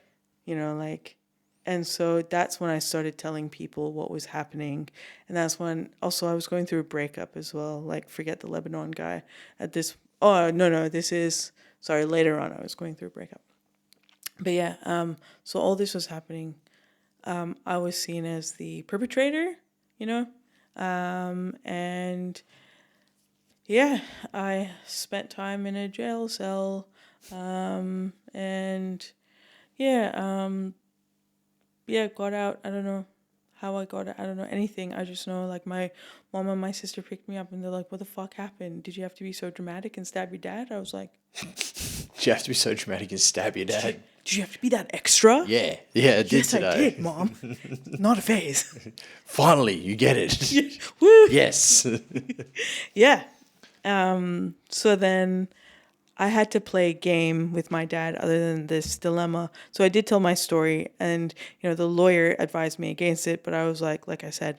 And so that's when I started telling people what was happening. And that's when also I was going through a breakup as well. Like, forget the Lebanon guy at this. Oh, no, this is, sorry, later on I was going through a breakup. But yeah, so all this was happening. I was seen as the perpetrator, and yeah, I spent time in a jail cell, and got out. I don't know how I got out. I don't know anything. I just know like my mom and my sister picked me up and they're like, what the fuck happened? Did you have to be so dramatic and stab your dad? I was like, did you have to be so dramatic and stab your dad? Did you have to be that extra? Yeah, I did today. Yes, I did, Mom. Not a phase. Finally, you get it. Woo! Yes. Yeah. So then I had to play a game with my dad other than this dilemma. So I did tell my story and, the lawyer advised me against it. But I was like I said,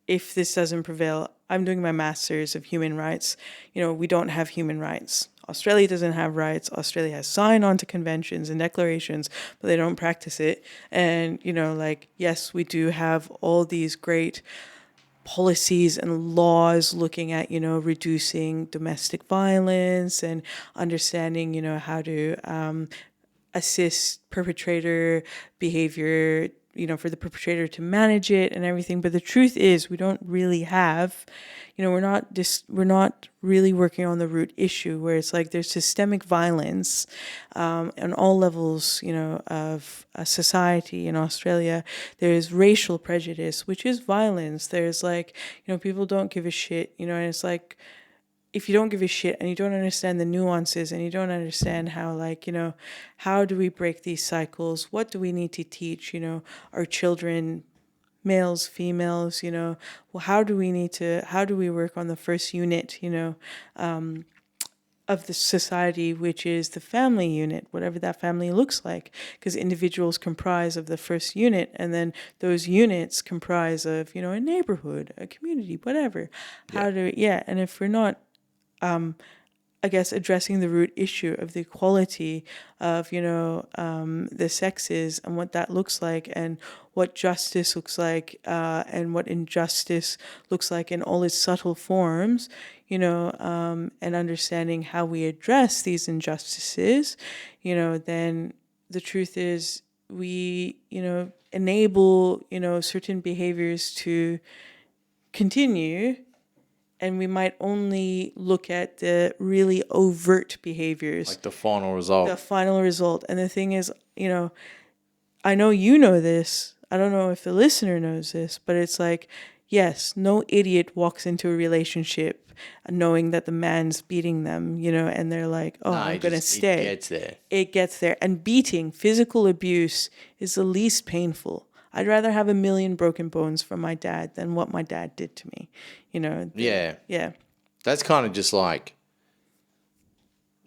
if this doesn't prevail, I'm doing my master's of human rights. We don't have human rights. Australia doesn't have rights. Australia has signed on to conventions and declarations, but they don't practice it. And, yes, we do have all these great policies and laws looking at, reducing domestic violence and understanding, how to assist perpetrator behavior, for the perpetrator to manage it and everything. But the truth is we don't really have, we're not really working on the root issue, where it's like there's systemic violence on all levels, of a society in Australia. There's racial prejudice, which is violence. There's like, people don't give a shit, and it's like, if you don't give a shit and you don't understand the nuances and you don't understand how, like, how do we break these cycles? What do we need to teach, our children, males, females, well, how do we work on the first unit, of the society, which is the family unit, whatever that family looks like, because individuals comprise of the first unit, and then those units comprise of, a neighborhood, a community, whatever. And if we're not, I guess, addressing the root issue of the equality of, the sexes and what that looks like and what justice looks like and what injustice looks like in all its subtle forms, and understanding how we address these injustices, then the truth is we, enable, certain behaviors to continue. And we might only look at the really overt behaviors. Like the final result. The final result. And the thing is, I know you know this. I don't know if the listener knows this, but it's like, yes, no idiot walks into a relationship knowing that the man's beating them, and they're like, oh, I'm going to stay. It gets there. It gets there. And beating, physical abuse is the least painful. I'd rather have 1,000,000 broken bones from my dad than what my dad did to me. Yeah. Yeah. That's kind of just like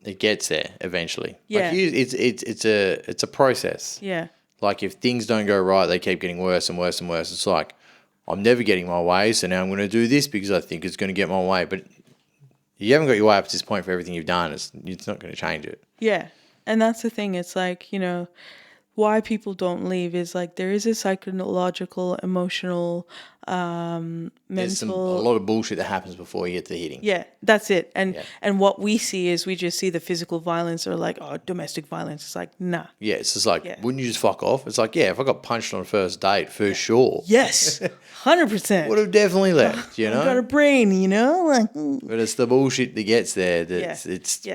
it gets there eventually. Yeah. Like it's a process. Yeah. Like if things don't go right, they keep getting worse and worse and worse. It's like I'm never getting my way, so now I'm going to do this because I think it's going to get my way. But you haven't got your way up to this point for everything you've done. It's not going to change it. Yeah. And that's the thing. It's like, why people don't leave is like there is a psychological, emotional, There's a mental. lot of bullshit that happens before you get to the hitting. Yeah, that's it. And what we see is we just see the physical violence or like, oh, domestic violence. It's like, nah. Yeah, it's just like, wouldn't you just fuck off? It's like, yeah, if I got punched on a first date, for sure. Yes, 100%. Would have definitely left, I've got a brain, like. But it's the bullshit that gets there that it's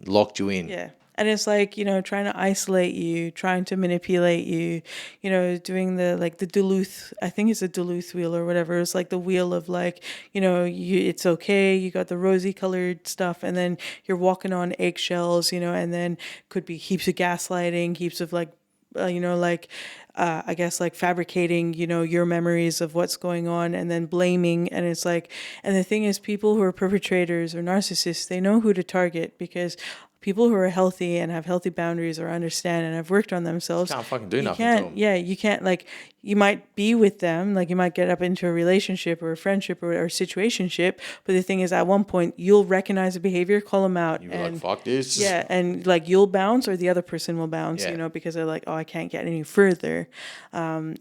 locked you in. Yeah. And it's like, trying to isolate you, trying to manipulate you, doing the Duluth, I think it's a Duluth wheel or whatever. It's like the wheel of like, it's okay. You got the rosy colored stuff and then you're walking on eggshells, and then could be heaps of gaslighting, heaps of like, I guess like fabricating, your memories of what's going on and then blaming. And it's like, and the thing is people who are perpetrators or narcissists, they know who to target because people who are healthy and have healthy boundaries or understand and have worked on themselves. Can't fucking do nothing to them. Yeah, you can't like, you might be with them, like you might get up into a relationship or a friendship or situationship, but the thing is at one point you'll recognize the behavior, call them out. You're like, fuck this. Yeah, and like you'll bounce or the other person will bounce, because they're like, oh, I can't get any further. And,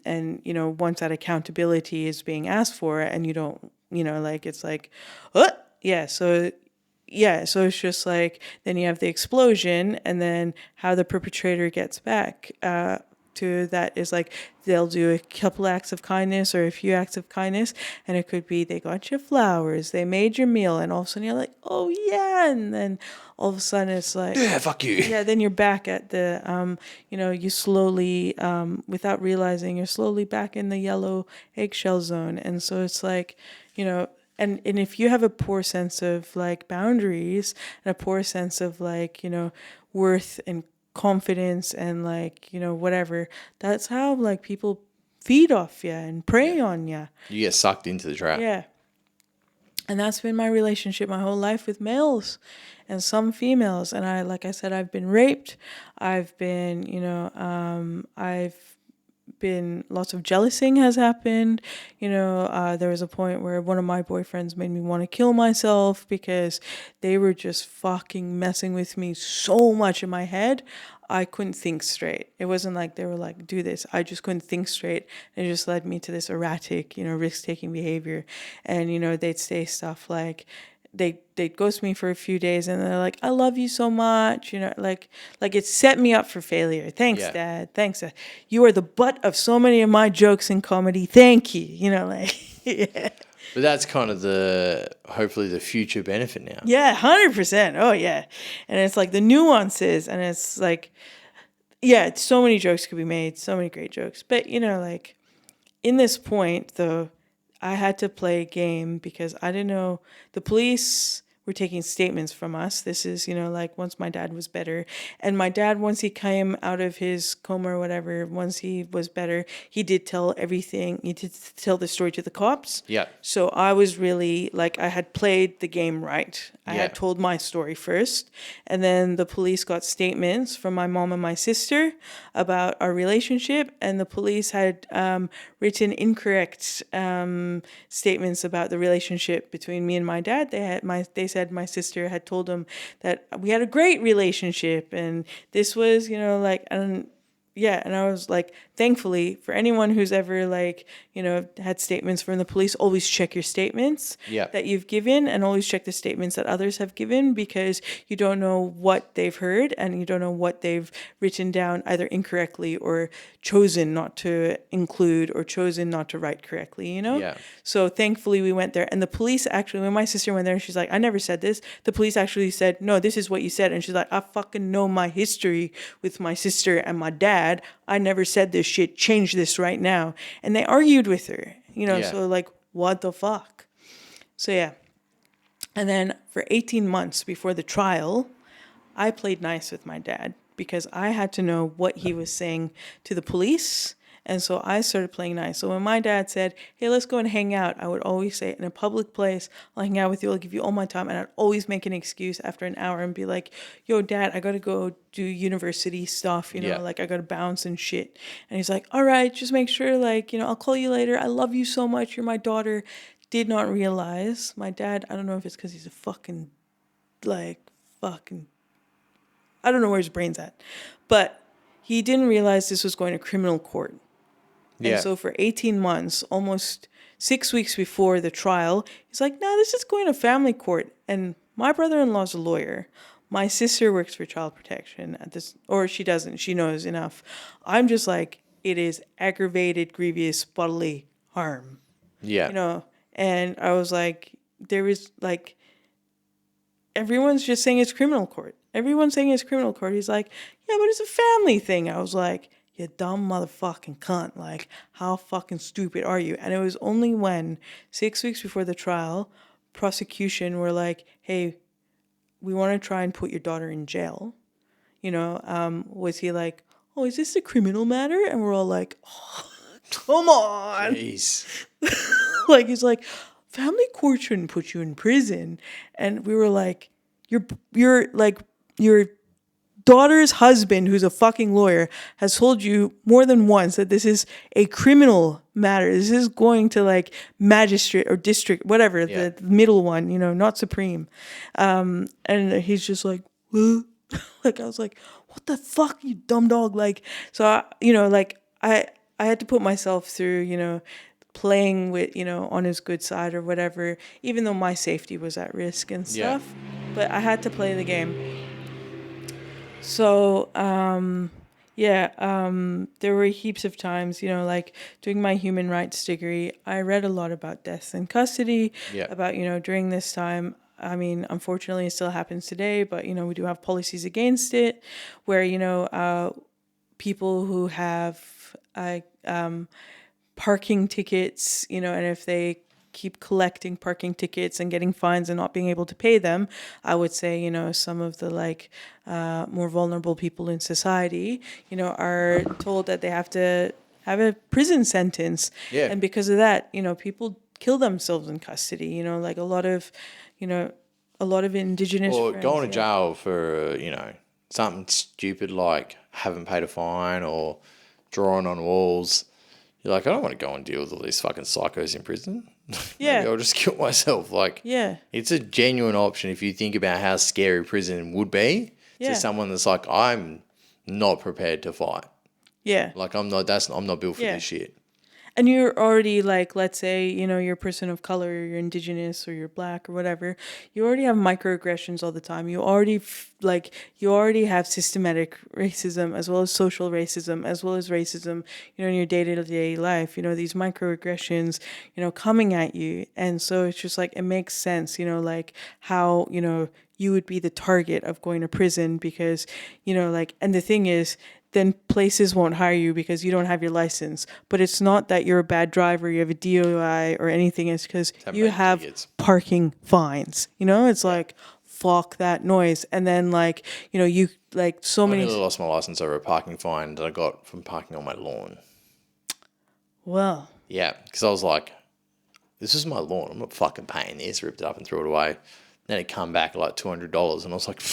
once that accountability is being asked for and you don't, like it's like, what? Yeah, so it's just like, then you have the explosion and then how the perpetrator gets back to that is like, they'll do a couple acts of kindness or a few acts of kindness. And it could be, they got you flowers, they made your meal. And all of a sudden you're like, oh yeah. And then all of a sudden it's like, yeah, fuck you. Yeah. Then you're back at the, you slowly, without realizing you're slowly back in the yellow eggshell zone. And so it's like, and if you have a poor sense of like boundaries and a poor sense of like, worth and confidence and like, whatever, that's how like people feed off you and prey on you. You get sucked into the trap. Yeah. And that's been my relationship my whole life with males and some females. And like I said, I've been raped. I've been, lots of jealousing has happened. There was a point where one of my boyfriends made me want to kill myself because they were just fucking messing with me so much in my head. I couldn't think straight. It wasn't like they were like, do this. I just couldn't think straight. And it just led me to this erratic, risk-taking behavior. And, they'd say stuff like, they'd ghost me for a few days and they're like, I love you so much. Like it set me up for failure. Thanks, Dad. Thanks. You are the butt of so many of my jokes in comedy. Thank you. Yeah. But that's kind of hopefully the future benefit now. Yeah, 100%. Oh, yeah. And it's like the nuances and it's like, yeah, so many jokes could be made, so many great jokes. But, like in this point, though, I had to play a game because I didn't know the police were taking statements from us. This is, like once my dad was better. And my dad, once he came out of his coma or whatever, once he was better, he did tell everything. He did tell the story to the cops. Yeah. So I was really like, I had played the game right. I had told my story first. And then the police got statements from my mom and my sister about our relationship. And the police had written incorrect statements about the relationship between me and my dad. They said my sister had told them that we had a great relationship and this was, and I was like, thankfully, for anyone who's ever like, had statements from the police, always check your statements that you've given and always check the statements that others have given because you don't know what they've heard and you don't know what they've written down either incorrectly or chosen not to include or chosen not to write correctly, Yeah. So thankfully we went there and the police actually, when my sister went there, she's like, I never said this. The police actually said, no, this is what you said. And she's like, I fucking know my history with my sister and my dad. Dad, I never said this shit. Change this right now. And they argued with her, Yeah. so like, what the fuck? So yeah. And then for 18 months before the trial, I played nice with my dad because I had to know what he was saying to the police. And so I started playing nice. So when my dad said, hey, let's go and hang out, I would always say, in a public place, I'll hang out with you, I'll give you all my time. And I'd always make an excuse after an hour and be like, yo, Dad, I got to go do university stuff, like I got to bounce and shit. And he's like, all right, just make sure, like, I'll call you later. I love you so much. You're my daughter. Did not realize my dad, I don't know if it's because he's a fucking I don't know where his brain's at, but he didn't realize this was going to criminal court. Yeah. And so for 18 months, almost 6 weeks before the trial, he's like, no, this is going to family court. And my brother-in-law's a lawyer. My sister works for child protection at this, or she doesn't, she knows enough. I'm just like, it is aggravated, grievous bodily harm. Yeah. And I was like, there is like, everyone's just saying it's criminal court. Everyone's saying it's criminal court. He's like, yeah, but it's a family thing. I was like, you dumb motherfucking cunt. Like, how fucking stupid are you? And it was only when 6 weeks before the trial, prosecution were like, hey, we want to try and put your daughter in jail. Was he like, oh, is this a criminal matter? And we're all like, oh, come on. Jeez. Like, he's like, family court shouldn't put you in prison. And we were like, you're like, your daughter's husband, who's a fucking lawyer, has told you more than once that this is a criminal matter. This is going to like magistrate or district, whatever, the middle one, not supreme. And he's just like, huh? Like, I was like, what the fuck, you dumb dog? Like, so, I had to put myself through, playing with, on his good side or whatever, even though my safety was at risk and stuff. Yeah. But I had to play the game. So, there were heaps of times, like doing my human rights degree, I read a lot about deaths in custody, about, during this time. I mean, unfortunately, it still happens today, but, we do have policies against it where, people who have parking tickets, and if they keep collecting parking tickets and getting fines and not being able to pay them, I would say, some of the more vulnerable people in society, are told that they have to have a prison sentence. Yeah. And because of that, people kill themselves in custody, like a lot of indigenous Or friends, going to jail for, something stupid like haven't paid a fine or drawing on walls. You're like, I don't want to go and deal with all these fucking psychos in prison. Yeah. Maybe I'll just kill myself. Like, yeah, it's a genuine option if you think about how scary prison would be to someone that's like, I'm not prepared to fight. yeah. Like, I'm not built for this shit. And you're already like, let's say, you're a person of color, or you're indigenous, or you're black, or whatever. You already have microaggressions all the time. You already have systematic racism, as well as social racism, as well as racism, in your day-to-day life. These microaggressions, coming at you, and so it's just like it makes sense. Like how you would be the target of going to prison because, and the thing is, then places won't hire you because you don't have your license. But it's not that you're a bad driver, you have a DUI or anything. It's because you have parking fines. It's like, fuck that noise. And then you like so many. I nearly lost my license over a parking fine that I got from parking on my lawn. Well. Yeah, because I was like, this is my lawn. I'm not fucking paying this. Ripped it up and threw it away. Then it come back like $200, and I was like, I'm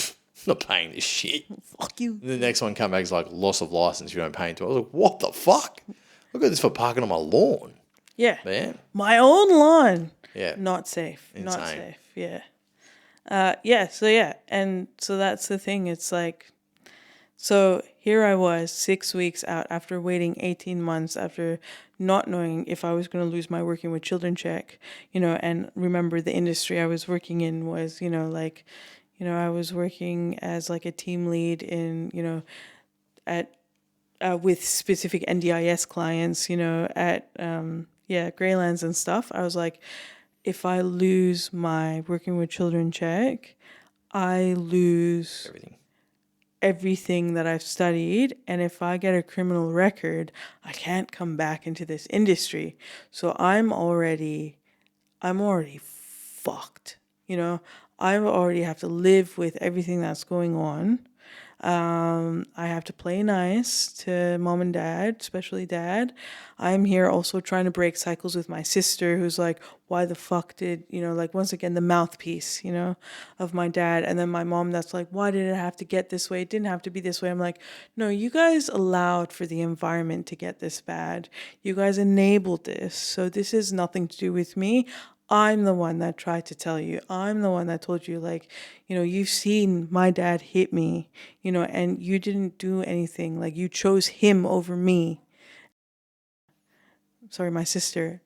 not paying this shit. Fuck you. And the next one come back is like loss of license. You don't pay into it. I was like, what the fuck? I got this for parking on my lawn. Yeah. Man. My own lawn. Yeah. Not safe. Insane. Not safe. Yeah. And so that's the thing. It's like, so here I was 6 weeks out after waiting 18 months, after not knowing if I was going to lose my working with children check, and remember the industry I was working in was, I was working as like a team lead in, at with specific NDIS clients, at Greylands and stuff. I was like, if I lose my working with children check, I lose everything that I've studied. And if I get a criminal record, I can't come back into this industry. So I'm already fucked. I already have to live with everything that's going on. I have to play nice to mom and dad, especially dad. I'm here also trying to break cycles with my sister, who's like, why the fuck did, like, once again, the mouthpiece, of my dad. And then my mom, that's like, why did it have to get this way? It didn't have to be this way. I'm like, no, you guys allowed for the environment to get this bad. You guys enabled this. So this has nothing to do with me. I'm the one that tried to tell you. I'm the one that told you, like, you've seen my dad hit me, and you didn't do anything. Like, you chose him over me. Sorry, my sister.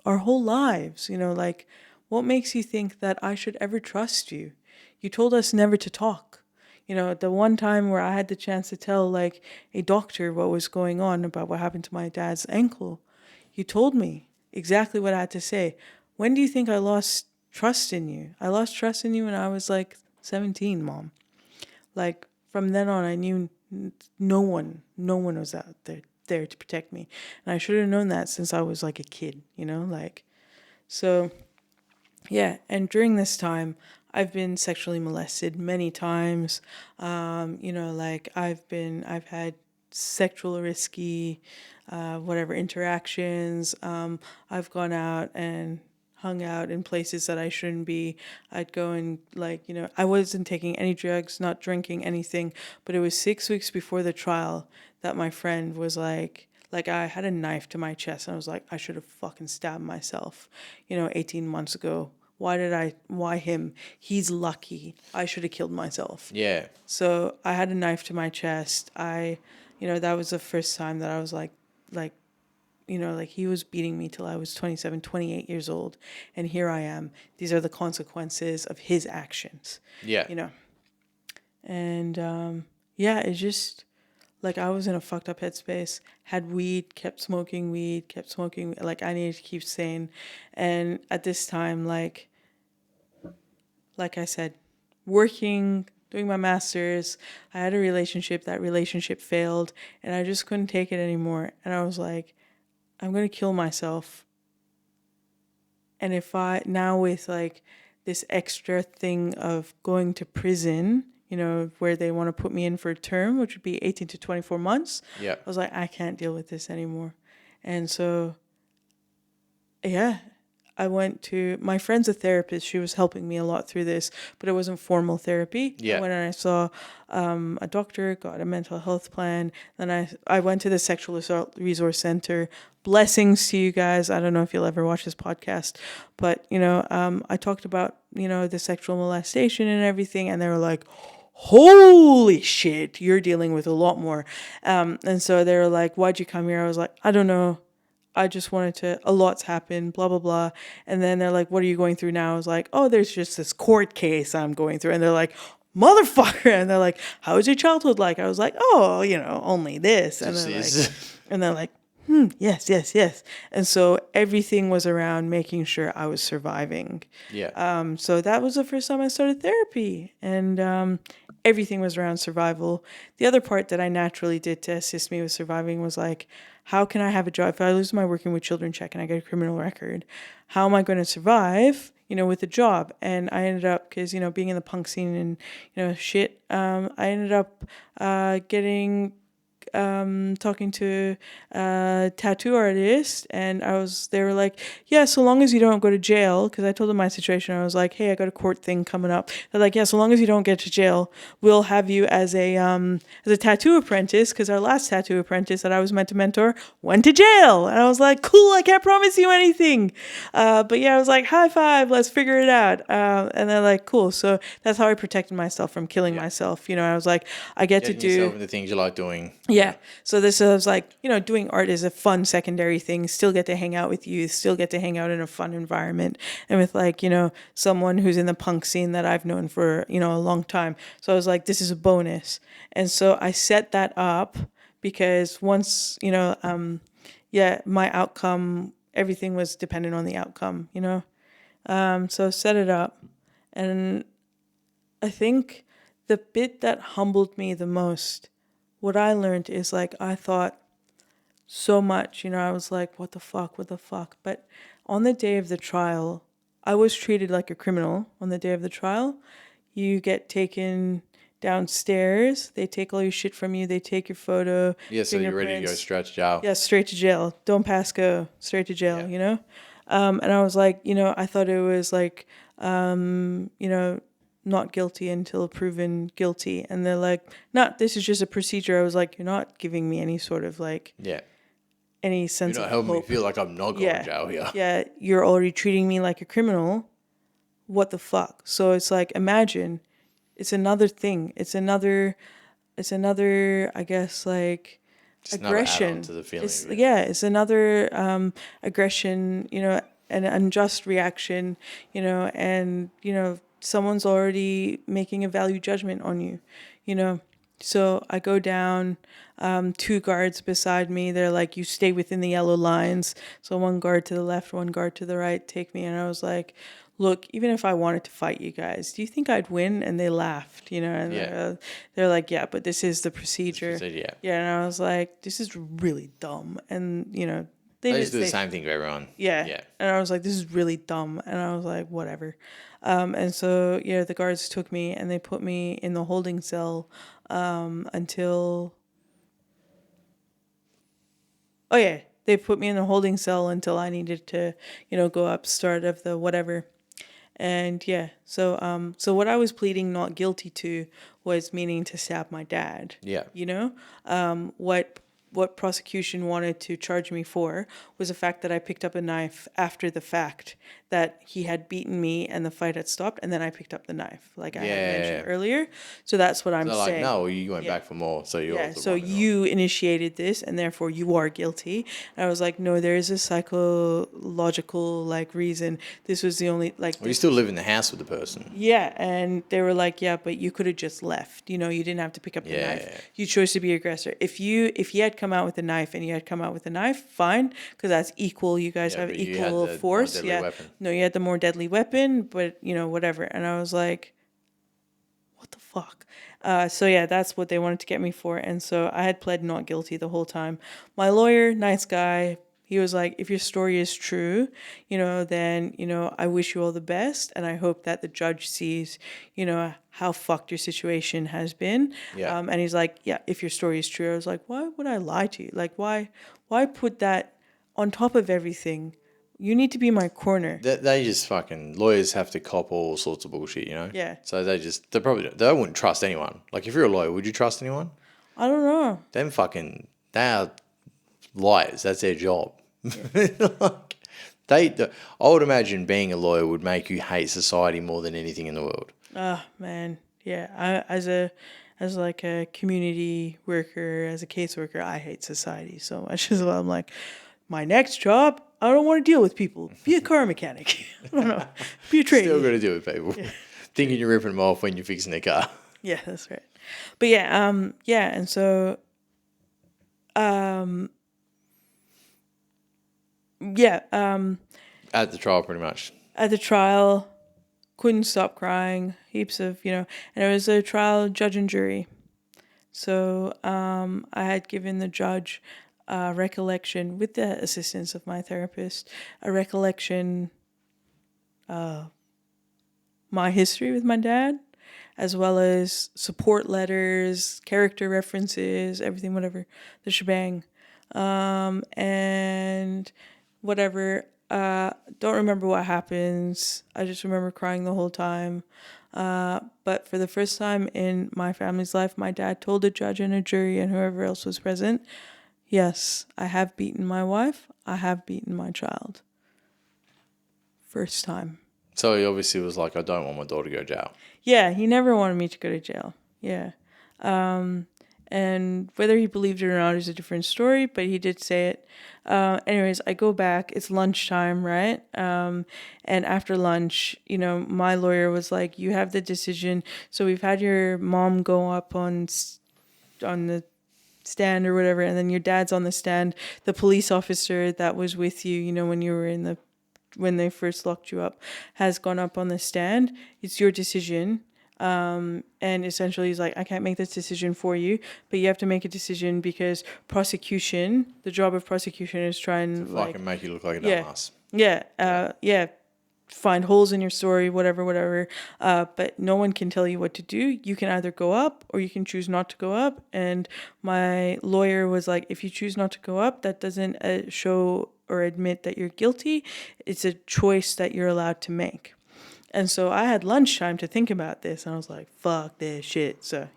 Our whole lives, like, what makes you think that I should ever trust you? You told us never to talk. The one time where I had the chance to tell, like, a doctor what was going on about what happened to my dad's ankle, you told me exactly what I had to say. When do you think I lost trust in you? I lost trust in you when I was like 17, Mom. Like, from then on, I knew no one was out there to protect me. And I should have known that since I was like a kid, so yeah. And during this time, I've been sexually molested many times. Like I've had sexual risky, whatever interactions. I've gone out and hung out in places that I shouldn't be. I'd go and I wasn't taking any drugs, not drinking anything, but it was 6 weeks before the trial that my friend was like I had a knife to my chest and I was like, I should have fucking stabbed myself, 18 months ago. Why him? He's lucky. I should have killed myself. Yeah. So I had a knife to my chest. That was the first time that I was like, he was beating me till I was 27, 28 years old. And here I am. These are the consequences of his actions. Yeah. And it's just like I was in a fucked up headspace, had weed, kept smoking weed, like I needed to keep sane. And at this time, like I said, working, doing my master's, I had a relationship, that relationship failed, and I just couldn't take it anymore. And I was like, I'm going to kill myself. And if now with like this extra thing of going to prison, where they want to put me in for a term, which would be 18 to 24 months. Yeah. I was like, I can't deal with this anymore. And so, yeah, I went to, my friend's a therapist. She was helping me a lot through this, but it wasn't formal therapy. Yeah. I went and I saw a doctor, got a mental health plan. Then I went to the Sexual Assault Resource Center. Blessings to you guys. I don't know if you'll ever watch this podcast, but, I talked about, the sexual molestation and everything. And they were like, holy shit, you're dealing with a lot more. And so they were like, why'd you come here? I was like, I don't know. I just wanted to, a lot's happened, blah, blah, blah. And then they're like, what are you going through now? I was like, oh, there's just this court case I'm going through. And they're like, motherfucker. And they're like, how was your childhood like? I was like, oh, only this. And they're like, yes. And so everything was around making sure I was surviving. Yeah. So that was the first time I started therapy. And everything was around survival. The other part that I naturally did to assist me with surviving was like, how can I have a job? If I lose my working with children check and I get a criminal record, how am I going to survive, with a job? And I ended up, because, being in the punk scene and, I ended up getting talking to a tattoo artist, and they were like, yeah, so long as you don't go to jail, because I told them my situation. I was like, hey, I got a court thing coming up. They're like, yeah, so long as you don't get to jail, we'll have you as a tattoo apprentice, because our last tattoo apprentice that I was meant to mentor went to jail. And I was like, cool, I can't promise you anything, but yeah, I was like, high five, let's figure it out. And they're like, cool. So that's how I protected myself from killing myself. I was like, I get to do yourself in the things you like doing. Yeah. So this was like, doing art is a fun secondary thing. Still get to hang out with youth, still get to hang out in a fun environment and with like, someone who's in the punk scene that I've known for, a long time. So I was like, this is a bonus. And so I set that up because once, my outcome, everything was dependent on the outcome, so set it up. And I think the bit that humbled me the most, what I learned is like, I thought so much, I was like, what the fuck? But on the day of the trial, I was treated like a criminal on the day of the trial. You get taken downstairs. They take all your shit from you. They take your photo. Yeah, so you're ready to go straight to jail. Yeah, straight to jail. Don't pass go. Straight to jail, Yeah. And I was like, I thought it was like, not guilty until proven guilty. And they're like, no, this is just a procedure. I was like, you're not giving me any sort of like, Yeah. any sense You're of not helping hope. me feel like I'm not going to jail here. Yeah, you're already treating me like a criminal. What the fuck? So it's like, imagine, it's another thing. It's another, I guess, like, Just aggression to the feeling. it's another aggression, an unjust reaction, and someone's already making a value judgment on you. So I go down, 2 guards beside me, they're like, you stay within the yellow lines. So 1 guard to the left, 1 guard to the right take me. And I was like, look, even if I wanted to fight you guys, do you think I'd win? And they laughed, and they're like, yeah, but this is the procedure. Yeah, and I was like, this is really dumb. And, they just do the same thing to everyone. Yeah. And I was like, this is really dumb. And I was like, whatever. And so, the guards took me and they put me in the holding cell until... Oh, yeah. They put me in the holding cell until I needed to, go up, start of the whatever. And so what I was pleading not guilty to was meaning to stab my dad. Yeah. What prosecution wanted to charge me for was the fact that I picked up a knife after the fact, that he had beaten me and the fight had stopped, and then I picked up the knife, like I had mentioned earlier. So that's what I'm saying. No, you went back for more, so you're so you initiated this, and therefore you are guilty. And I was like, no, there is a psychological reason. This was the only Well, you still live in the house with the person. Yeah, and they were like, yeah, but you could have just left. You didn't have to pick up the knife. You chose to be aggressor. If he had come out with a knife and you had come out with a knife, fine, because that's equal. You guys have equal force. Weapon. No, you had the more deadly weapon, but whatever. And I was like, what the fuck? So that's what they wanted to get me for. And so I had pled not guilty the whole time. My lawyer, nice guy, he was like, if your story is true, then, I wish you all the best. And I hope that the judge sees, how fucked your situation has been. Yeah. And he's like, yeah, if your story is true. I was like, why would I lie to you? Like, why put that on top of everything? You need to be my corner. They just fucking, lawyers have to cop all sorts of bullshit, Yeah. So they wouldn't trust anyone. Like, if you're a lawyer, would you trust anyone? I don't know. They are liars. That's their job. I would imagine being a lawyer would make you hate society more than anything in the world. Man. Yeah. As a community worker, as a caseworker, I hate society so much as well. I'm like, my next job, I don't want to deal with people. Be a car mechanic. I don't know. Be a trainee. Still got to deal with people. Yeah. Thinking you're ripping them off when you're fixing their car. Yeah, that's right. But and so, at the trial, pretty much. At the trial, couldn't stop crying. Heaps of, and it was a trial judge and jury. So I had given the judge a recollection, with the assistance of my therapist, a recollection of my history with my dad, as well as support letters, character references, everything, whatever, the shebang. And whatever, don't remember what happens. I just remember crying the whole time. But for the first time in my family's life, my dad told a judge and a jury and whoever else was present, yes, I have beaten my wife. I have beaten my child. First time. So he obviously was like, I don't want my daughter to go to jail. Yeah, he never wanted me to go to jail. Yeah. And whether he believed it or not is a different story, but he did say it. Anyways, I go back. It's lunchtime, right? And after lunch, my lawyer was like, you have the decision. So we've had your mom go up on the stand or whatever, and then your dad's on the stand. The police officer that was with you, when you were when they first locked you up, has gone up on the stand. It's your decision. And essentially he's like, I can't make this decision for you, but you have to make a decision because the job of prosecution is trying Fucking make you look like a yeah, dumbass. yeah, find holes in your story, whatever. But no one can tell you what to do. You can either go up or you can choose not to go up. And my lawyer was like, if you choose not to go up, that doesn't show or admit that you're guilty. It's a choice that you're allowed to make. And so I had lunchtime to think about this, and I was like, fuck this shit. So,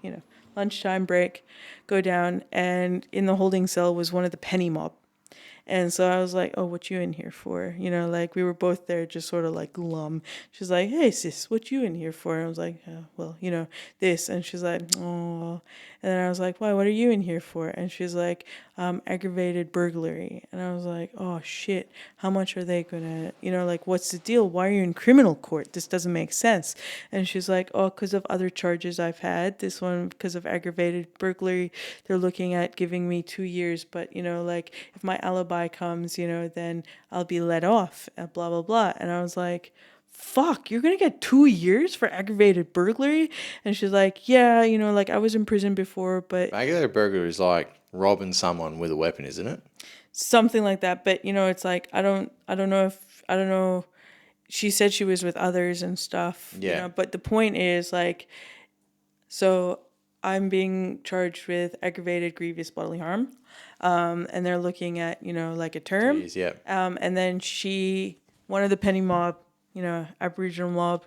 lunchtime break, go down, and in the holding cell was one of the penny mob. And so I was like, oh, what you in here for? Like we were both there just sort of like glum. She's like, hey, sis, what you in here for? And I was like, well, this. And she's like, oh. And then I was like, why, what are you in here for? And she's like, aggravated burglary. And I was like, oh, shit, how much are they going to, like, what's the deal? Why are you in criminal court? This doesn't make sense. And she's like, oh, because of other charges I've had. This one, because of aggravated burglary, they're looking at giving me 2 years. But, like, if my alibi comes, then I'll be let off, blah, blah, blah. And I was like, fuck, you're gonna get 2 years for aggravated burglary? And she's like, yeah, like I was in prison before, but Aggravated burglary is like robbing someone with a weapon, isn't it? something like that. But it's like I don't know. She said she was with others and stuff. Yeah. But the point is like, so I'm being charged with aggravated grievous bodily harm. And they're looking at, like a term. Jeez, yeah. And then one of the penny mob, Aboriginal mob,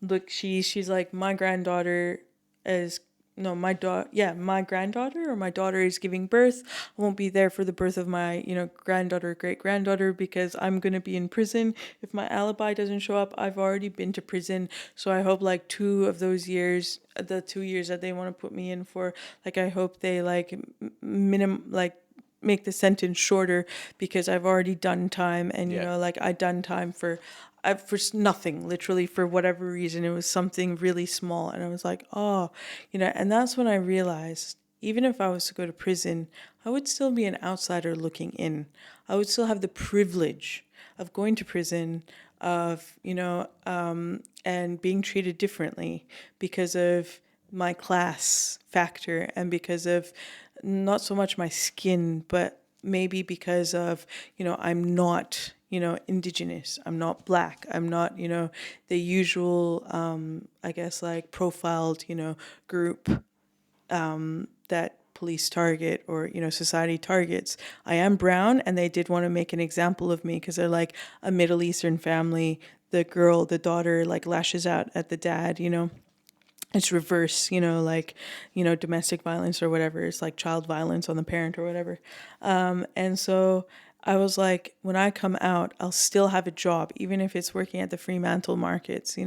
look, she's like, my granddaughter is, no, my granddaughter or my daughter is giving birth. I won't be there for the birth of my, granddaughter, great granddaughter, because I'm going to be in prison. If my alibi doesn't show up, I've already been to prison. So I hope like 2 of those years, the 2 years that they want to put me in for, like, I hope they like make the sentence shorter because I've already done time. And, like I done time for nothing, literally, for whatever reason. It was something really small. And I was like, oh, and that's when I realized, even if I was to go to prison, I would still be an outsider looking in. I would still have the privilege of going to prison, of, and being treated differently because of my class factor and because of not so much my skin, but maybe because of, I'm not, Indigenous, I'm not Black, I'm not, the usual, I guess, like profiled, group that police target or, society targets. I am brown, and they did want to make an example of me because they're like a Middle Eastern family. The daughter, like lashes out at the dad, it's reverse, like, domestic violence or whatever. It's like child violence on the parent or whatever. And so I was like, when I come out, I'll still have a job, even if it's working at the Fremantle markets,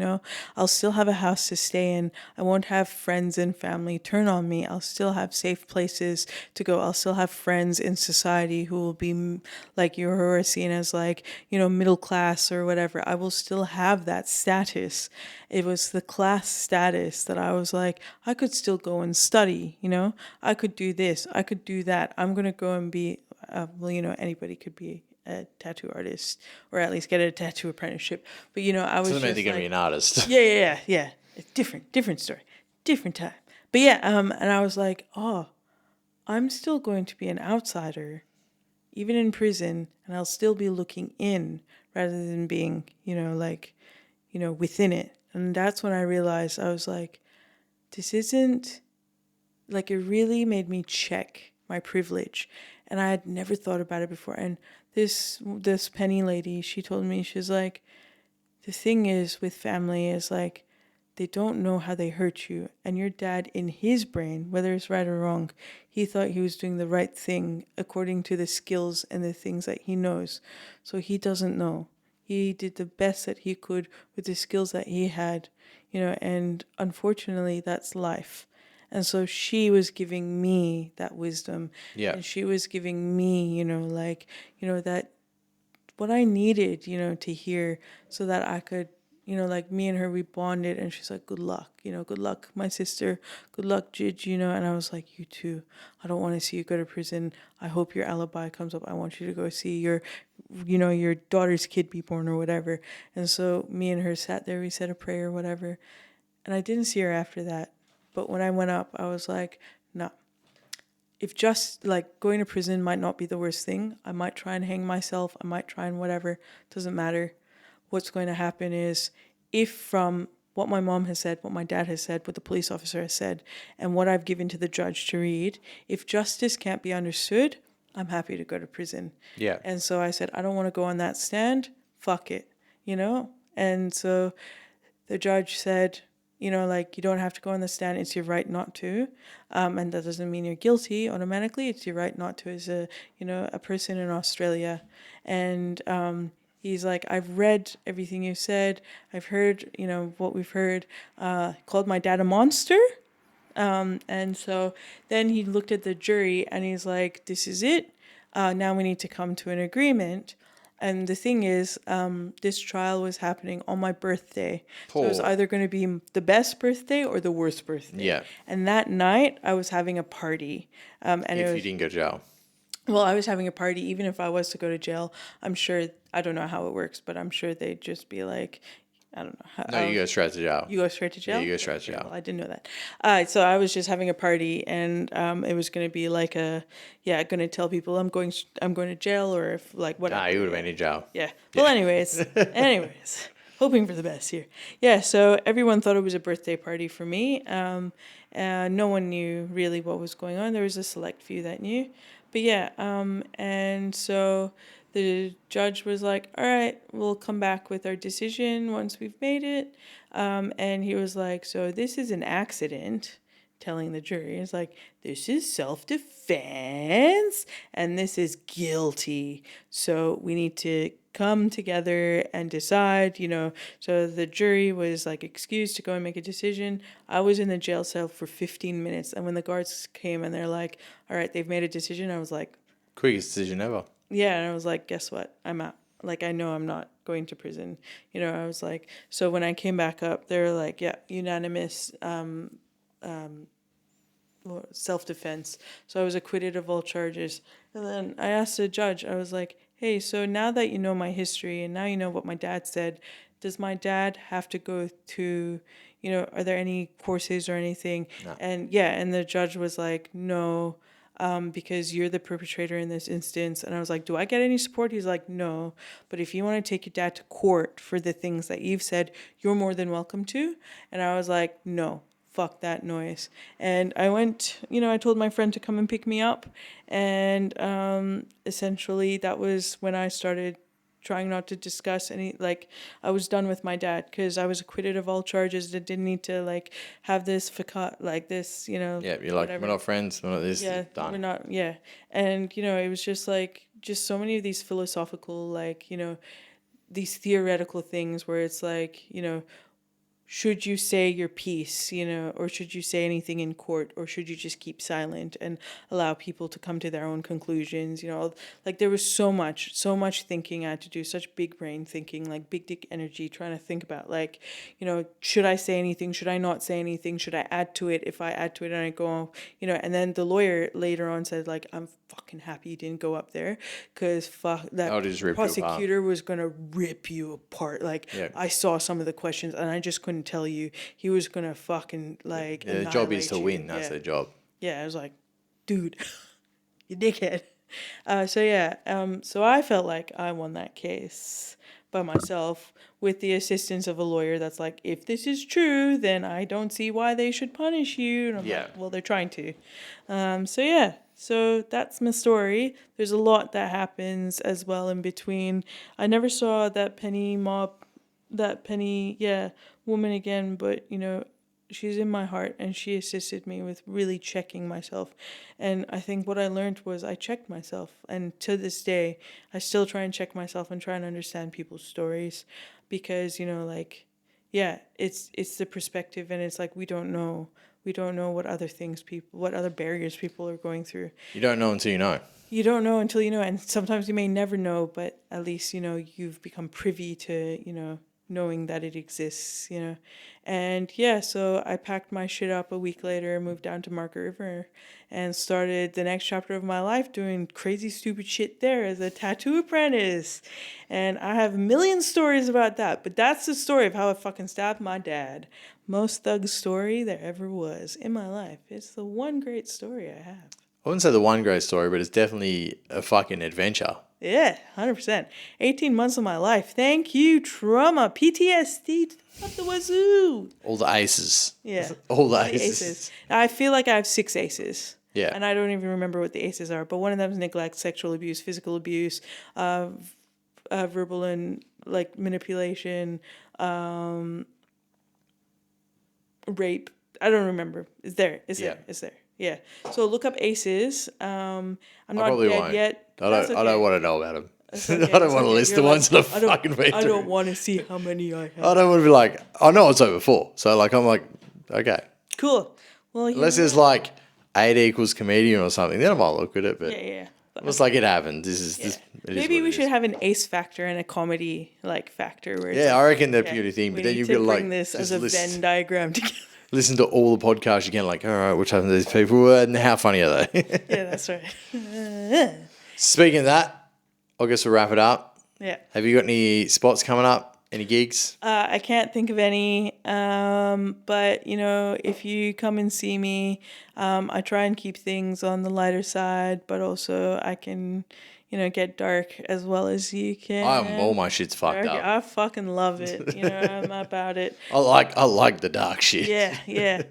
I'll still have a house to stay in. I won't have friends and family turn on me. I'll still have safe places to go. I'll still have friends in society who will be like you, who are seen as like, middle class or whatever. I will still have that status. It was the class status that I was like, I could still go and study, I could do this, I could do that. I'm going to go and be, anybody could be a tattoo artist or at least get a tattoo apprenticeship. But, I was Doesn't mean just they're going to be an artist. Yeah. It's different story, different time. But yeah, and I was like, oh, I'm still going to be an outsider, even in prison, and I'll still be looking in rather than being, within it. And that's when I realized, I was like, this isn't, like, it really made me check my privilege. And I had never thought about it before. And this penny lady, she told me, she's like, the thing is with family is like, they don't know how they hurt you. And your dad, in his brain, whether it's right or wrong, he thought he was doing the right thing according to the skills and the things that he knows. So he doesn't know. He did the best that he could with the skills that he had, and unfortunately that's life. And so she was giving me that wisdom. Yeah. And she was giving me, that what I needed, to hear so that I could, like me and her, we bonded. And she's like, good luck, good luck, my sister, good luck, Jidge, and I was like, you too. I don't want to see you go to prison. I hope your alibi comes up. I want you to go see your daughter's kid be born or whatever. And so me and her sat there, we said a prayer or whatever. And I didn't see her after that. But when I went up, I was like, no. If just like going to prison might not be the worst thing, I might try and hang myself, I might try and whatever, doesn't matter. What's going to happen is, if from what my mom has said, what my dad has said, what the police officer has said, and what I've given to the judge to read, if justice can't be understood, I'm happy to go to prison. Yeah. And so I said, I don't want to go on that stand, fuck it, And so the judge said, like, you don't have to go on the stand. It's your right not to. And that doesn't mean you're guilty automatically. It's your right not to as a person in Australia. And he's like, I've read everything you said. I've heard, what we've heard. Called my dad a monster. And so then he looked at the jury and he's like, this is it. Now we need to come to an agreement. And the thing is, this trial was happening on my birthday. So it was either going to be the best birthday or the worst birthday. Yeah. And that night, I was having a party. You didn't go to jail. Well, I was having a party. Even if I was to go to jail, I'm sure, I don't know how it works, but I'm sure they'd just be like, I don't know. No, you go straight to jail. You go straight to jail? Yeah, you go straight to jail. Well, I didn't know that. So I was just having a party, and it was going to be like going to tell people I'm going to jail, or if like whatever. Nah, you would have been in jail. Yeah. Well, anyways, hoping for the best here. Yeah. So everyone thought it was a birthday party for me. No one knew really what was going on. There was a select few that knew, but yeah. And so the judge was like, all right, we'll come back with our decision once we've made it. And he was like, so this is an accident, telling the jury. It's like, this is self-defense and this is guilty. So we need to come together and decide, So the jury was like excused to go and make a decision. I was in the jail cell for 15 minutes. And when the guards came and they're like, all right, they've made a decision, I was like, quickest decision ever. yeah, and I was like, guess what? I'm out. Like, I know I'm not going to prison. I was like, so when I came back up, they were like, yeah, unanimous self-defense. So I was acquitted of all charges. And then I asked the judge, I was like, hey, so now that you know my history and now you know what my dad said, does my dad have to go to, are there any courses or anything? No. And yeah, and the judge was like, no. Because you're the perpetrator in this instance. And I was like, do I get any support? He's like, no. But if you want to take your dad to court for the things that you've said, you're more than welcome to. And I was like, no, fuck that noise. And I went, I told my friend to come and pick me up. And essentially that was when I started trying not to discuss any, like, I was done with my dad because I was acquitted of all charges. That didn't need to, like, have this facade, like this, Yeah, you're like, whatever. we're not friends, we're not this, Yeah, done. we're not, yeah. And, it was just, like, just so many of these philosophical, like, these theoretical things where it's like, should you say your piece, or should you say anything in court, or should you just keep silent and allow people to come to their own conclusions? Like there was so much thinking I had to do, such big brain thinking, like big dick energy, trying to think about like, should I say anything? Should I not say anything? Should I add to it? If I add to it and I go, and then the lawyer later on said like, I'm fucking happy you didn't go up there because that prosecutor was going to rip you apart. Like I saw some of the questions and I just couldn't tell you. He was gonna fucking like the job is to win. That's their job. Yeah, I was like, dude, you dickhead. So I felt like I won that case by myself with the assistance of a lawyer that's like, if this is true, then I don't see why they should punish you. And I'm like, well, they're trying to. So that's my story. There's a lot that happens as well in between. I never saw that Penny woman again, but she's in my heart and she assisted me with really checking myself. And I think what I learned was I checked myself, and to this day I still try and check myself and try and understand people's stories because it's the perspective, and it's like we don't know what other barriers people are going through. You don't know until you know. You don't know until you know, and sometimes you may never know, but at least you've become privy to knowing that it exists, you know. And yeah, so I packed my shit up a week later, moved down to Market River, and started the next chapter of my life doing crazy, stupid shit there as a tattoo apprentice. And I have a million stories about that, but that's the story of how I fucking stabbed my dad. Most thug story there ever was in my life. It's the one great story I have. I wouldn't say the one great story, but it's definitely a fucking adventure. Yeah, 100%. 18 months of my life. Thank you, trauma, PTSD, up the wazoo. All the aces. Yeah. All the aces. I feel like I have 6 aces. Yeah. And I don't even remember what the aces are, but one of them is neglect, sexual abuse, physical abuse, verbal and like manipulation, rape. I don't remember. It's there. Yeah. So look up aces. I'm not dead won't. yet. I don't want to know about them. Okay, I don't want to list the ones that I've fucking been I through. don't want to see how many I have. I don't want to be like, I know it's over 4. So like, I'm like, okay. Cool. Well, Unless there's like 8 equals comedian or something, then I might look at it. But yeah. it's like it happened. Maybe we should have an ace factor and a comedy like factor. Where it's I reckon that'd be a thing. But then you've got to like bring this as a Venn diagram together. Listen to all the podcasts. You can like, all right, what's happened to these people and how funny are they? Yeah, that's right. Speaking of that, I guess we'll wrap it up. Yeah. Have you got any spots coming up? Any gigs? I can't think of any, but, you know, if you come and see me, I try and keep things on the lighter side, but also I can, you know, get dark as well as you can. All my shit's fucked up. I fucking love it. You know, I'm about it. I like the dark shit. Yeah.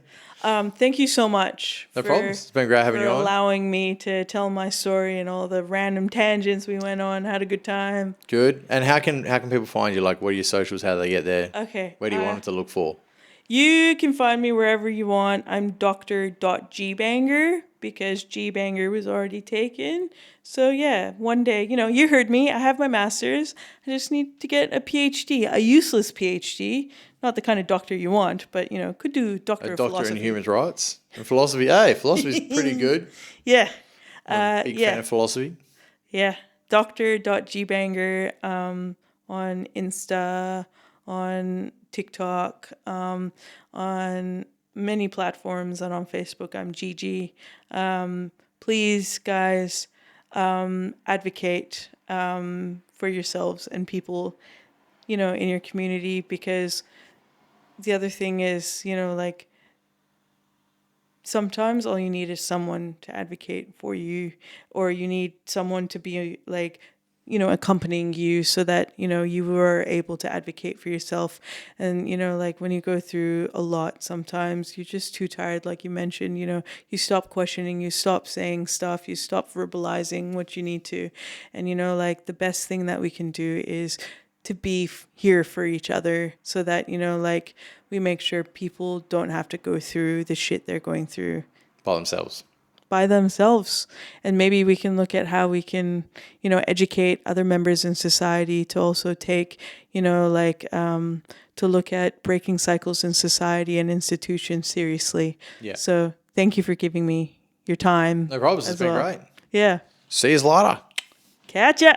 Thank you so much. No problem. It's been great having you on. Allowing me to tell my story and all the random tangents we went on. Had a good time. Good. And how can people find you? Like, what are your socials? How do they get there? Okay. Where do you want them to look for? You can find me wherever you want. I'm Dr.Gbanger because Gbanger was already taken. So yeah, one day, you know, you heard me. I have my master's. I just need to get a PhD, a useless PhD. Not the kind of doctor you want, but, you know, could do doctor of philosophy. A doctor in human rights and philosophy. Hey, philosophy's pretty good. Yeah. I'm a big fan of philosophy. Yeah. Dr.Gbanger on Insta, on TikTok, on many platforms, and on Facebook. I'm GG. Please, guys, advocate for yourselves and people, you know, in your community, because the other thing is, you know, like, sometimes all you need is someone to advocate for you, or you need someone to be like, you know, accompanying you so that, you know, you are able to advocate for yourself. And, you know, like when you go through a lot, sometimes you're just too tired. Like you mentioned, you know, you stop questioning, you stop saying stuff, you stop verbalizing what you need to. And, you know, like the best thing that we can do is to be here for each other so that, you know, like we make sure people don't have to go through the shit they're going through by themselves. And maybe we can look at how we can, you know, educate other members in society to also take, you know, like to look at breaking cycles in society and institutions seriously. Yeah. So thank you for giving me your time. No problems. It's been great. Yeah. See you later. Catch ya.